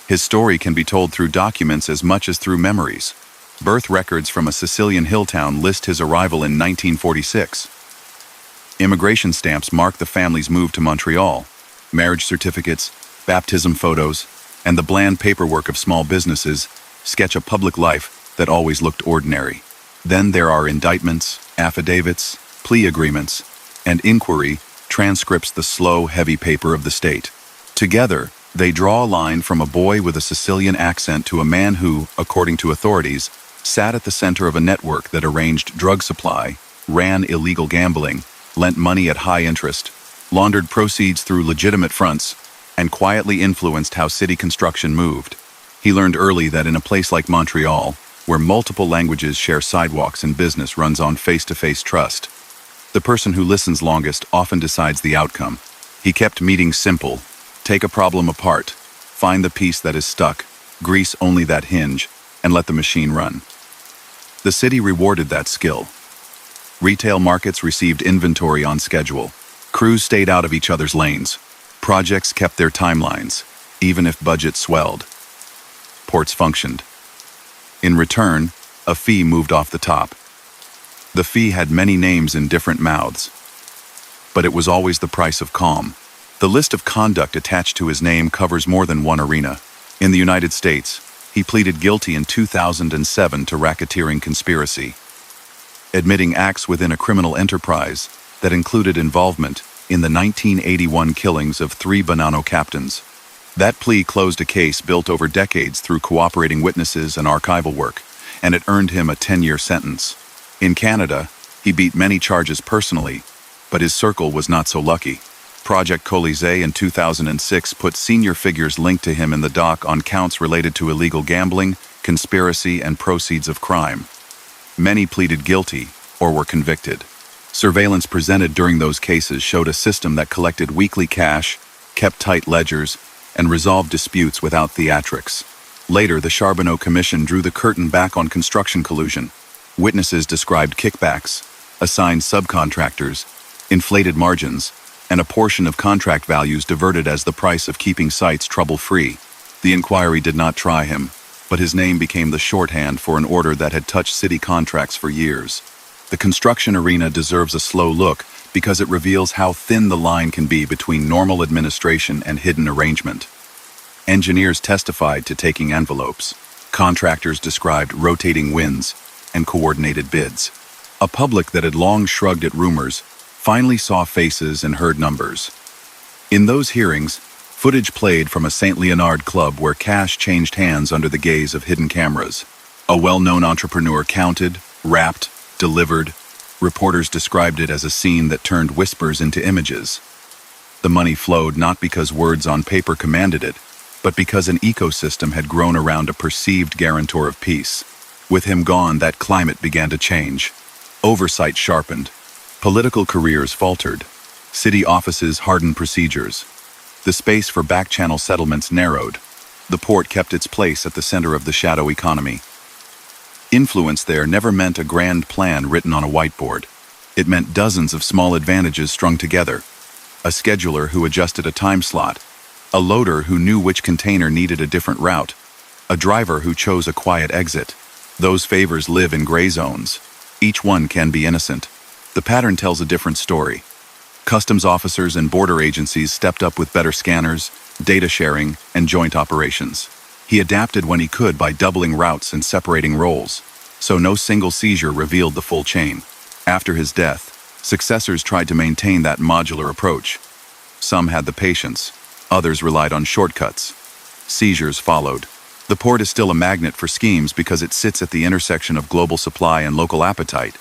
Speaker 1: His story can be told through documents as much as through memories. Birth records from a Sicilian hill town list his arrival in 1946. Immigration stamps mark the family's move to Montreal. Marriage certificates, baptism photos, and the bland paperwork of small businesses sketch a public life that always looked ordinary. Then there are indictments, affidavits, plea agreements, and inquiry transcripts, the slow, heavy paper of the state. Together, they draw a line from a boy with a Sicilian accent to a man who, according to authorities, sat at the center of a network that arranged drug supply, ran illegal gambling, lent money at high interest, laundered proceeds through legitimate fronts, and quietly influenced how city construction moved. He learned early that in a place like Montreal, where multiple languages share sidewalks and business runs on face-to-face trust, the person who listens longest often decides the outcome. He kept meetings simple: take a problem apart, find the piece that is stuck, grease only that hinge, and let the machine run. The city rewarded that skill. Retail markets received inventory on schedule. Crews stayed out of each other's lanes. Projects kept their timelines, even if budgets swelled. Ports functioned. In return, a fee moved off the top. The fee had many names in different mouths, but it was always the price of calm. The list of conduct attached to his name covers more than one arena. In the United States, he pleaded guilty in 2007 to racketeering conspiracy, admitting acts within a criminal enterprise that included involvement in the 1981 killings of 3 Bonanno captains. That plea closed a case built over decades through cooperating witnesses and archival work, and it earned him a 10-year sentence. In Canada, he beat many charges personally, but his circle was not so lucky. Project Colisée in 2006 put senior figures linked to him in the dock on counts related to illegal gambling, conspiracy, and proceeds of crime. Many pleaded guilty or were convicted. Surveillance presented during those cases showed a system that collected weekly cash, kept tight ledgers, and resolved disputes without theatrics. Later, the Charbonneau Commission drew the curtain back on construction collusion. Witnesses described kickbacks, assigned subcontractors, inflated margins, and a portion of contract values diverted as the price of keeping sites trouble-free. The inquiry did not try him, but his name became the shorthand for an order that had touched city contracts for years. The construction arena deserves a slow look because it reveals how thin the line can be between normal administration and hidden arrangement. Engineers testified to taking envelopes. Contractors described rotating winds and coordinated bids. A public that had long shrugged at rumors finally saw faces and heard numbers. In those hearings, footage played from a St. Leonard club where cash changed hands under the gaze of hidden cameras. A well-known entrepreneur counted, rapped, delivered. Reporters described it as a scene that turned whispers into images. The money flowed not because words on paper commanded it, but because an ecosystem had grown around a perceived guarantor of peace. With him gone, that climate began to change. Oversight sharpened. Political careers faltered. City offices hardened procedures. The space for back-channel settlements narrowed. The port kept its place at the center of the shadow economy. Influence there never meant a grand plan written on a whiteboard. It meant dozens of small advantages strung together. A scheduler who adjusted a time slot. A loader who knew which container needed a different route. A driver who chose a quiet exit. Those favors live in gray zones. Each one can be innocent. The pattern tells a different story. Customs officers and border agencies stepped up with better scanners, data sharing, and joint operations. He adapted when he could by doubling routes and separating roles, so no single seizure revealed the full chain. After his death, successors tried to maintain that modular approach. Some had the patience, others relied on shortcuts. Seizures followed. The port is still a magnet for schemes because it sits at the intersection of global supply and local appetite.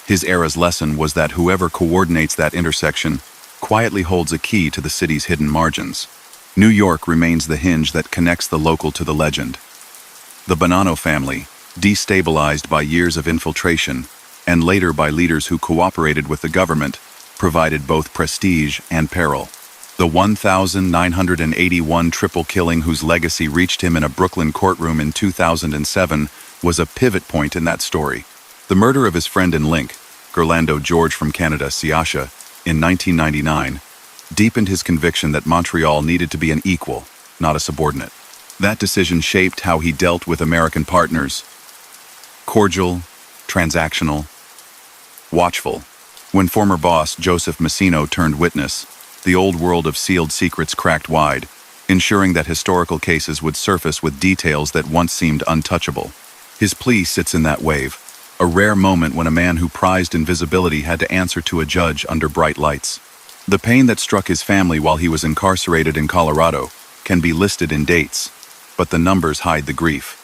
Speaker 1: His era's lesson was that whoever coordinates that intersection quietly holds a key to the city's hidden margins. New York remains the hinge that connects the local to the legend. The Bonanno family, destabilized by years of infiltration, and later by leaders who cooperated with the government, provided both prestige and peril. The 1,981 triple killing whose legacy reached him in a Brooklyn courtroom in 2007 was a pivot point in that story. The murder of his friend and link, Gerlando George from Canada, Siasha, in 1999, deepened his conviction that Montreal needed to be an equal, not a subordinate. That decision shaped how he dealt with American partners. Cordial, transactional, watchful. When former boss Joseph Massino turned witness, the old world of sealed secrets cracked wide, ensuring that historical cases would surface with details that once seemed untouchable. His plea sits in that wave, a rare moment when a man who prized invisibility had to answer to a judge under bright lights. The pain that struck his family while he was incarcerated in Colorado can be listed in dates, but the numbers hide the grief.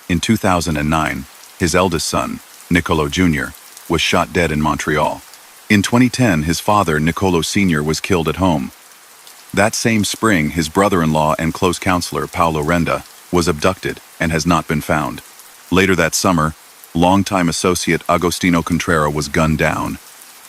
Speaker 1: In 2009, his eldest son, Nicolo Jr., was shot dead in Montreal. In 2010, his father, Nicolo Sr., was killed at home. That same spring, his brother-in-law and close counselor, Paolo Renda, was abducted and has not been found. Later that summer, longtime associate Agostino Contrera was gunned down.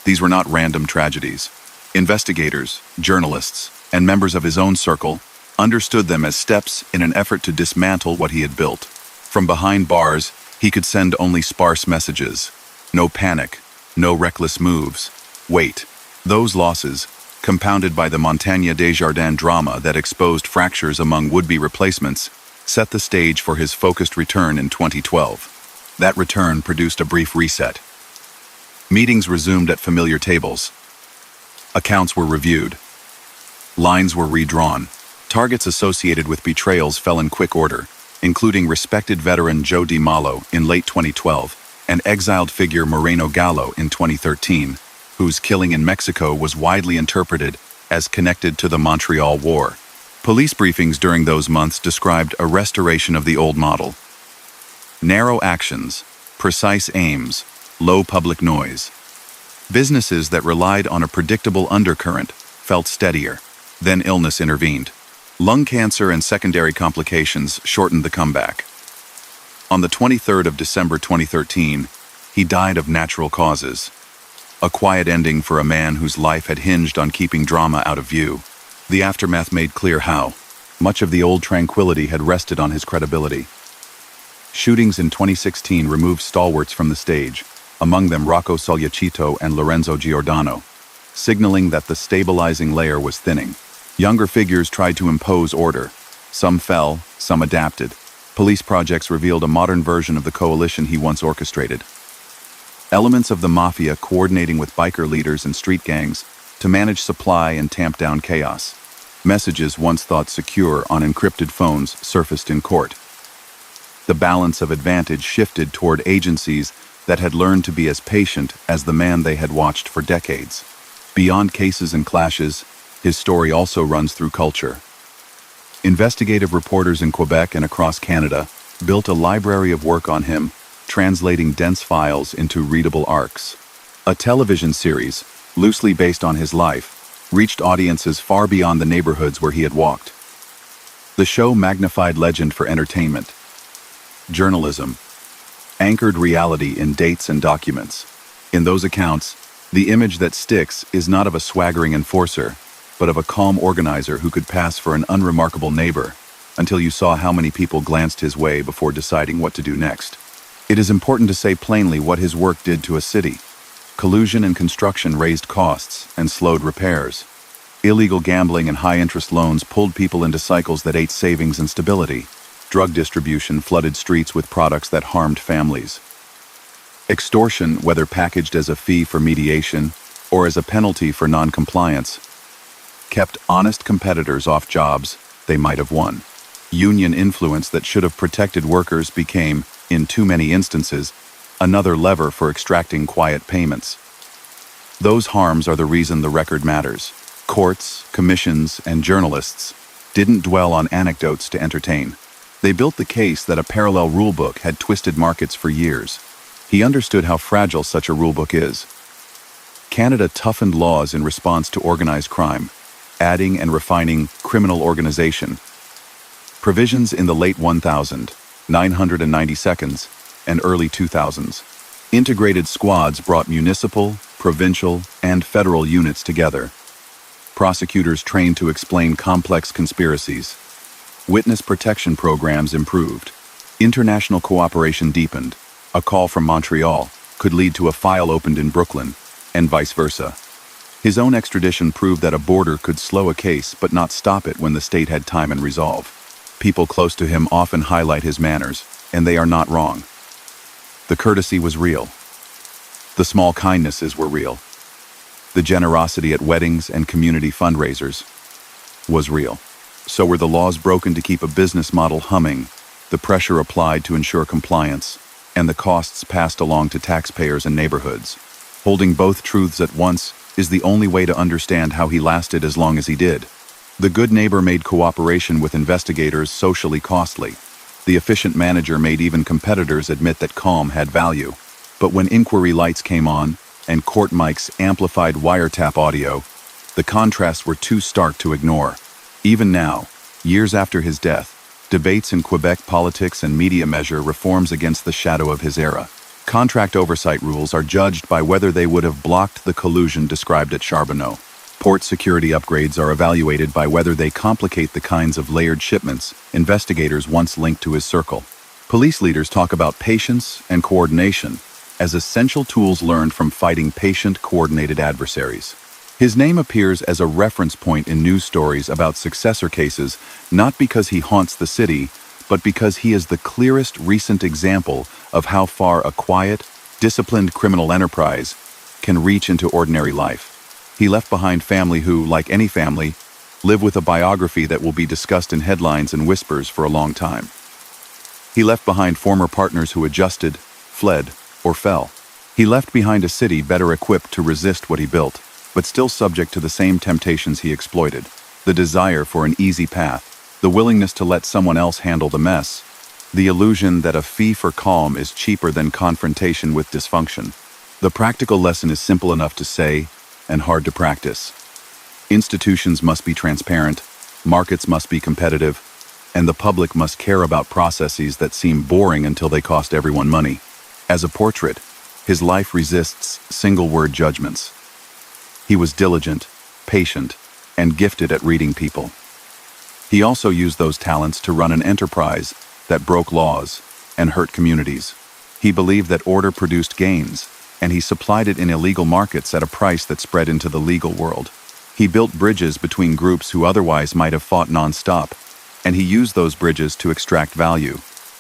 Speaker 1: These were not random tragedies. Investigators, journalists, and members of his own circle understood them as steps in an effort to dismantle what he had built. From behind bars, he could send only sparse messages. No panic, no reckless moves. Wait. Those losses, compounded by the Montagne Desjardins drama that exposed fractures among would-be replacements, set the stage for his focused return in 2012. That return produced a brief reset. Meetings resumed at familiar tables. Accounts were reviewed. Lines were redrawn. Targets associated with betrayals fell in quick order, including respected veteran Joe Di Mallo in late 2012 and exiled figure Moreno Gallo in 2013, whose killing in Mexico was widely interpreted as connected to the Montreal War. Police briefings during those months described a restoration of the old model. Narrow actions, precise aims, low public noise. Businesses that relied on a predictable undercurrent felt steadier. Then illness intervened. Lung cancer and secondary complications shortened the comeback. On the 23rd of December 2013, he died of natural causes. A quiet ending for a man whose life had hinged on keeping drama out of view. The aftermath made clear how. Much of the old tranquility had rested on his credibility. Shootings in 2016 removed stalwarts from the stage, among them Rocco Sogliacito and Lorenzo Giordano, signaling that the stabilizing layer was thinning. Younger figures tried to impose order. Some fell, some adapted. Police projects revealed a modern version of the coalition he once orchestrated. Elements of the Mafia coordinating with biker leaders and street gangs to manage supply and tamp down chaos. Messages once thought secure on encrypted phones surfaced in court. The balance of advantage shifted toward agencies that had learned to be as patient as the man they had watched for decades. Beyond cases and clashes, his story also runs through culture. Investigative reporters in Quebec and across Canada built a library of work on him, translating dense files into readable arcs. A television series, loosely based on his life, reached audiences far beyond the neighborhoods where he had walked. The show magnified legend for entertainment. Journalism anchored reality in dates and documents. In those accounts, the image that sticks is not of a swaggering enforcer, but of a calm organizer who could pass for an unremarkable neighbor until you saw how many people glanced his way before deciding what to do next. It is important to say plainly what his work did to a city. Collusion and construction raised costs and slowed repairs. Illegal gambling and high-interest loans pulled people into cycles that ate savings and stability. Drug distribution flooded streets with products that harmed families. Extortion, whether packaged as a fee for mediation or as a penalty for non-compliance, kept honest competitors off jobs they might have won. Union influence that should have protected workers became, in too many instances, another lever for extracting quiet payments. Those harms are the reason the record matters. Courts, commissions, and journalists didn't dwell on anecdotes to entertain. They built the case that a parallel rulebook had twisted markets for years. He understood how fragile such a rulebook is. Canada toughened laws in response to organized crime, adding and refining criminal organization. Provisions in the late 1992s, and early 2000s. Integrated squads brought municipal, provincial, and federal units together. Prosecutors trained to explain complex conspiracies. Witness protection programs improved. International cooperation deepened. A call from Montreal could lead to a file opened in Brooklyn, and vice versa. His own extradition proved that a border could slow a case but not stop it when the state had time and resolve. People close to him often highlight his manners, and they are not wrong. The courtesy was real. The small kindnesses were real. The generosity at weddings and community fundraisers was real. So were the laws broken to keep a business model humming, the pressure applied to ensure compliance, and the costs passed along to taxpayers and neighborhoods. Holding both truths at once is the only way to understand how he lasted as long as he did. The good neighbor made cooperation with investigators socially costly. The efficient manager made even competitors admit that calm had value. But when inquiry lights came on, and court mics amplified wiretap audio, the contrasts were too stark to ignore. Even now, years after his death, debates in Quebec politics and media measure reforms against the shadow of his era. Contract oversight rules are judged by whether they would have blocked the collusion described at Charbonneau. Port security upgrades are evaluated by whether they complicate the kinds of layered shipments investigators once linked to his circle. Police leaders talk about patience and coordination as essential tools learned from fighting patient, coordinated adversaries. His name appears as a reference point in news stories about successor cases, not because he haunts the city, but because he is the clearest recent example of how far a quiet, disciplined criminal enterprise can reach into ordinary life. He left behind family who, like any family, live with a biography that will be discussed in headlines and whispers for a long time. He left behind former partners who adjusted, fled, or fell. He left behind a city better equipped to resist what he built, but still subject to the same temptations he exploited. The desire for an easy path, the willingness to let someone else handle the mess, the illusion that a fee for calm is cheaper than confrontation with dysfunction. The practical lesson is simple enough to say and hard to practice. Institutions must be transparent, markets must be competitive, and the public must care about processes that seem boring until they cost everyone money. As a portrait, his life resists single-word judgments. He was diligent, patient, and gifted at reading people. He also used those talents to run an enterprise that broke laws and hurt communities. He believed that order produced gains, and he supplied it in illegal markets at a price that spread into the legal world. He built bridges between groups who otherwise might have fought non-stop, and he used those bridges to extract value.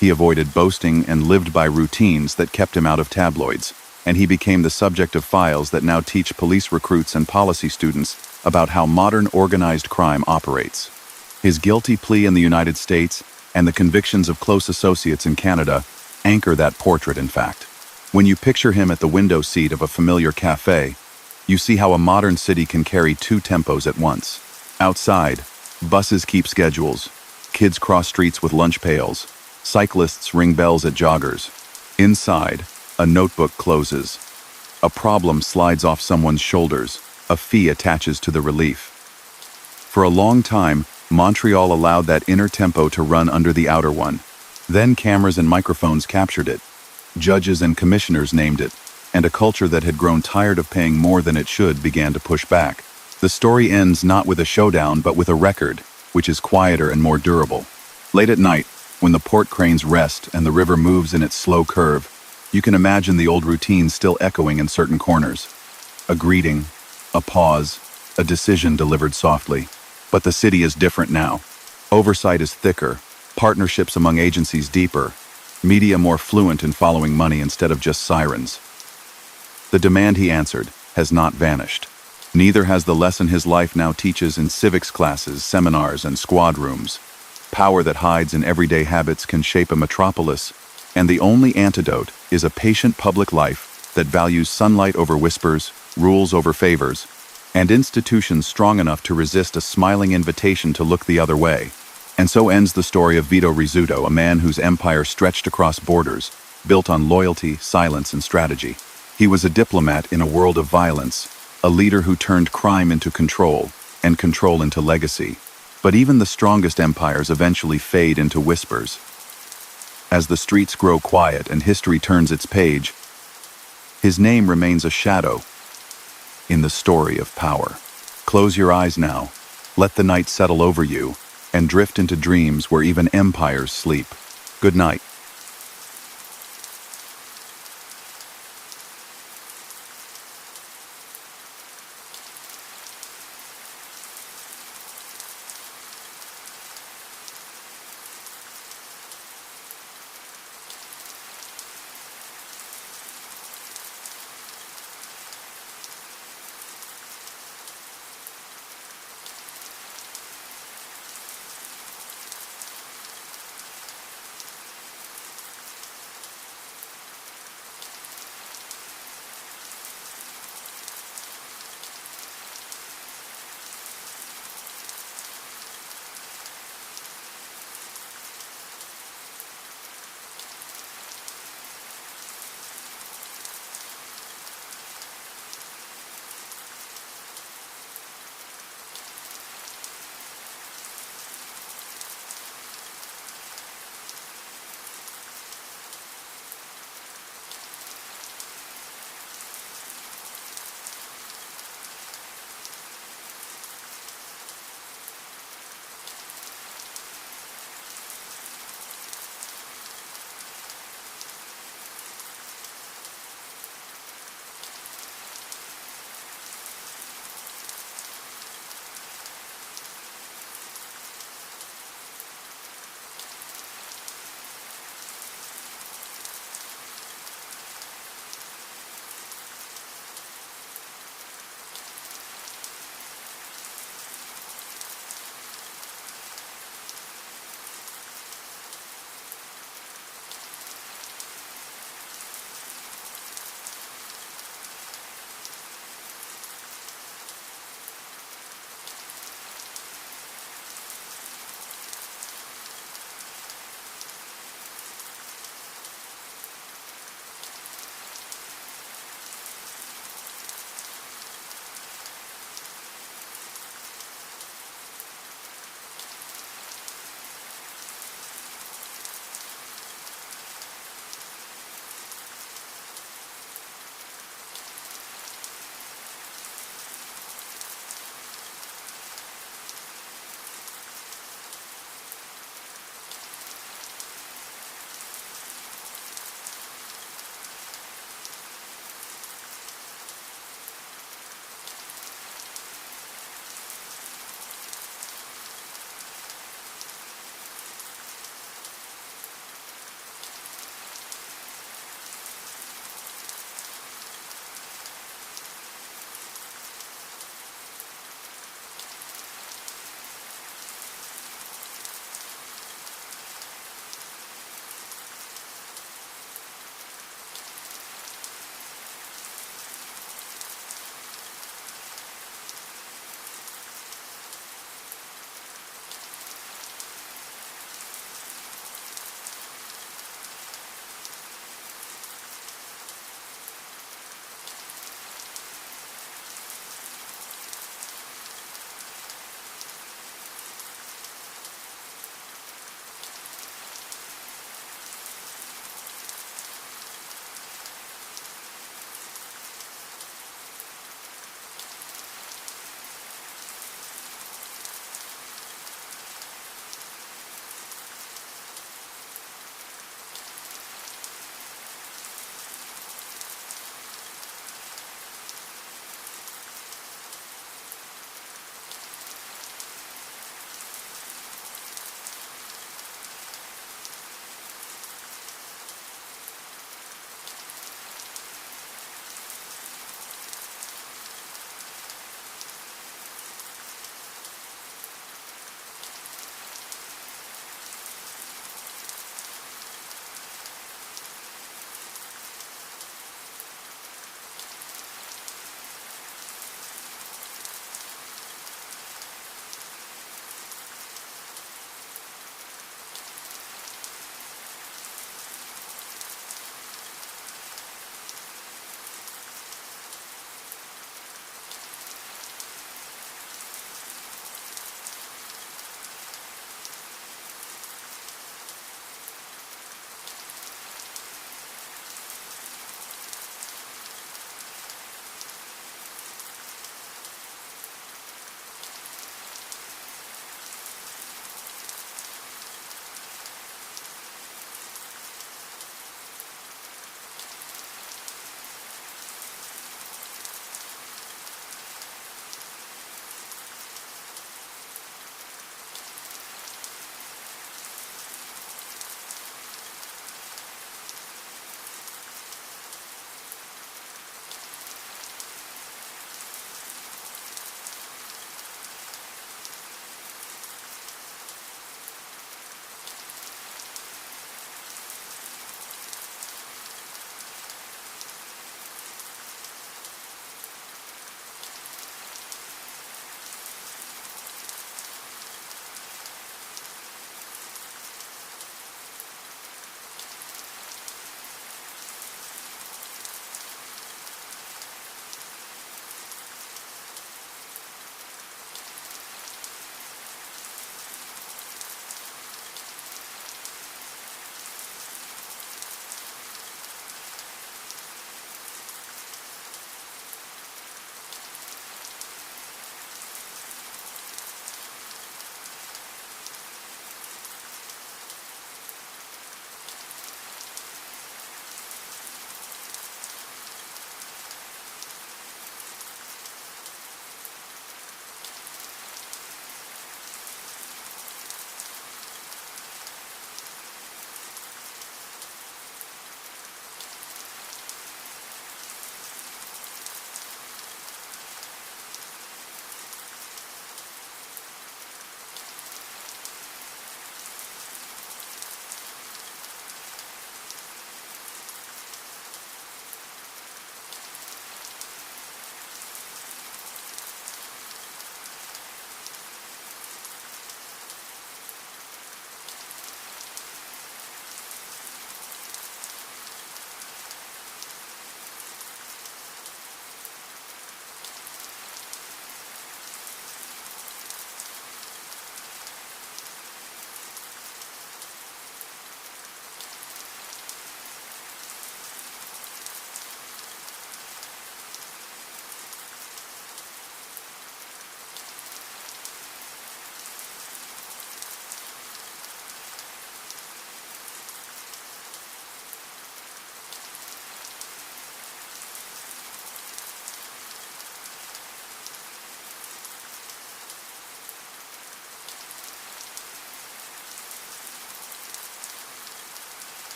Speaker 1: He avoided boasting and lived by routines that kept him out of tabloids, and he became the subject of files that now teach police recruits and policy students about how modern organized crime operates. His guilty plea in the United States and the convictions of close associates in Canada anchor that portrait, in fact. When you picture him at the window seat of a familiar cafe, you see how a modern city can carry two tempos at once. Outside, buses keep schedules, kids cross streets with lunch pails, cyclists ring bells at joggers. Inside, a notebook closes. A problem slides off someone's shoulders, a fee attaches to the relief. For a long time, Montreal allowed that inner tempo to run under the outer one. Then cameras and microphones captured it. Judges and commissioners named it, and a culture that had grown tired of paying more than it should began to push back. The story ends not with a showdown, but with a record, which is quieter and more durable. Late at night, when the port cranes rest and the river moves in its slow curve, you can imagine the old routine still echoing in certain corners. A greeting, a pause, a decision delivered softly. But the city is different now. Oversight is thicker, partnerships among agencies deeper, media more fluent in following money instead of just sirens. The demand he answered has not vanished. Neither has the lesson his life now teaches in civics classes, seminars, and squad rooms. Power that hides in everyday habits can shape a metropolis, and the only antidote is a patient public life that values sunlight over whispers, rules over favors, and institutions strong enough to resist a smiling invitation to look the other way. And so ends the story of Vito Rizzuto, a man whose empire stretched across borders, built on loyalty, silence, and strategy. He was a diplomat in a world of violence, a leader who turned crime into control, and control into legacy. But even the strongest empires eventually fade into whispers. As the streets grow quiet and history turns its page, his name remains a shadow in the story of power. Close your eyes now, let the night settle over you, and drift into dreams where even empires sleep. Good night.